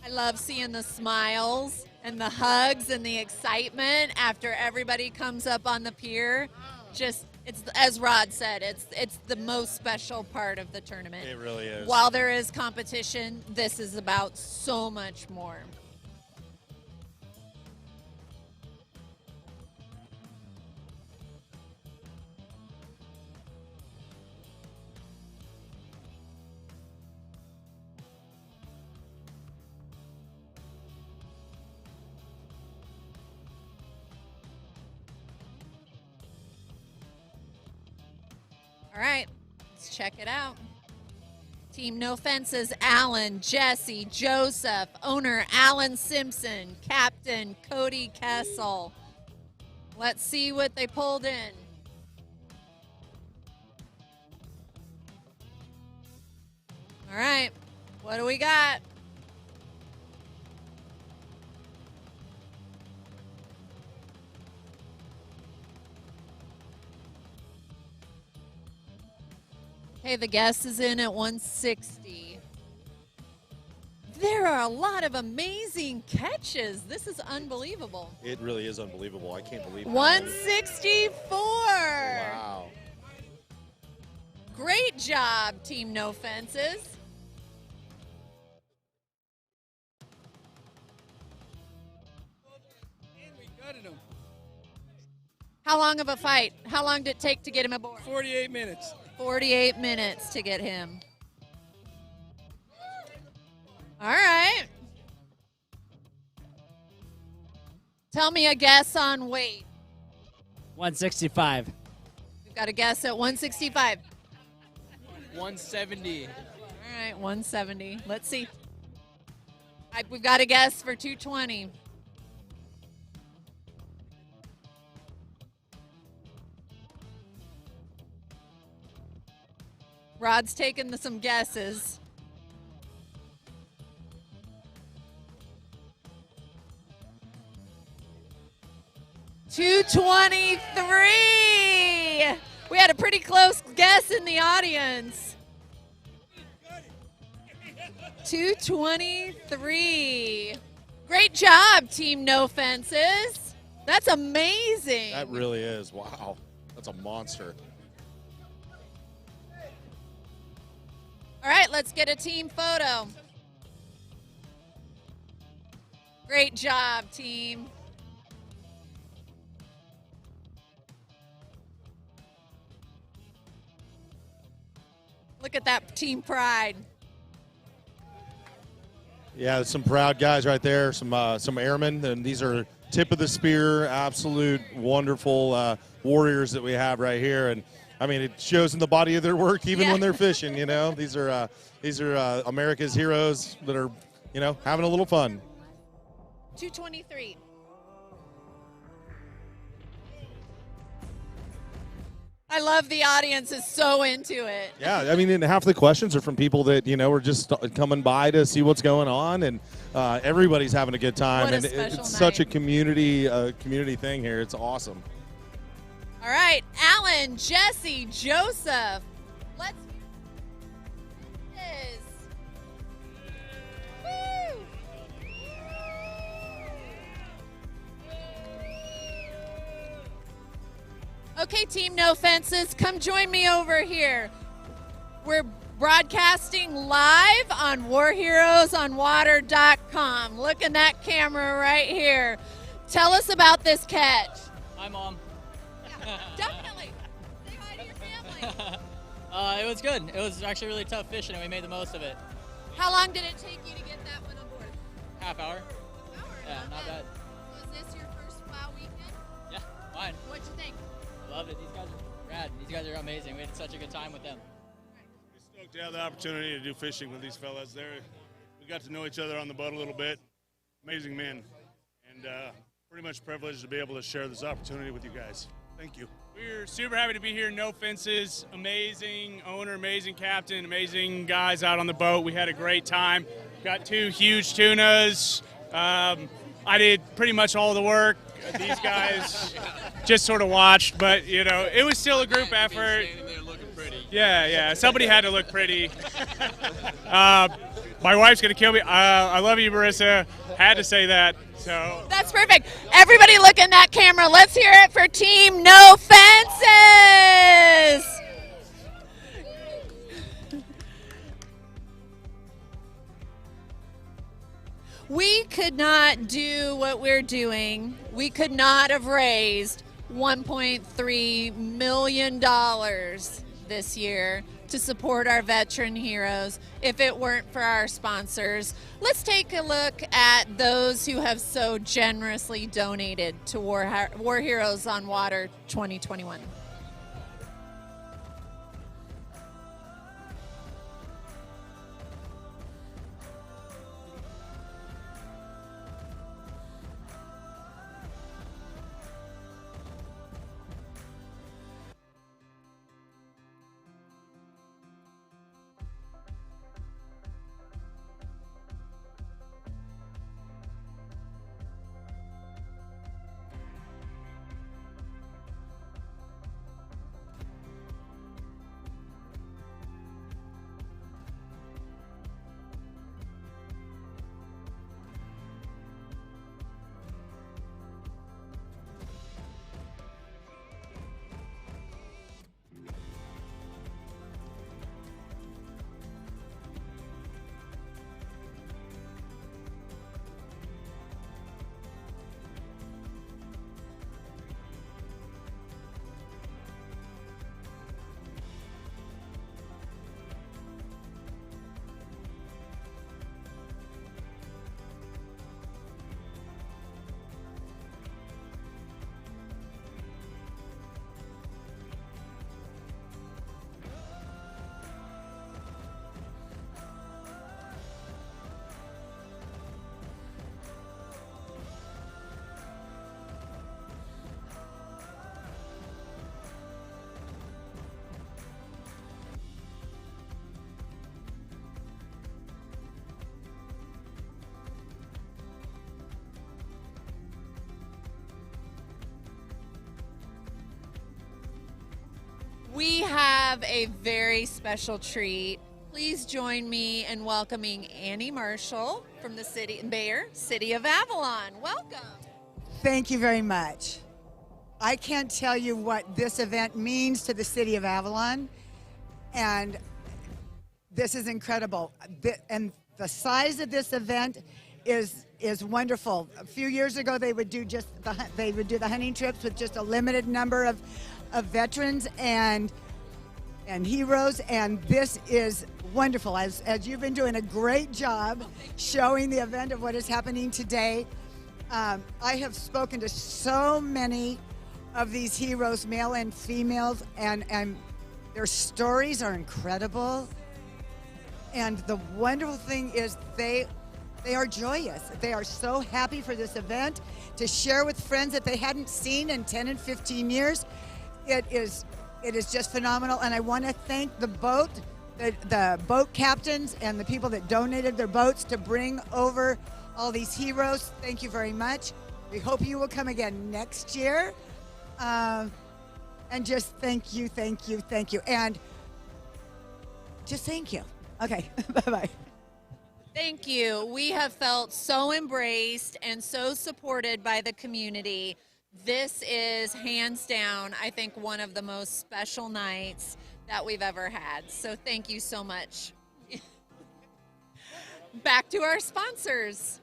I love seeing the smiles and the hugs and the excitement after everybody comes up on the pier. Just, it's, as Rod said, it's the most special part of the tournament. It really is. While there is competition, this is about so much more. All right, let's check it out. Team No Fences, Alan, Jesse, Joseph, owner Alan Simpson, captain Cody Kessel. Let's see what they pulled in. All right, what do we got? Okay, the guess is in at 160. There are a lot of amazing catches. This is unbelievable. It really is unbelievable. I can't believe it. 164. Wow. Great job, Team No Fences. How long of a fight? How long did it take to get him aboard? 48 minutes. 48 minutes to get him. All right. Tell me a guess on weight. 165. We've got a guess at 165. 170. All right, 170. Let's see. We've got a guess for 220. Rod's taking some guesses. $223. We had a pretty close guess in the audience. 223. Great job, Team No Fences. That's amazing. That really is. Wow. That's a monster. All right, let's get a team photo. Great job, team. Look at that team pride. Yeah, some proud guys right there, some airmen, and these are tip of the spear, absolute wonderful warriors that we have right here. And I mean, it shows in the body of their work, even when they're fishing. You know, these are America's heroes that are, you know, having a little fun. 223. I love the audience is so into it. Yeah, I mean, and half the questions are from people that, you know, are just coming by to see what's going on, and everybody's having a good time. What a and special it's such a night. community thing here. It's awesome. All right, Alan, Jesse, Joseph. Let's hear this. Woo! Okay, team No Fences, come join me over here. We're broadcasting live on warheroesonwater.com. Look in that camera right here. Tell us about this catch. Hi, Mom. Yeah, definitely. Say hi to your family. It was good. It was actually really tough fishing, and we made the most of it. How long did it take you to get that one on board? Half hour. Yeah, not bad. Was this your first WHOW weekend? Yeah, fine. What'd you think? I loved it. These guys are rad. These guys are amazing. We had such a good time with them. Stoked to have the opportunity to do fishing with these fellas. We got to know each other on the boat a little bit. Amazing men, and pretty much privileged to be able to share this opportunity with you guys. Thank you. We're super happy to be here. No Fences, amazing owner, amazing captain, amazing guys out on the boat. We had a great time. Got 2 huge tunas. I did pretty much all the work. These guys just sort of watched, but you know, it was still a group effort. Yeah. Somebody had to look pretty. My wife's gonna kill me. I love you, Marissa. Had to say that. So That's perfect. Everybody look in that camera. Let's hear it for Team No Fences. We could not do what we're doing. We could not have raised $1.3 million this year to support our veteran heroes if it weren't for our sponsors. Let's take a look at those who have so generously donated to War Heroes on Water 2021. We have a very special treat. Please join me in welcoming Annie Marshall from the Mayor, City of Avalon. Welcome. Thank you very much. I can't tell you what this event means to the City of Avalon, and this is incredible. And the size of this event is wonderful. A few years ago, they would do the hunting trips with just a limited number of veterans and heroes, and this is wonderful. As you've been doing a great job showing the event of what is happening today. I have spoken to so many of these heroes, male and females, and their stories are incredible. And the wonderful thing is they are joyous. They are so happy for this event to share with friends that they hadn't seen in 10 and 15 years. It is just phenomenal. And I want to thank the boat captains and the people that donated their boats to bring over all these heroes. Thank you very much. We hope you will come again next year. And just thank you. And just thank you. Okay, bye-bye. Thank you. We have felt so embraced and so supported by the community. This is hands down, I think, one of the most special nights that we've ever had. So thank you so much. Back to our sponsors.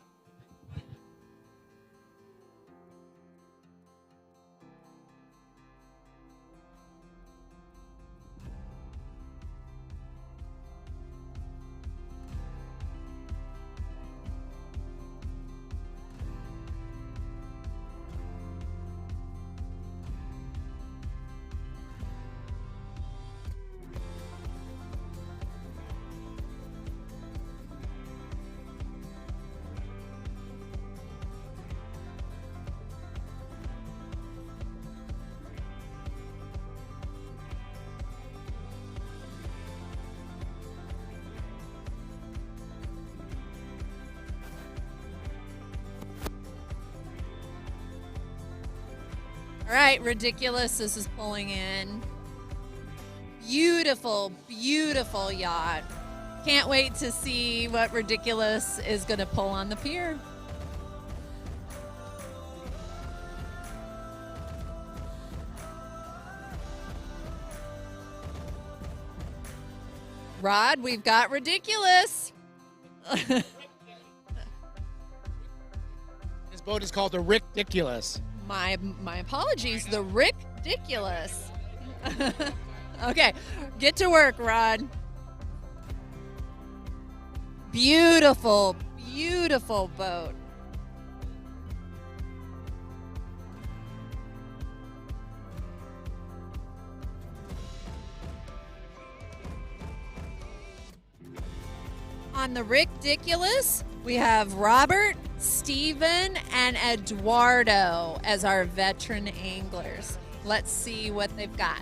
All right, Ridiculous, this is pulling in. Beautiful, beautiful yacht. Can't wait to see what Ridiculous is going to pull on the pier. Rod, we've got Ridiculous. This boat is called the Ridiculous. My apologies, the Ridiculous. Okay, get to work, Rod. Beautiful, beautiful boat. On the Ridiculous, we have Robert, Steven, and Eduardo as our veteran anglers. Let's see what they've got.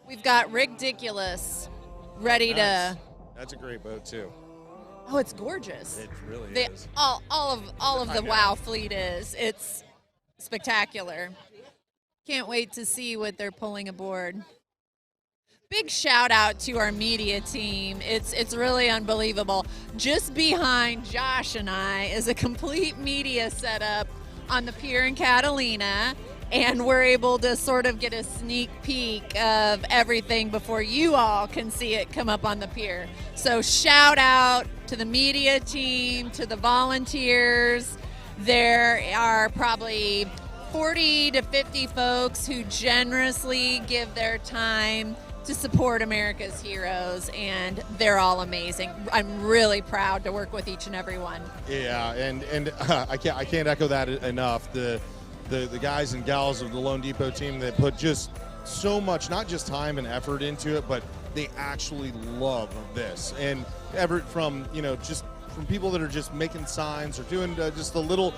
We've got Ridiculous ready to. That's a great boat too. Oh, it's gorgeous. It really The- is. all of I the know. WHOW fleet is. It's spectacular. Can't wait to see what they're pulling aboard. Big shout out to our media team. It's really unbelievable. Just behind Josh and I is a complete media setup on the pier in Catalina, and we're able to sort of get a sneak peek of everything before you all can see it come up on the pier. So shout out to the media team, to the volunteers. There are probably 40 to 50 folks who generously give their time to support America's heroes, and they're all amazing. I'm really proud to work with each and every one. Yeah, and I can't echo that enough. The guys and gals of the Lone Depot team that put just so much, not just time and effort into it, but they actually love this. And from just from people that are just making signs or doing just the little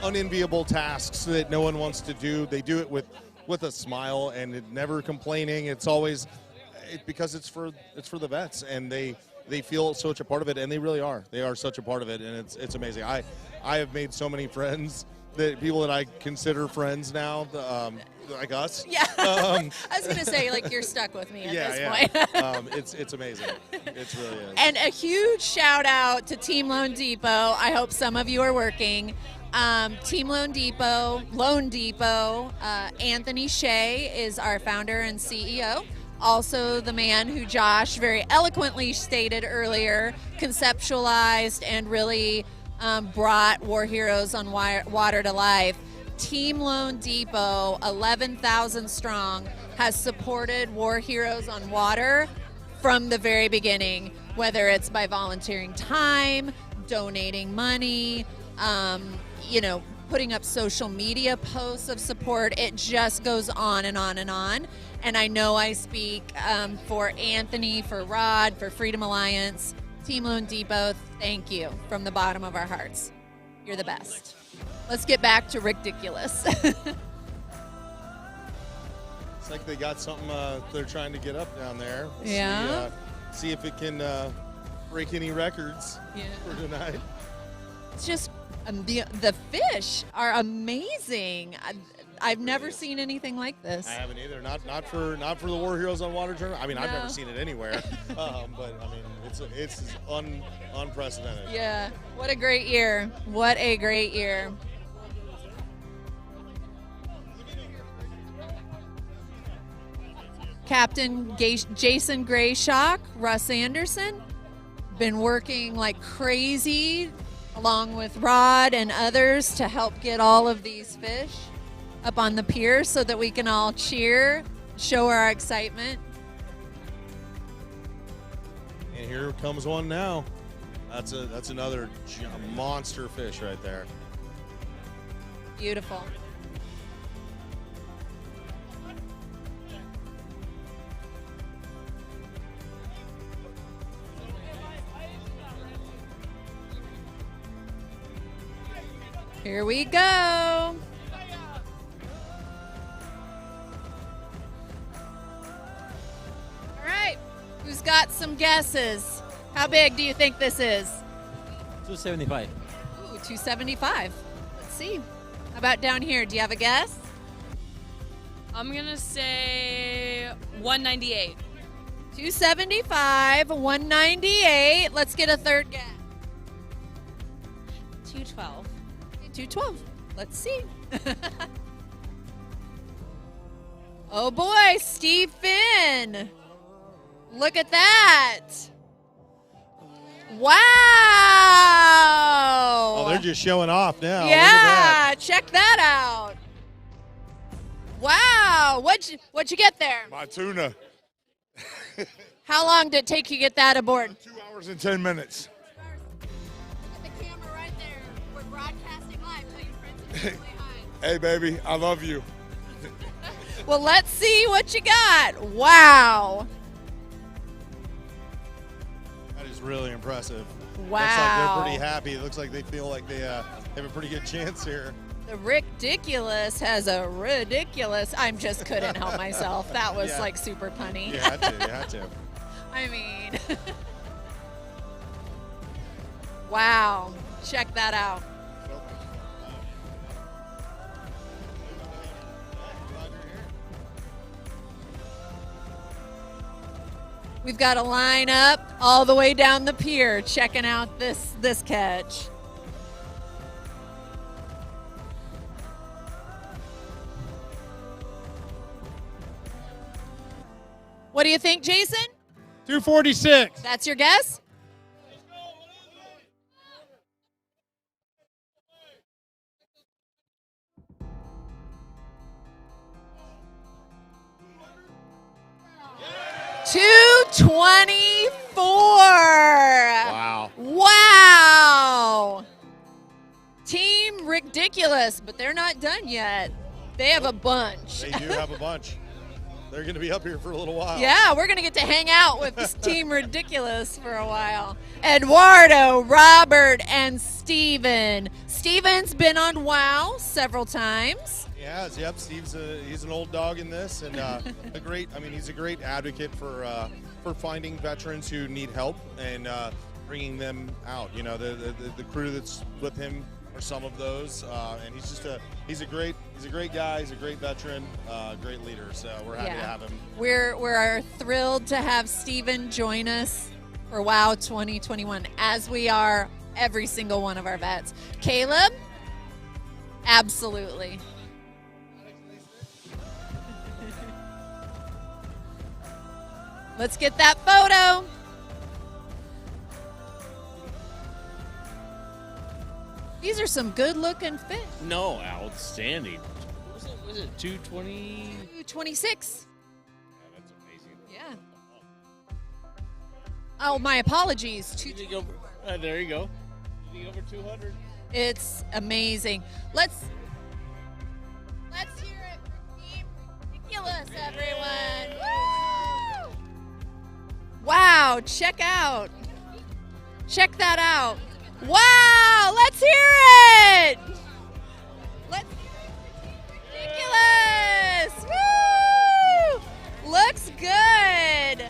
unenviable tasks that no one wants to do. They do it with with a smile and never complaining. It's always because it's for the vets, and they feel such a part of it, and they really are. They are such a part of it, and it's amazing. I have made so many friends, people that I consider friends now, like us. Yeah. I was going to say, like, you're stuck with me at this point. It's amazing. It's really is. And a huge shout out to Team Loan Depot. I hope some of you are working. Team Loan Depot, Anthony Shea is our founder and CEO. Also the man who Josh very eloquently stated earlier, conceptualized and really brought War Heroes on Water to life. Team Loan Depot, 11,000 strong, has supported War Heroes on Water from the very beginning, whether it's by volunteering time, donating money, putting up social media posts of support. It just goes on and on and on. And I know I speak for Anthony, for Rod, for Freedom Alliance, Team Loan Depot. Thank you from the bottom of our hearts. You're the best. Let's get back to ridiculous. It's like they got something they're trying to get up down there. Yeah. See if it can break any records for tonight. It's just the fish are amazing. I've never seen anything like this. I haven't either. Not for the War Heroes on Water tournament. I mean, I've never seen it anywhere. But I mean, it's unprecedented. Yeah. What a great year. What a great year. Captain Jason Grayshock, Russ Anderson, been working like crazy along with Rod and others to help get all of these fish up on the pier so that we can all cheer, show our excitement. And here comes one now. That's another monster fish right there. Beautiful. Here we go. All right, who's got some guesses? How big do you think this is? 275. Ooh, 275. Let's see. How about down here? Do you have a guess? I'm going to say 198. 275, 198. Let's get a third guess. 212. 212. Let's see. Oh boy, Steve Finn. Look at that. Wow. Oh, they're just showing off now. Yeah, look at that. check that out. Wow. What'd you get there? My tuna. How long did it take you to get that aboard? 2 hours and 10 minutes. Hey, baby, I love you. Well, let's see what you got. Wow. That is really impressive. Wow. Looks like they're pretty happy. It looks like they feel like they have a pretty good chance here. The ridiculous has a ridiculous. I just couldn't help myself. That was like super punny. You had to. I mean, wow. Check that out. We've got a line up all the way down the pier checking out this catch. What do you think, Jason? 246. That's your guess? $224. Wow. Wow. Team Ridiculous, but they're not done yet. They have a bunch. They do have a bunch. They're going to be up here for a little while. Yeah, we're going to get to hang out with this Team Ridiculous for a while. Eduardo, Robert, and Steven. Steven's been on WOW several times. He has, yep. He's an old dog in this, and he's a great advocate for finding veterans who need help and bringing them out. You know, the crew that's with him are some of those, and he's a great guy. He's a great veteran, great leader. So we're happy to have him. We're thrilled to have Steven join us for WOW 2021, as we are every single one of our vets. Caleb, absolutely. Let's get that photo. These are some good-looking fish. No, outstanding. What was it 220? 226. Yeah, that's amazing. Yeah. Oh, my apologies. There you go. Anything over 200. It's amazing. Let's hear it for Team Ridiculous, everyone. Woo! Wow, check that out. Wow, let's hear it. Let's hear it for Team Ridiculous. Woo! Looks good.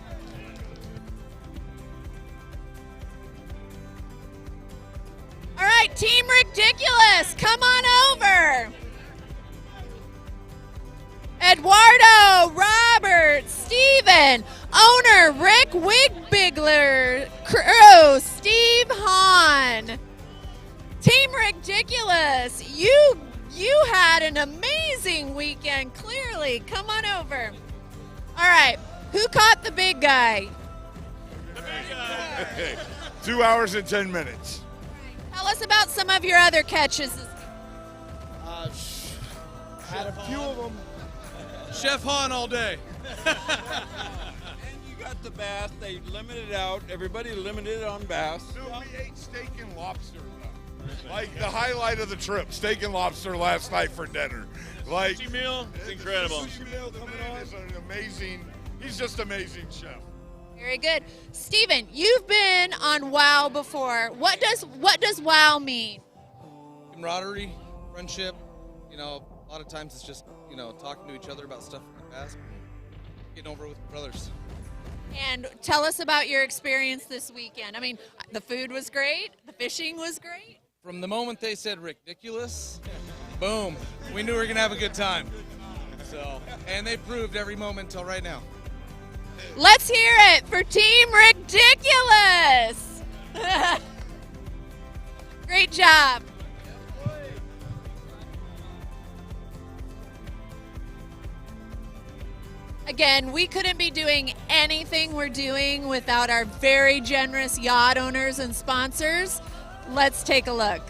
All right, Team Ridiculous, come on over. Eduardo, Robert, Steven, owner Rick Wigbigler, crew Steve Hahn. Team Ridiculous, you had an amazing weekend, clearly. Come on over. All right, who caught the big guy? 2 hours and 10 minutes. Tell us about some of your other catches. Had a few of them. Chef Han all day. And you got the bass. They limited out. Everybody limited on bass. No, we ate steak and lobster. Like the highlight of the trip, steak and lobster last night for dinner. Like sushi meal, it's incredible. The sushi meal coming on is an amazing. He's just amazing chef. Very good. Steven, you've been on WOW before. What does WOW mean? Camaraderie, friendship. You know, a lot of times it's just, you know, talking to each other about stuff in the past, getting over it with brothers. And tell us about your experience this weekend. I mean, the food was great. The fishing was great. From the moment they said ridiculous, boom, we knew we were going to have a good time. So, and they proved every moment till right now. Let's hear it for Team Ridiculous. Great job. Again, we couldn't be doing anything we're doing without our very generous yacht owners and sponsors. Let's take a look.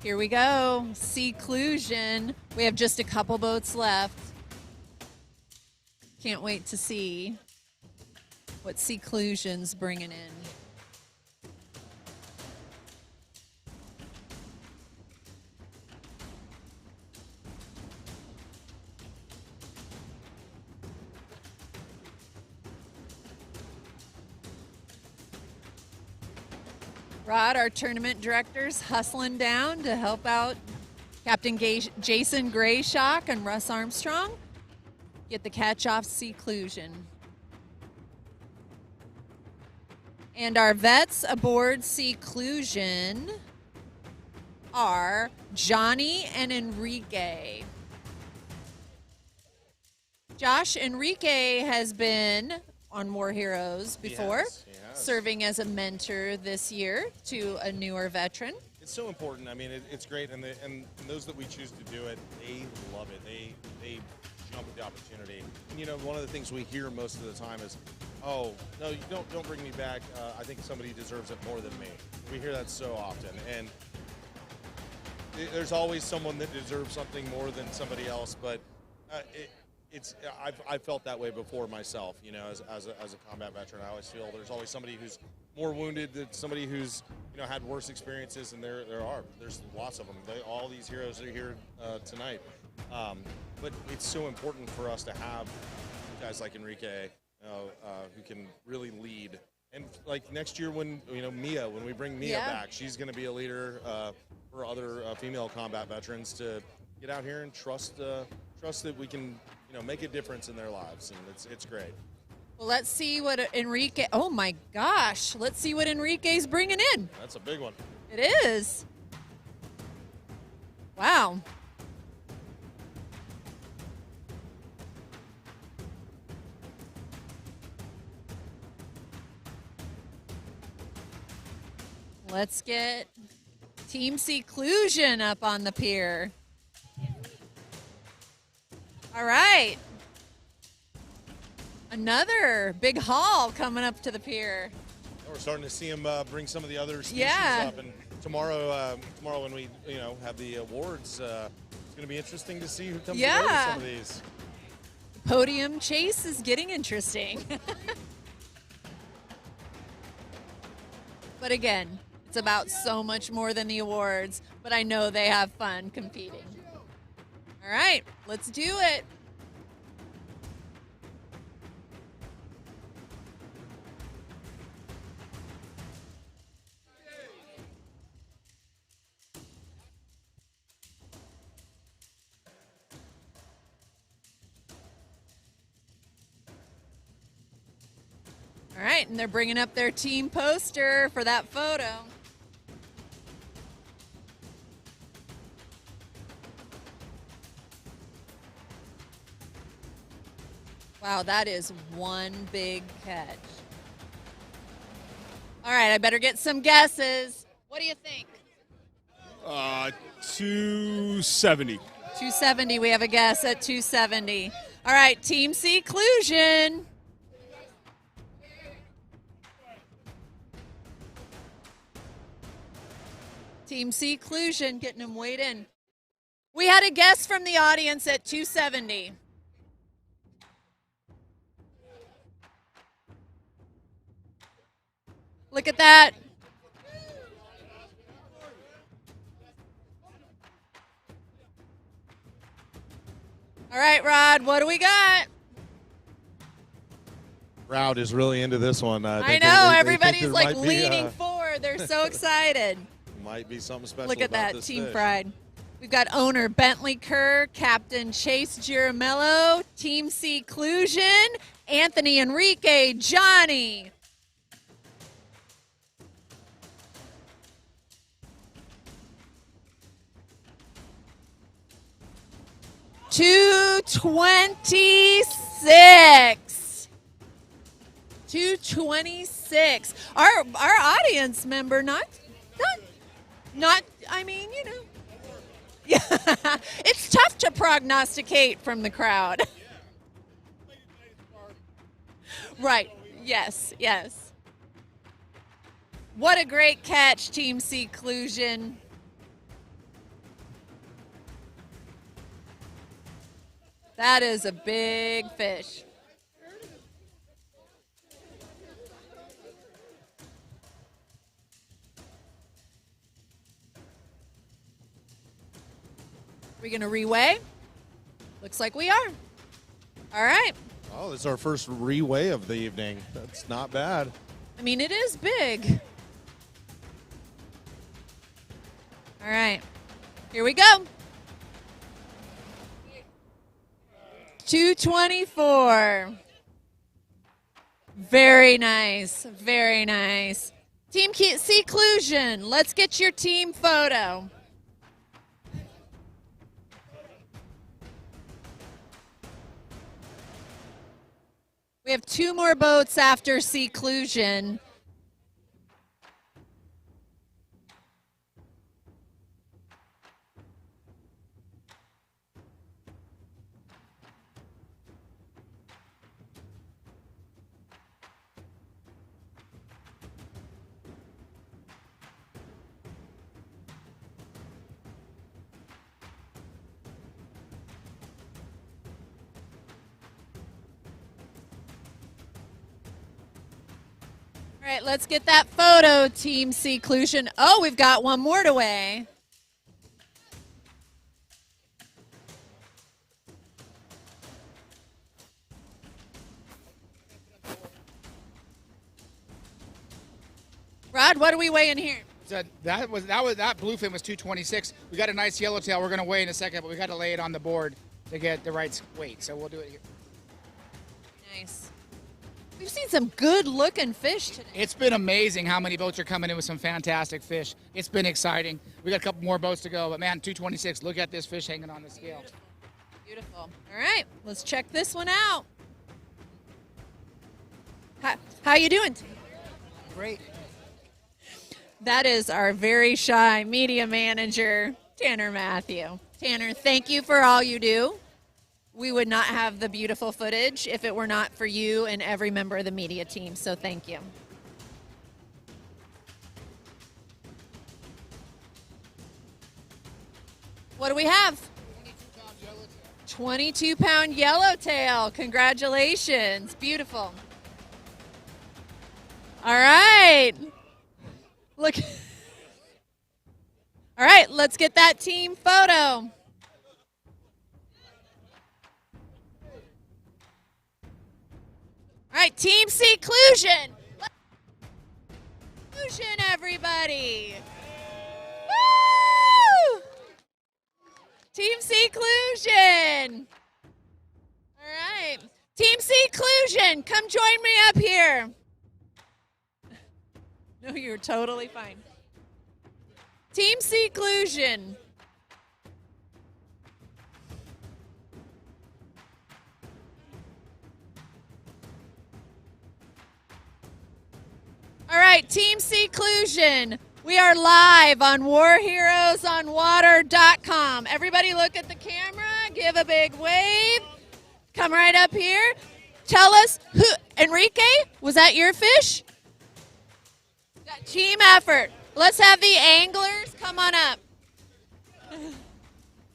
Here we go. Seclusion. We have just a couple boats left. Can't wait to see what Seclusion's bringing in. Rod, our tournament director's hustling down to help out Captain Jason Grayshock and Russ Armstrong get the catch off Seclusion. And our vets aboard Seclusion are Johnny and Enrique. Josh, Enrique has been on War Heroes before, He has. serving as a mentor this year to a newer veteran. It's so important. I mean, it's great, and those that we choose to do it, they love it. They jump at the opportunity. And you know, one of the things we hear most of the time is, "Oh, no, you don't bring me back. I think somebody deserves it more than me." We hear that so often, and there's always someone that deserves something more than somebody else. But I've felt that way before myself. You know, as a combat veteran, I always feel there's always somebody who's more wounded than somebody who's had worse experiences, and there's lots of them. All these heroes are here tonight, but it's so important for us to have guys like Enrique who can really lead. And like next year when when we bring Mia back, she's going to be a leader for other female combat veterans to get out here and trust that we can make a difference in their lives, and it's great. Well, let's see what Enrique, oh my gosh, let's see what Enrique's bringing in. That's a big one. It is. Wow. Let's get Team Seclusion up on the pier. All right. Another big haul coming up to the pier. We're starting to see them bring some of the other species Yeah. up, and tomorrow when we have the awards, it's going to be interesting to see who comes away with some of these. Podium chase is getting interesting. But again, it's about so much more than the awards, but I know they have fun competing. All right, let's do it. All right, and they're bringing up their team poster for that photo. Wow, that is one big catch. All right, I better get some guesses. What do you think? 270. 270, we have a guess at 270. All right, Team Seclusion. Team Seclusion getting them weighed in. We had a guess from the audience at 270. Look at that. All right, Rod, what do we got? Crowd is really into this one. I know, everybody's like leaning forward. They're so excited. Might be something special. Look at about that, this Team fish. Pride. We've got owner Bentley Kerr, Captain Chase Giramello, Team Seclusion, Anthony Enrique, Johnny. $226. 226. Our audience member, not. I mean, Yeah, it's tough to prognosticate from the crowd. Right. Yes. What a great catch, Team Seclusion. That is a big fish. We gonna reweigh? Looks like we are. All right. Oh, this is our first reweigh of the evening. That's not bad. I mean, it is big. All right. Here we go. 224. Very nice. Very nice. Team Seclusion, let's get your team photo. We have 2 more boats after Seclusion. All right, let's get that photo, Team Seclusion. Oh, we've got one more to weigh. Rod, what are we weighing here? So that bluefin was 226. We got a nice yellowtail. We're going to weigh in a second, but we got to lay it on the board to get the right weight. So we'll do it here. Nice. We've seen some good-looking fish today. It's been amazing how many boats are coming in with some fantastic fish. It's been exciting. We got a couple more boats to go, but man, 226. Look at this fish hanging on the scale. Beautiful. All right, let's check this one out. How you doing, team? Great. That is our very shy media manager, Tanner Matthew. Tanner, thank you for all you do. We would not have the beautiful footage if it were not for you and every member of the media team, so thank you. What do we have? 22-pound yellowtail. Congratulations. Beautiful. All right. Look. All right, let's get that team photo. All right, Team Seclusion. Seclusion, everybody. Woo! Team Seclusion. All right. Team Seclusion, come join me up here. No, you're totally fine. Team Seclusion. All right, Team Seclusion. We are live on warheroesonwater.com. Everybody look at the camera, give a big wave. Come right up here. Tell us who, Enrique, was that your fish? That team effort. Let's have the anglers come on up. All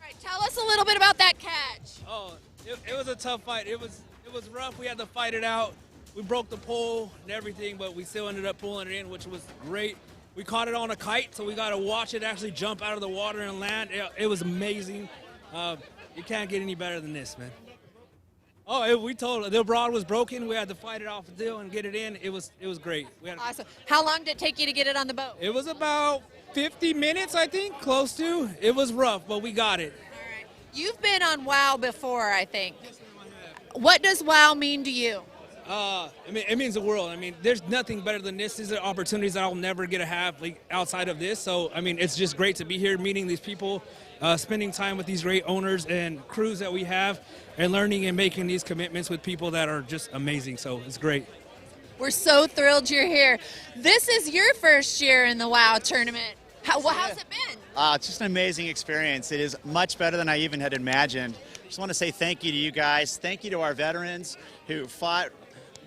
right, tell us a little bit about that catch. Oh, it was a tough fight. It was rough. We had to fight it out. We broke the pole and everything, but we still ended up pulling it in, which was great. We caught it on a kite, so we got to watch it actually jump out of the water and land. It was amazing. You can't get any better than this, man. Oh, we told the rod was broken. We had to fight it off the deal and get it in. It was great. Awesome. How long did it take you to get it on the boat? It was about 50 minutes, I think, close to. It was rough, but we got it. All right. You've been on WHOW before, I think. What does WHOW mean to you? It means the world. I mean, there's nothing better than this. These are opportunities that I'll never get to have outside of this. So, I mean, it's just great to be here, meeting these people, spending time with these great owners and crews that we have, and learning and making these commitments with people that are just amazing. So it's great. We're so thrilled you're here. This is your first year in the WHOW tournament. How's it been? It's just an amazing experience. It is much better than I even had imagined. Just want to say thank you to you guys. Thank you to our veterans who fought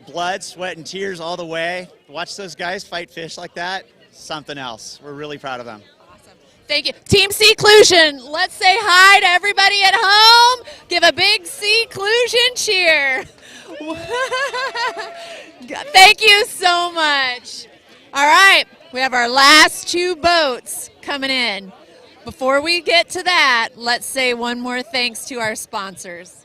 blood, sweat, and tears all the way. Watch those guys fight fish like that. Something else. We're really proud of them. Awesome. Thank you. Team Seclusion, let's say hi to everybody at home. Give a big Seclusion cheer. Thank you so much. All right, we have our last 2 boats coming in. Before we get to that, let's say one more thanks to our sponsors.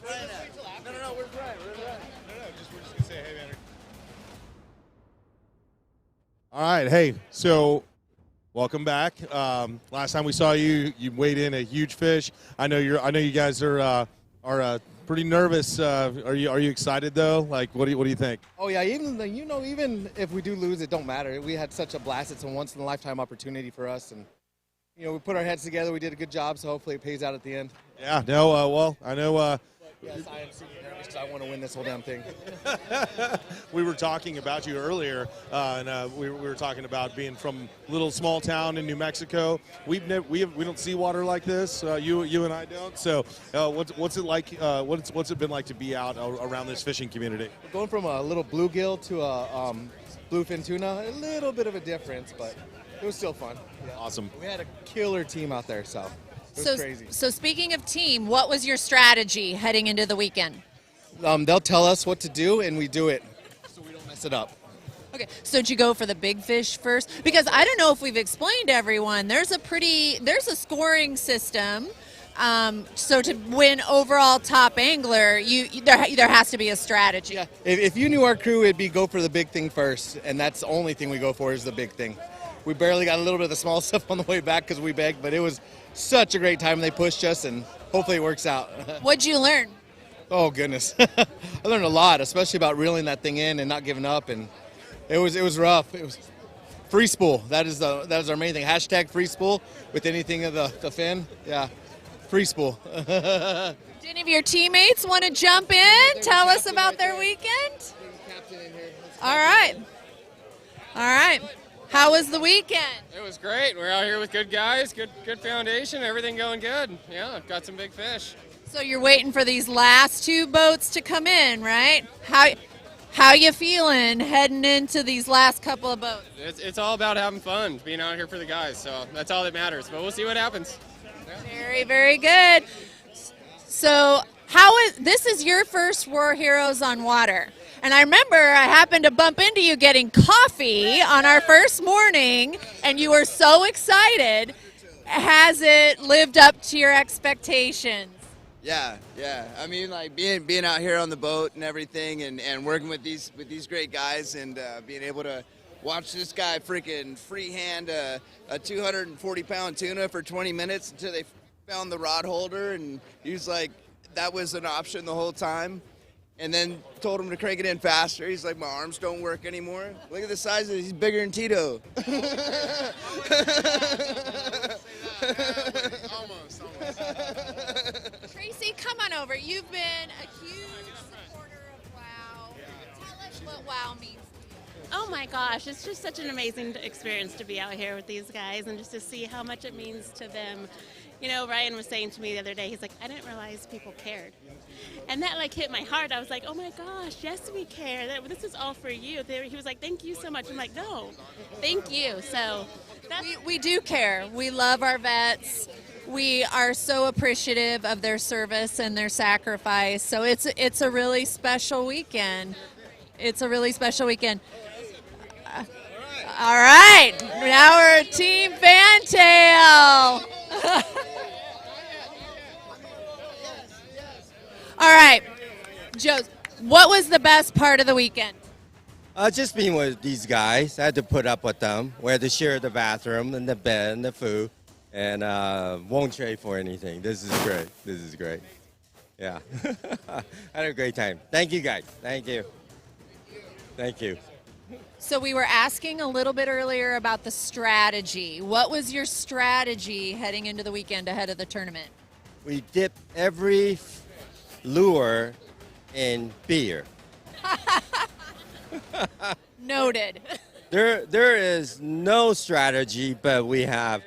No, where's Brian? We're just gonna say, hey, man. All right, hey, so welcome back. Last time we saw you, you weighed in a huge fish. I know you guys are pretty nervous. Are you excited though? Like, what do you think? Oh yeah, even if we do lose, it don't matter. We had such a blast. It's a once in a lifetime opportunity for us, and we put our heads together. We did a good job, so hopefully it pays out at the end. Yeah, no, well, I know. Yes, I am super nervous because I want to win this whole damn thing. We were talking about you earlier, and we were talking about being from a little small town in New Mexico. We don't see water like this. You and I don't. So, what's it like? What's it been like to be out around this fishing community? We're going from a little bluegill to a bluefin tuna. A little bit of a difference, but it was still fun. Yeah. Awesome. We had a killer team out there, so. It was crazy. So speaking of team, what was your strategy heading into the weekend? They'll tell us what to do, and we do it, so we don't mess it up. Okay, so did you go for the big fish first? Because I don't know if we've explained to everyone, there's a scoring system. So to win overall top angler, there has to be a strategy. Yeah. If you knew our crew, it'd be go for the big thing first, and that's the only thing we go for is the big thing. We barely got a little bit of the small stuff on the way back because we begged, but it was such a great time. They pushed us, and hopefully it works out. What'd you learn? Oh, goodness. I learned a lot, especially about reeling that thing in and not giving up, and it was rough. It was free spool. That is our main thing. Hashtag free spool with anything of the fin. Yeah, free spool. Do any of your teammates want to jump in? Tell us about their weekend? All right. How was the weekend? It was great. We're out here with good guys, good foundation, everything going good. Yeah, got some big fish. So you're waiting for these last two boats to come in, right? How you feeling heading into these last couple of boats? It's all about having fun, being out here for the guys. So that's all that matters. But we'll see what happens. Very, very good. So this is your first War Heroes on Water. And I remember I happened to bump into you getting coffee on our first morning, and you were so excited. Has it lived up to your expectations? Yeah. I mean, like being out here on the boat and everything, and working with these great guys, and being able to watch this guy freaking freehand a 240-pound tuna for 20 minutes until they found the rod holder, and he was like, that was an option the whole time. And then told him to crank it in faster. He's like, my arms don't work anymore. Look at the size of it. He's bigger than Tito. Almost. Tracy, come on over. You've been a huge supporter of WHOW. Tell us what WHOW means. Oh my gosh, it's just such an amazing experience to be out here with these guys and just to see how much it means to them. Ryan was saying to me the other day, he's like, I didn't realize people cared. And that hit my heart. I was like, oh my gosh, yes we care. This is all for you. He was like, thank you so much. I'm like, no, thank you. So we do care. We love our vets. We are so appreciative of their service and their sacrifice. So it's a really special weekend. It's a really special weekend. All right, now we're Team Fantail. All right, Joe, what was the best part of the weekend? Just being with these guys. I had to put up with them. We had to share the bathroom and the bed and the food, and won't trade for anything. This is great. Yeah. I had a great time. Thank you, guys. Thank you. So we were asking a little bit earlier about the strategy. What was your strategy heading into the weekend ahead of the tournament? We dipped every lure in beer. Noted. There is no strategy, but we have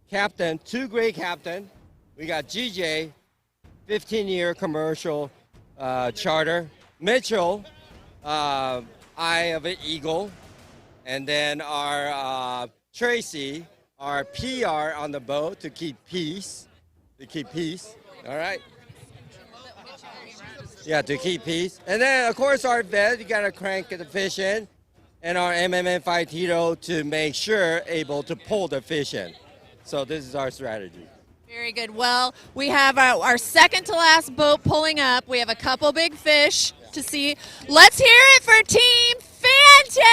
captain, two great captain. We got GJ, 15-year commercial charter. Mitchell, Eye of an Eagle, and then our Tracy, our PR on the boat to keep peace. All right. Yeah, to keep peace. And then, of course, our vet, you got to crank the fish in, and our MMN 5 Tito to make sure able to pull the fish in. So this is our strategy. Very good. Well, we have our second to last boat pulling up. We have a couple big fish to see. Let's hear it for Team Fantail!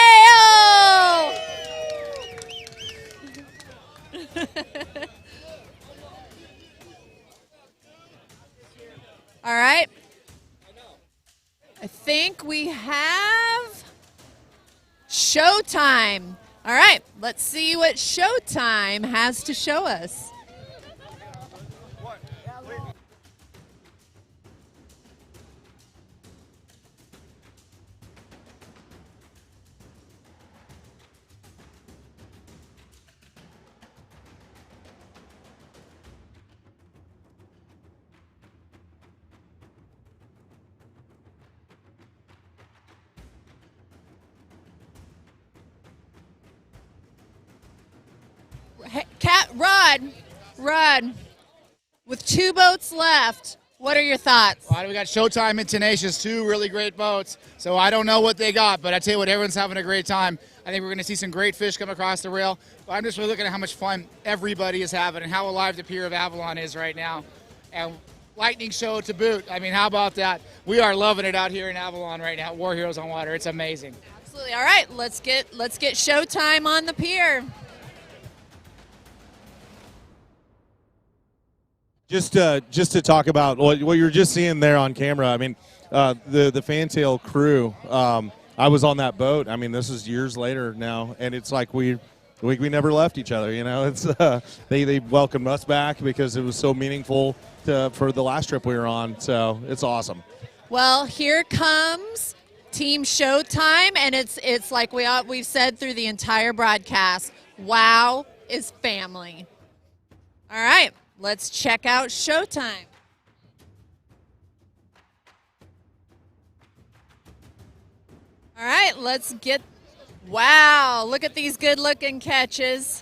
All right. I think we have Showtime. All right, let's see what Showtime has to show us. Rod, with 2 boats left, what are your thoughts? Well, we got Showtime and Tenacious, 2 really great boats. So I don't know what they got, but I tell you what, everyone's having a great time. I think we're going to see some great fish come across the rail. But I'm just really looking at how much fun everybody is having and how alive the Pier of Avalon is right now. And lightning show to boot. I mean, how about that? We are loving it out here in Avalon right now. War Heroes on Water. It's amazing. Absolutely. All right, let's get Showtime on the pier. Just to talk about what you're just seeing there on camera. I mean, the Fantail crew. I was on that boat. I mean, this is years later now, and it's like we never left each other. You know, it's they welcomed us back because it was so meaningful for the last trip we were on. So it's awesome. Well, here comes Team Showtime, and it's like we've said through the entire broadcast. WOW is family. All right. Let's check out Showtime. All right, let's get, wow, look at these good looking catches.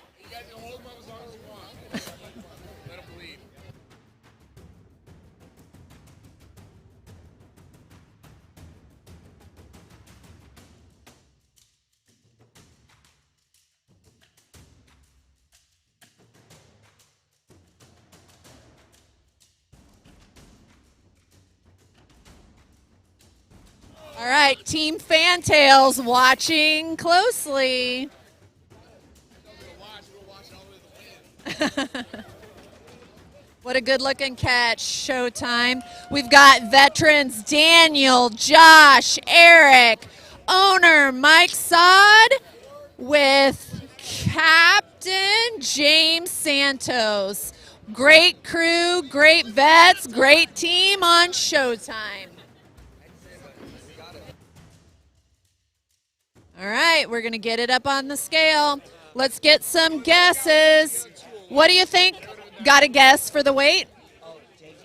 All right, Team Fantails watching closely. What a good looking catch, Showtime. We've got veterans Daniel, Josh, Eric, owner Mike Sod with Captain James Santos. Great crew, great vets, great team on Showtime. All right, we're going to get it up on the scale. Let's get some guesses. What do you think? Got a guess for the weight?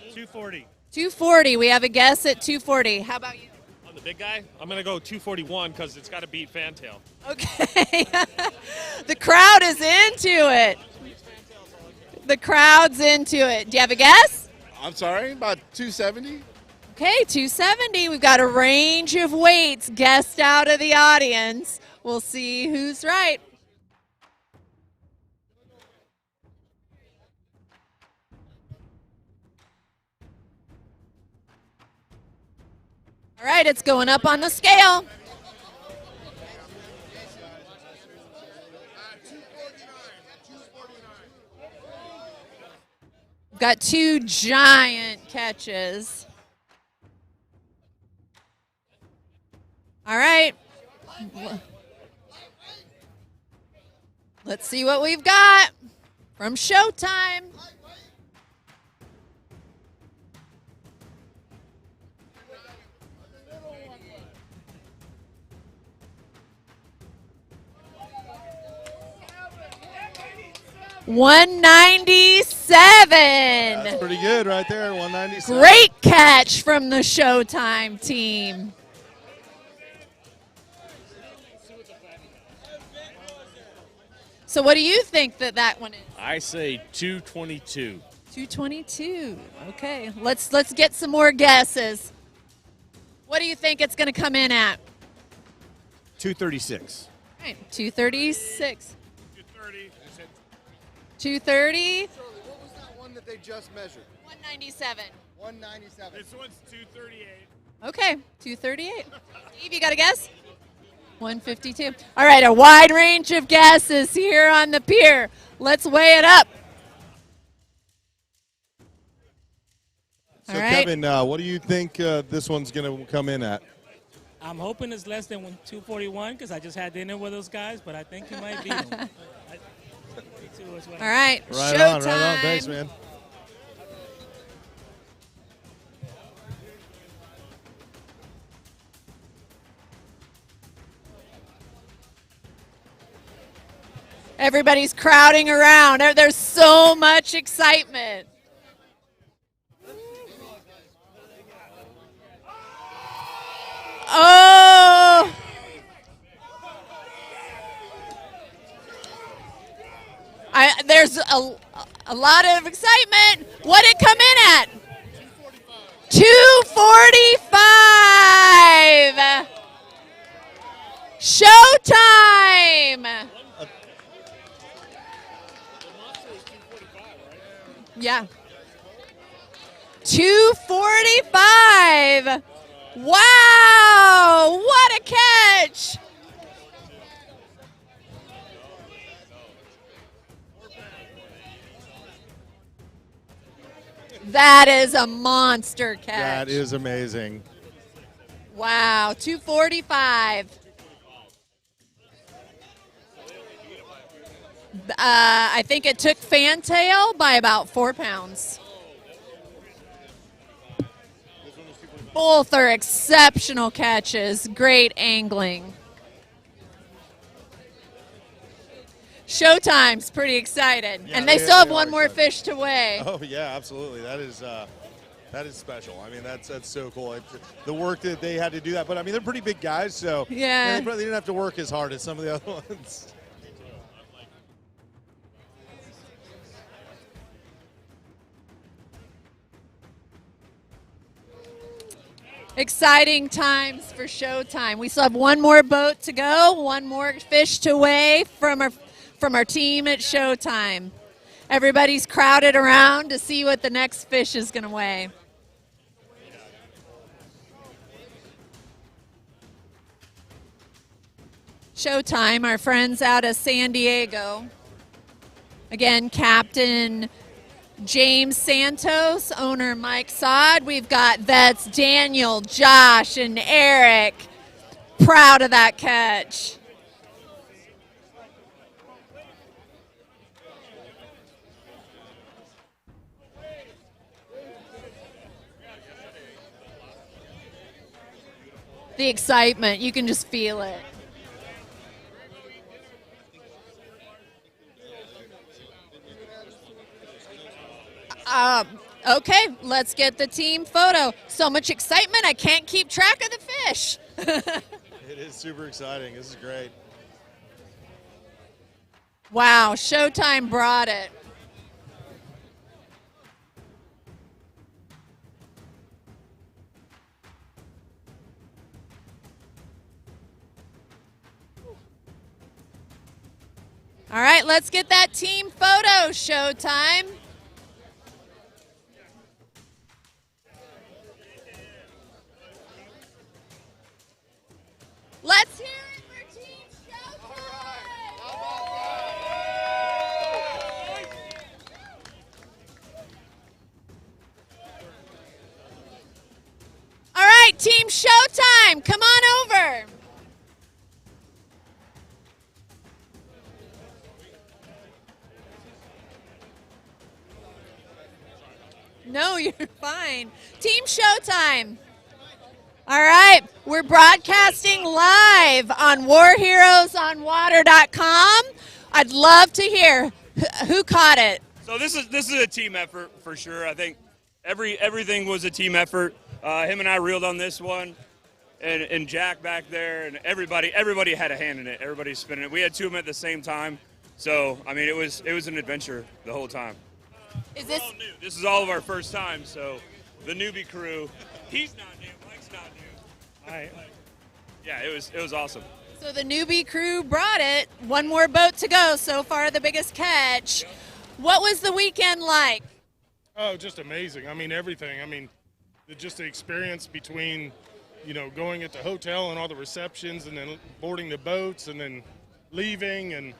240. 240. We have a guess at 240. How about you? On the big guy, I'm going to go 241 because it's got to beat Fantail. Okay. The crowd is into it. The crowd's into it. Do you have a guess? I'm sorry, about 270. Okay, 270. We've got a range of weights guessed out of the audience. We'll see who's right. All right, it's going up on the scale. We've got two giant catches. All right. Let's see what we've got from Showtime. $197. That's pretty good right there, 197. Great catch from the Showtime team. So what do you think that one is? I say 222. 222. Okay, let's get some more guesses. What do you think it's going to come in at? 236. All right, 236. 230. 230. What was that one that they just measured? 197. 197. This one's 238. Okay, 238. Steve, you got a guess? 152. All right, a wide range of guesses here on the pier. Let's weigh it up. So, All right. Kevin, what do you think this one's going to come in at? I'm hoping it's less than 241 because I just had dinner with those guys, but I think he might beat them. 242 is what All right, Right on. Thanks, man. Everybody's crowding around. There's so much excitement. Oh! There's a lot of excitement. What did it come in at? 245. Showtime. Yeah. 245. Wow, what a catch. That is a monster catch. That is amazing. Wow, 245. I think it took fantail by about 4 pounds. Both are exceptional catches. Great angling. Showtime's pretty excited, Yeah, and they still have one more fish to weigh. Oh yeah, absolutely. That is special. I mean, that's so cool. The work that they had to do that, but I mean, they're pretty big guys, so Yeah. they probably didn't have to work as hard as some of the other ones. Exciting times for Showtime. We still have one more boat to go, one more fish to weigh from our team at Showtime. Everybody's crowded around to see what the next fish is going to weigh. Showtime, our friends out of San Diego. Again, Captain James Santos, owner Mike Sod. We've got vets Daniel, Josh, and Eric. Proud of that catch. The excitement, you can just feel it. Okay, let's get the team photo. So much excitement, I can't keep track of the fish. It is super exciting. This is great. Wow, Showtime brought it. All right, let's get that team photo, Showtime. Let's hear it for Team Showtime! All right, Team Showtime, come on over. No, you're fine. Team Showtime. All right, we're broadcasting live on warheroesonwater.com. I'd love to hear who caught it. So this is a team effort for sure. I think everything was a team effort. Him and I reeled on this one, and Jack back there, and everybody had a hand in it. Everybody's spinning it. We had two of them at the same time, so I mean it was an adventure the whole time. Is this all new? This is all of our first time, so the newbie crew. He's not new. Mike's not new. All right. Yeah, it was awesome. So the newbie crew brought it. One more boat to go. So far, the biggest catch. What was the weekend like? Oh, just amazing. I mean, everything. I mean, just the experience between, going at the hotel and all the receptions and then boarding the boats and then leaving and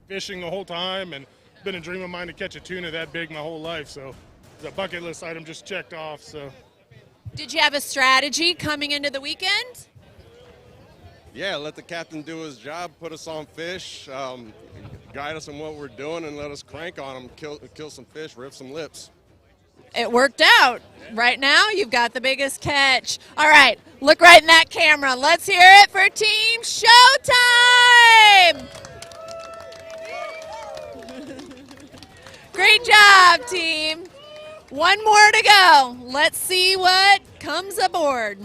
fishing the whole time. And it's been a dream of mine to catch a tuna that big my whole life. So it's a bucket list item just checked off. So. Did you have a strategy coming into the weekend? Yeah, let the captain do his job, put us on fish, guide us in what we're doing, and let us crank on them, kill some fish, rip some lips. It worked out. Right now, you've got the biggest catch. All right, look right in that camera. Let's hear it for Team Showtime! Great job, team. One more to go. Let's see what comes aboard.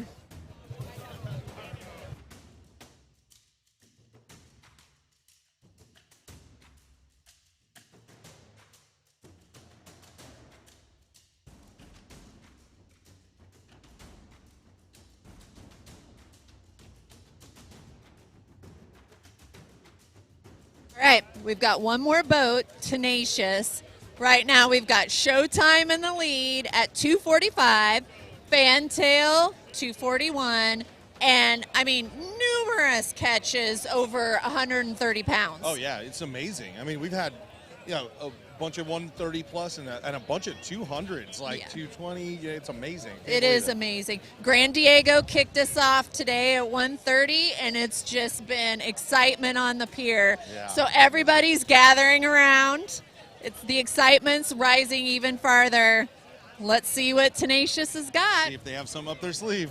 All right, we've got one more boat, Tenacious. Right now we've got Showtime in the lead at 245, Fantail 241, and I mean numerous catches over 130 pounds. Oh yeah, it's amazing. I mean, we've had, a bunch of 130 plus and a bunch of 200s, like 220. Yeah, it's amazing. It is amazing. Gran Diego kicked us off today at 1:30, and it's just been excitement on the pier. Yeah. So everybody's gathering around. It's the excitement's rising even farther. Let's see what Tenacious has got. See if they have some up their sleeve.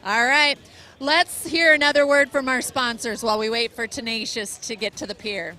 All right. Let's hear another word from our sponsors while we wait for Tenacious to get to the pier.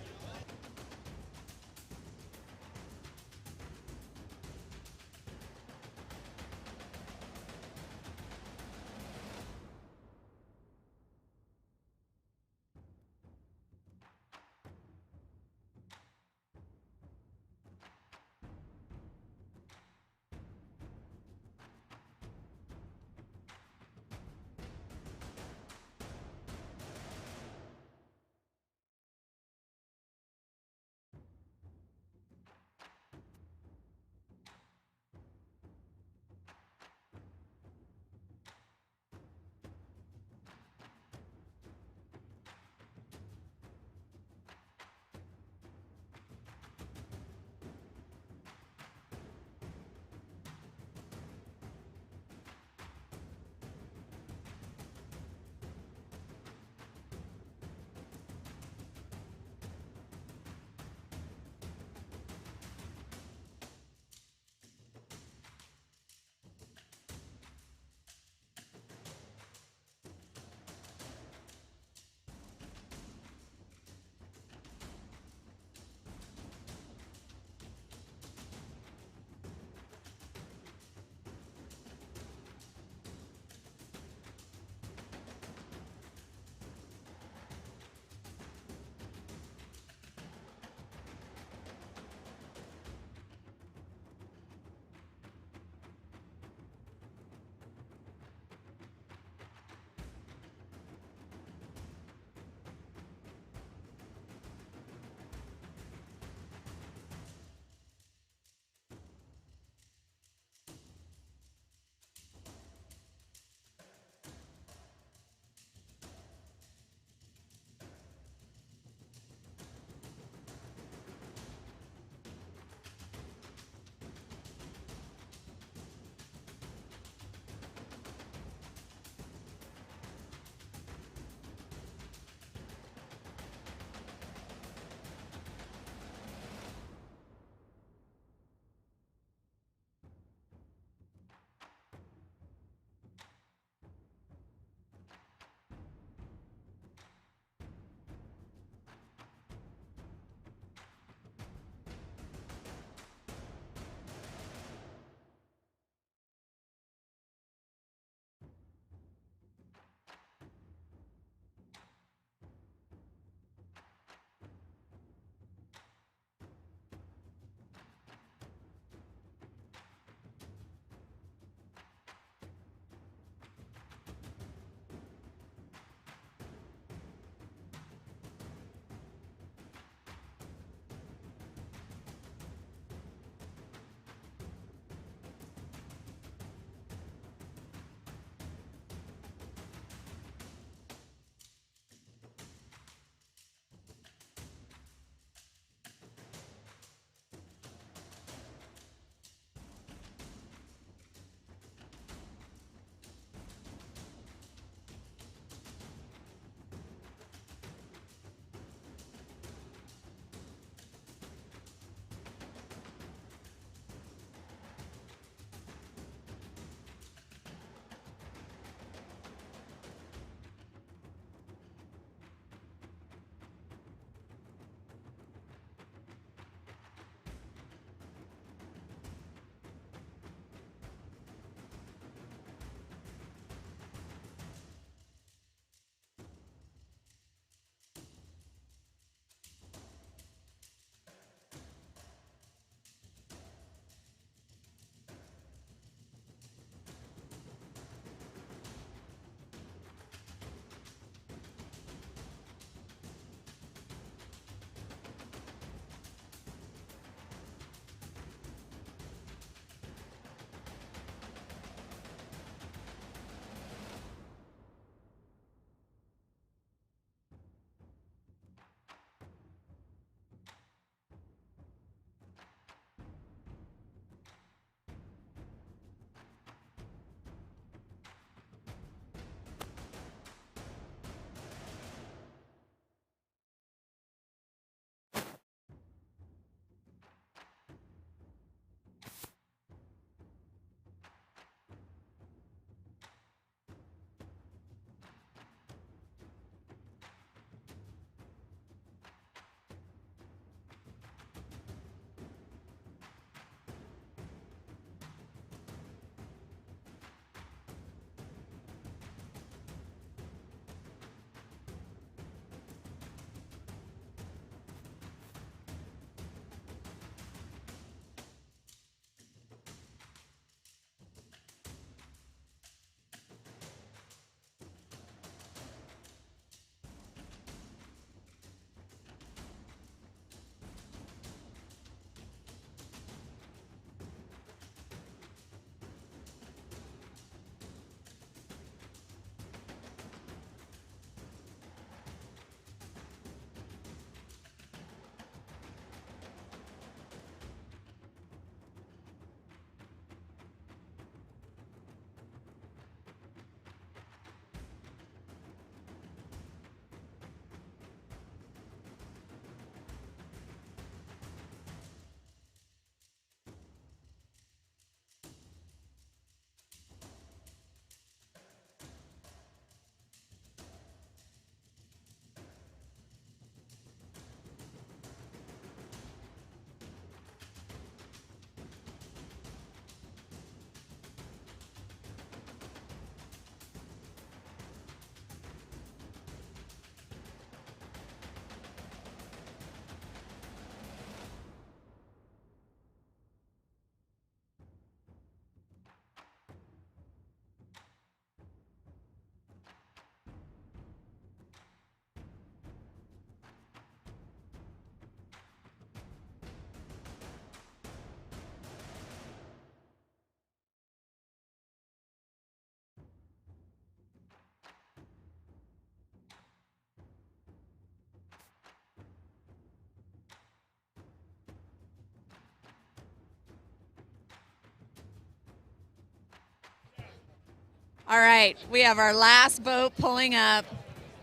All right, we have our last boat pulling up,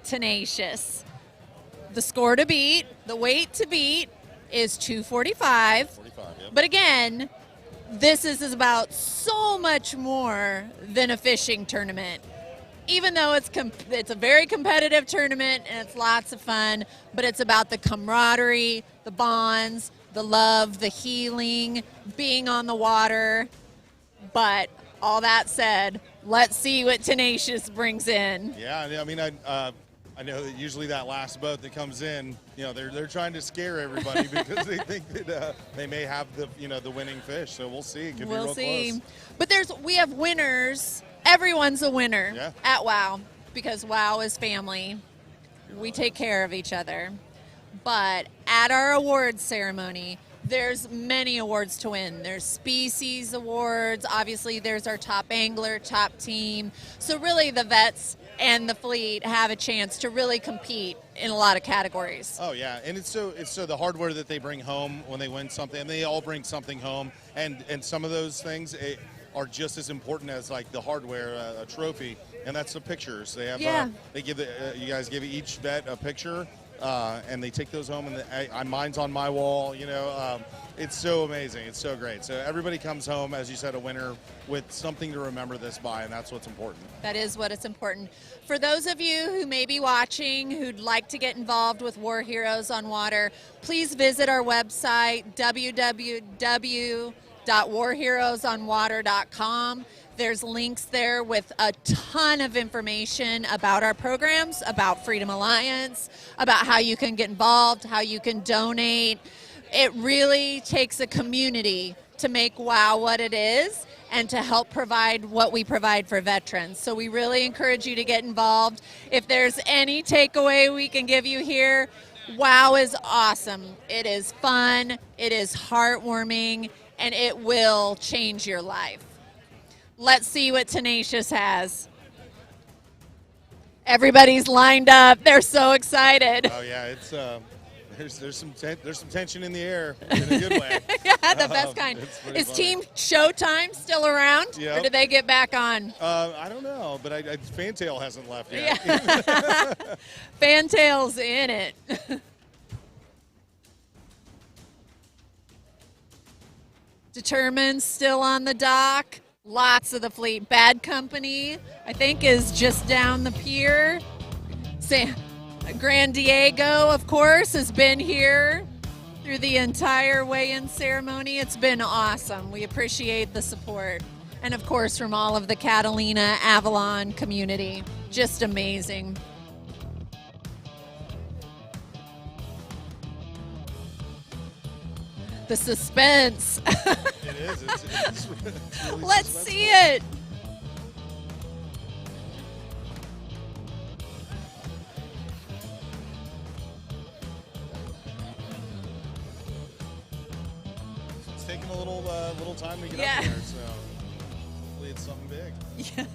Tenacious. The score to beat, the weight to beat is 245. 45, yep. But again, this is about so much more than a fishing tournament. Even though it's a very competitive tournament and it's lots of fun, but it's about the camaraderie, the bonds, the love, the healing, being on the water. But all that said, let's see what Tenacious brings in. Yeah, I mean, I know that usually that last boat that comes in, they're trying to scare everybody because they think that they may have the winning fish. So we'll see. It could be real close. But we have winners. Everyone's a winner at WHOW because WHOW is family. We take care of each other. But at our awards ceremony, there's many awards to win. There's species awards. Obviously, there's our top angler, top team. So really the vets and the fleet have a chance to really compete in a lot of categories. Oh yeah, and it's so the hardware that they bring home when they win something, and they all bring something home, and some of those things are just as important as like the hardware, a trophy, and that's the pictures. They have they give you guys give each vet a picture, and they take those home, and mine's on my wall. It's so amazing. It's so great. So everybody comes home, as you said, a winner with something to remember this by, and that's what's important. That is what is important. For those of you who may be watching who'd like to get involved with War Heroes on Water, please visit our website, www.warheroesonwater.com. There's links there with a ton of information about our programs, about Freedom Alliance, about how you can get involved, how you can donate. It really takes a community to make WHOW what it is and to help provide what we provide for veterans. So we really encourage you to get involved. If there's any takeaway we can give you here, WHOW is awesome. It is fun, it is heartwarming, and it will change your life. Let's see what Tenacious has. Everybody's lined up. They're so excited. Oh yeah, it's there's some tension in the air in a good way. Yeah, the best kind. Is funny. Team Showtime still around, Yep. or did they get back on? I don't know, but Fantail hasn't left yet. Yeah. Fantail's in it. Determined still on the dock. Lots of the fleet. Bad Company, I think, is just down the pier. Grand Diego, of course, has been here through the entire weigh-in ceremony. It's been awesome. We appreciate the support. And, of course, from all of the Catalina, Avalon community. Just amazing. The suspense. It is. It's really Let's see it. It's taking a little time to get Yeah. up there, so hopefully it's something big. Yeah.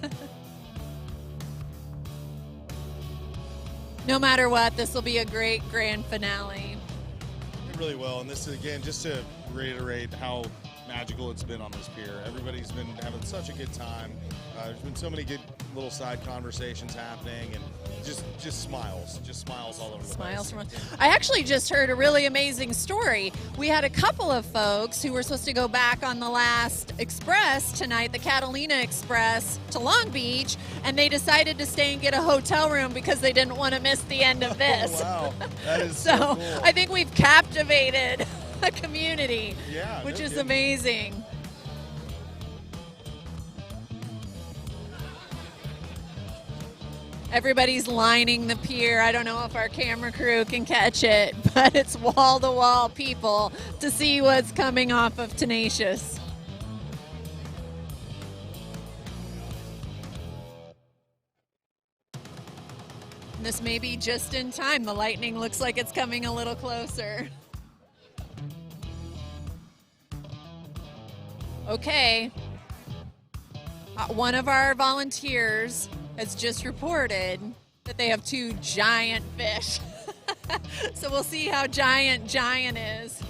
No matter what, this will be a great grand finale. It really will, and this is, again, just to reiterate how magical it's been on this pier. Everybody's been having such a good time. There's been so many good little side conversations happening, and just smiles all over the Smiles place. from. I actually just heard a really amazing story. We had a couple of folks who were supposed to go back on the last express tonight, the Catalina Express, to Long Beach, and they decided to stay and get a hotel room because they didn't want to miss the end of this. Wow, that is so cool. I think we've captivated a community, Yeah, which no is kidding. amazing. Everybody's lining the pier. I don't know if our camera crew can catch it, but it's wall-to-wall people to see what's coming off of Tenacious. This may be just in time. The lightning looks like it's coming a little closer. Okay. One of our volunteers has just reported that they have 2 giant fish. So we'll see how giant is.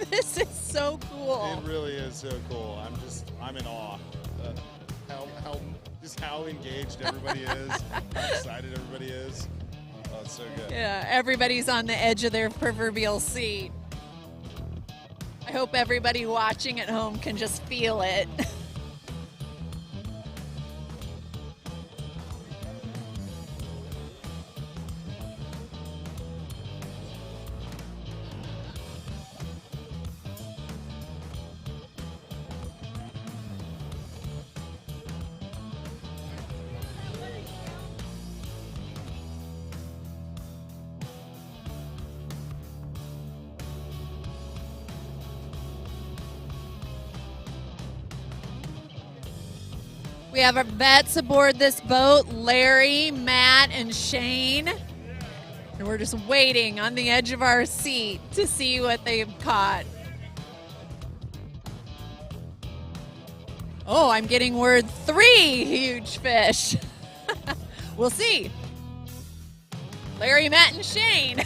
This is so cool. cool. It really is so cool. I'm in awe. How engaged everybody is, how excited everybody is. Oh, it's so good. Yeah, everybody's on the edge of their proverbial seat. I hope everybody watching at home can just feel it. We have our vets aboard this boat, Larry, Matt, and Shane. And we're just waiting on the edge of our seat to see what they've caught. Oh, I'm getting word 3 huge fish. We'll see. Larry, Matt, and Shane.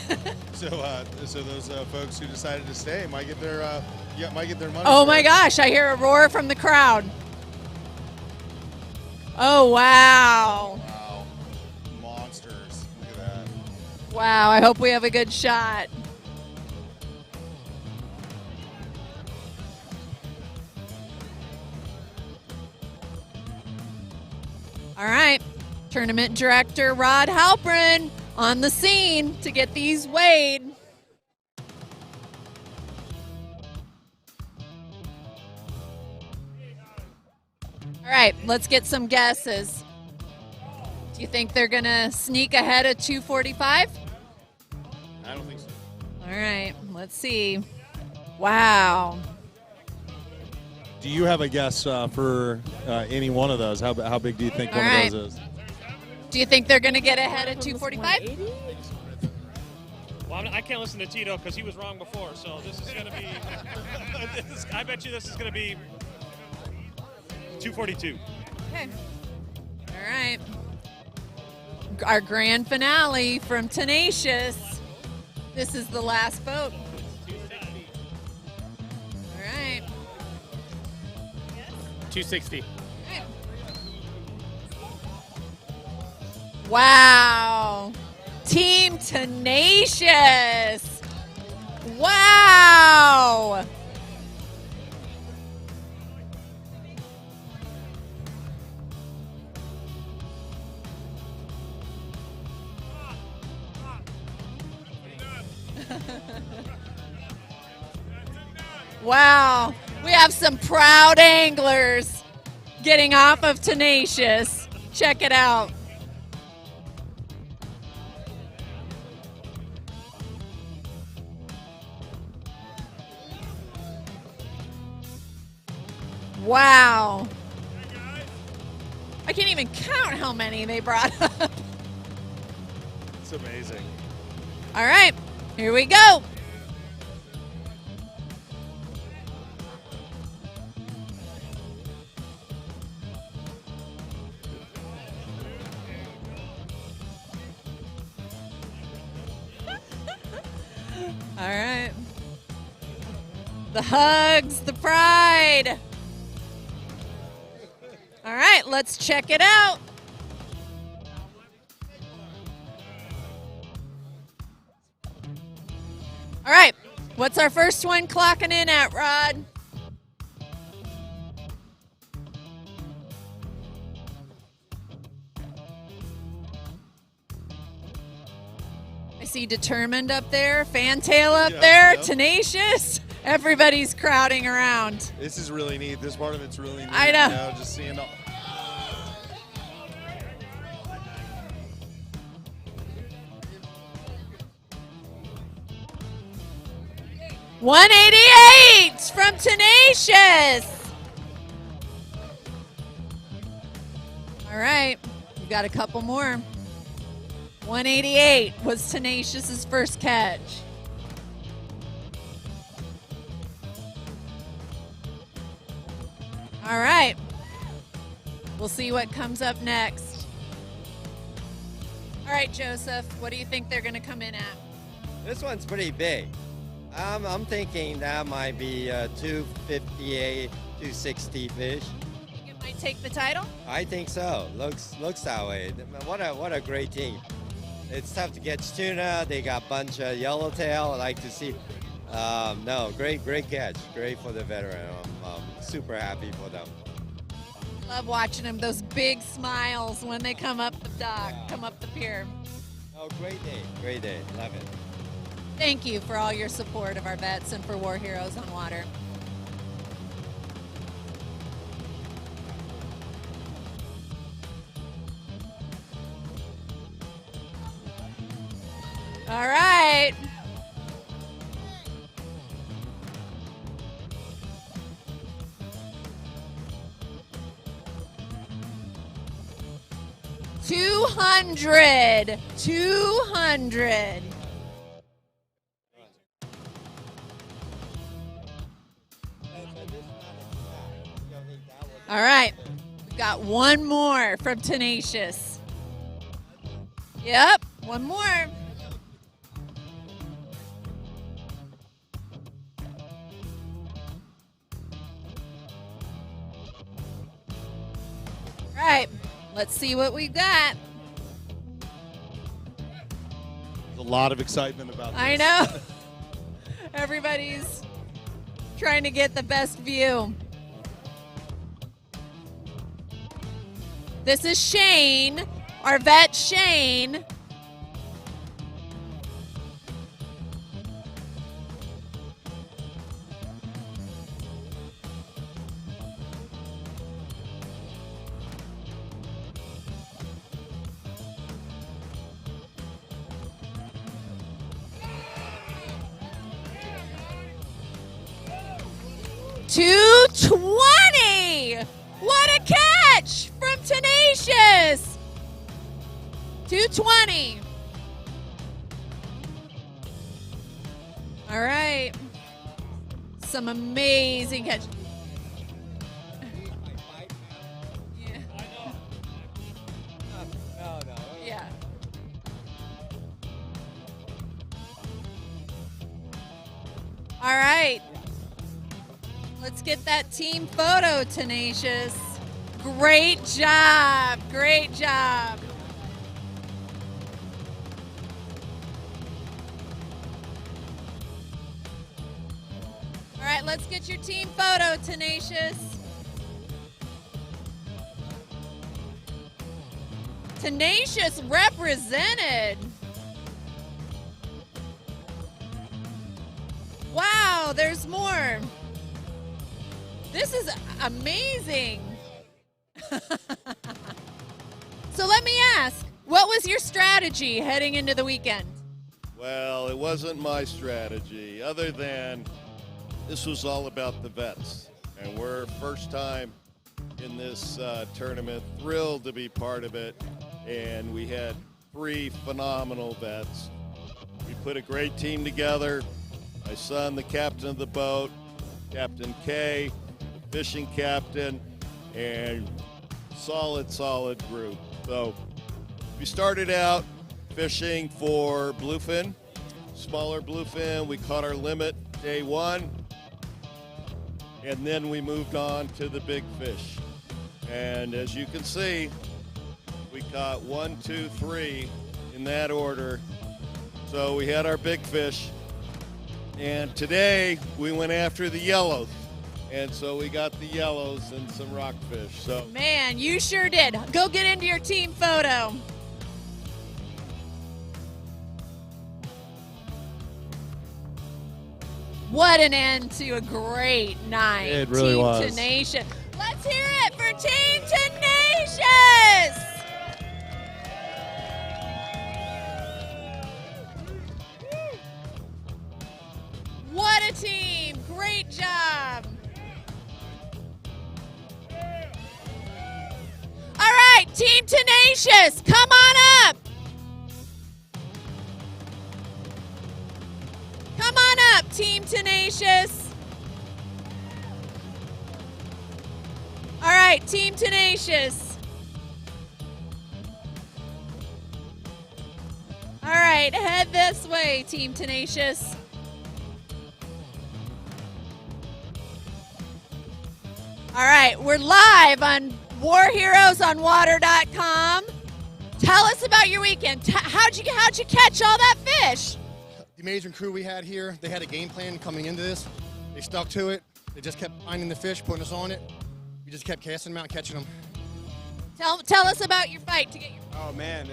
So those folks who decided to stay might get their money. Oh my gosh, I hear a roar from the crowd. Oh, wow. Wow. Monsters. Look at that. Wow, I hope we have a good shot. All right, tournament director Rod Halpern on the scene to get these weighed. All right, let's get some guesses. Do you think they're going to sneak ahead of 245? I don't think so. All right, let's see. Wow. Do you have a guess for any one of those? How big do you think one of those is? Do you think they're going to get ahead of 245? Well, I can't listen to Tito because he was wrong before, so this is going to be I bet you this is going to be 242. Okay. All right. Our grand finale from Tenacious. This is the last boat. All right. 260. Wow. Team Tenacious. Wow. Wow, we have some proud anglers getting off of Tenacious. Check it out. Wow. I can't even count how many they brought up. It's amazing. All right, here we go. All right. The hugs, the pride. All right, let's check it out. All right, what's our first one clocking in at, Rod? I see Determined up there, Fantail up there, Yep. Tenacious. Everybody's crowding around. This is really neat. This part of it's really neat. I know. You know, just seeing all. 188 from Tenacious. All right, we got a couple more. 188 was Tenacious's first catch. All right, we'll see what comes up next. All right, Joseph, what do you think they're going to come in at? This one's pretty big. I'm thinking that might be 258, 260 fish. Think it might take the title? I think so. Looks that way. What a great team. It's tough to catch tuna. They got a bunch of yellowtail. I like to see. No, great catch. Great for the veteran. I'm super happy for them. Love watching them. Those big smiles when they come up the dock, come up the pier. Oh, great day. Great day. Love it. Thank you for all your support of our vets and for War Heroes on Water. All right. $200. All right. We've got one more from Tenacious. Yep, one more. All right, let's see what we've got. There's a lot of excitement about this. I know. Everybody's trying to get the best view. This is Shane, our vet Shane. $220. What a catch from Tenacious. $220. All right. Some amazing catch. Yeah. Yeah. All right. Let's get that team photo, Tenacious. Great job. Great job. All right, let's get your team photo, Tenacious. Tenacious represented. Wow, there's more. This is amazing. So let me ask, what was your strategy heading into the weekend? Well, it wasn't my strategy, other than this was all about the vets. And we're first time in this tournament, thrilled to be part of it. And we had 3 phenomenal vets. We put a great team together. My son, the captain of the boat, Captain K, fishing captain, and solid group. So we started out fishing for bluefin, smaller bluefin. We caught our limit day 1, and then we moved on to the big fish. And as you can see, we caught 1, 2, 3 in that order. So we had our big fish, and today we went after the yellows. And so we got the yellows and some rockfish. So Man, you sure did. Go get into your team photo. What an end to a great night. It really Team was. Tenacious. Let's hear it for Team Tenacious. What a team. Great job. All right, Team Tenacious, come on up. Come on up, Team Tenacious. All right, Team Tenacious. All right, head this way, Team Tenacious. All right, we're live on warheroesonwater.com. Tell us about your weekend. How'd you catch all that fish? The amazing crew we had here, they had a game plan coming into this. They stuck to it. They just kept finding the fish, putting us on it. We just kept casting them out and catching them. Tell us about your fight to get your. Oh man,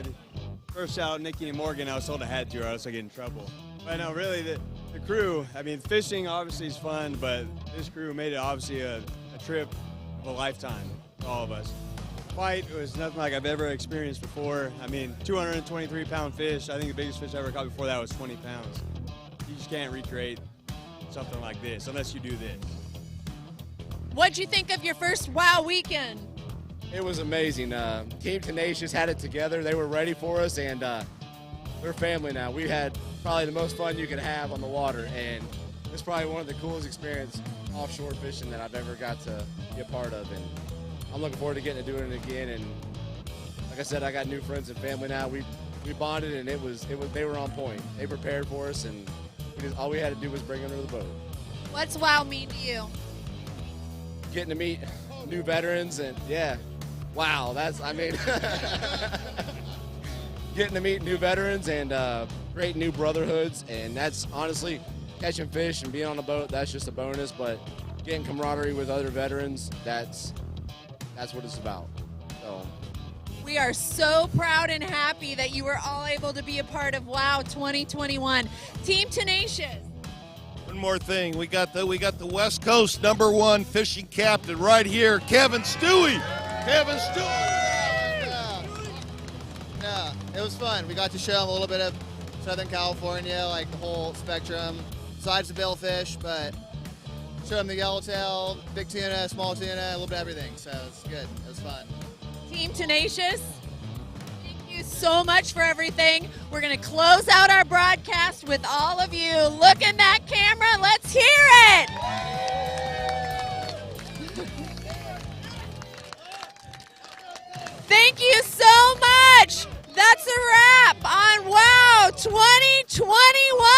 first out Nikki and Morgan, I was told I had to or else I get in trouble. But no, really, the crew, I mean, fishing obviously is fun, but this crew made it obviously a trip of a lifetime for all of us. The fight was nothing like I've ever experienced before. I mean, 223-pound fish. I think the biggest fish I ever caught before that was 20 pounds. You just can't recreate something like this unless you do this. What'd you think of your first WOW weekend? It was amazing. Team Tenacious had it together. They were ready for us, and we're family now. We had probably the most fun you could have on the water, and it's probably one of the coolest experiences offshore fishing that I've ever got to be a part of. And I'm looking forward to getting to doing it again. And like I said, I got new friends and family now. We bonded, and it was they were on point. They prepared for us, and all we had to do was bring them to the boat. What's WOW mean to you? Getting to meet new veterans, and yeah. Wow, getting to meet new veterans and great new brotherhoods, and that's honestly catching fish and being on a boat, that's just a bonus, but getting camaraderie with other veterans, that's what it's about. So we are so proud and happy that you were all able to be a part of WOW 2021. Team Tenacious. One more thing, we got the West Coast #1 fishing captain right here, Kevin Stewie. Kevin Stewie. Yeah, it was fun. We got to show them a little bit of Southern California, like the whole spectrum, besides the billfish, but show them the yellowtail, big tuna, small tuna, a little bit of everything. So it's good. It was fun. Team Tenacious, thank you so much for everything. We're going to close out our broadcast with all of you. Look in that camera. Let's hear it. Thank you so much. That's a wrap on WOW 2021.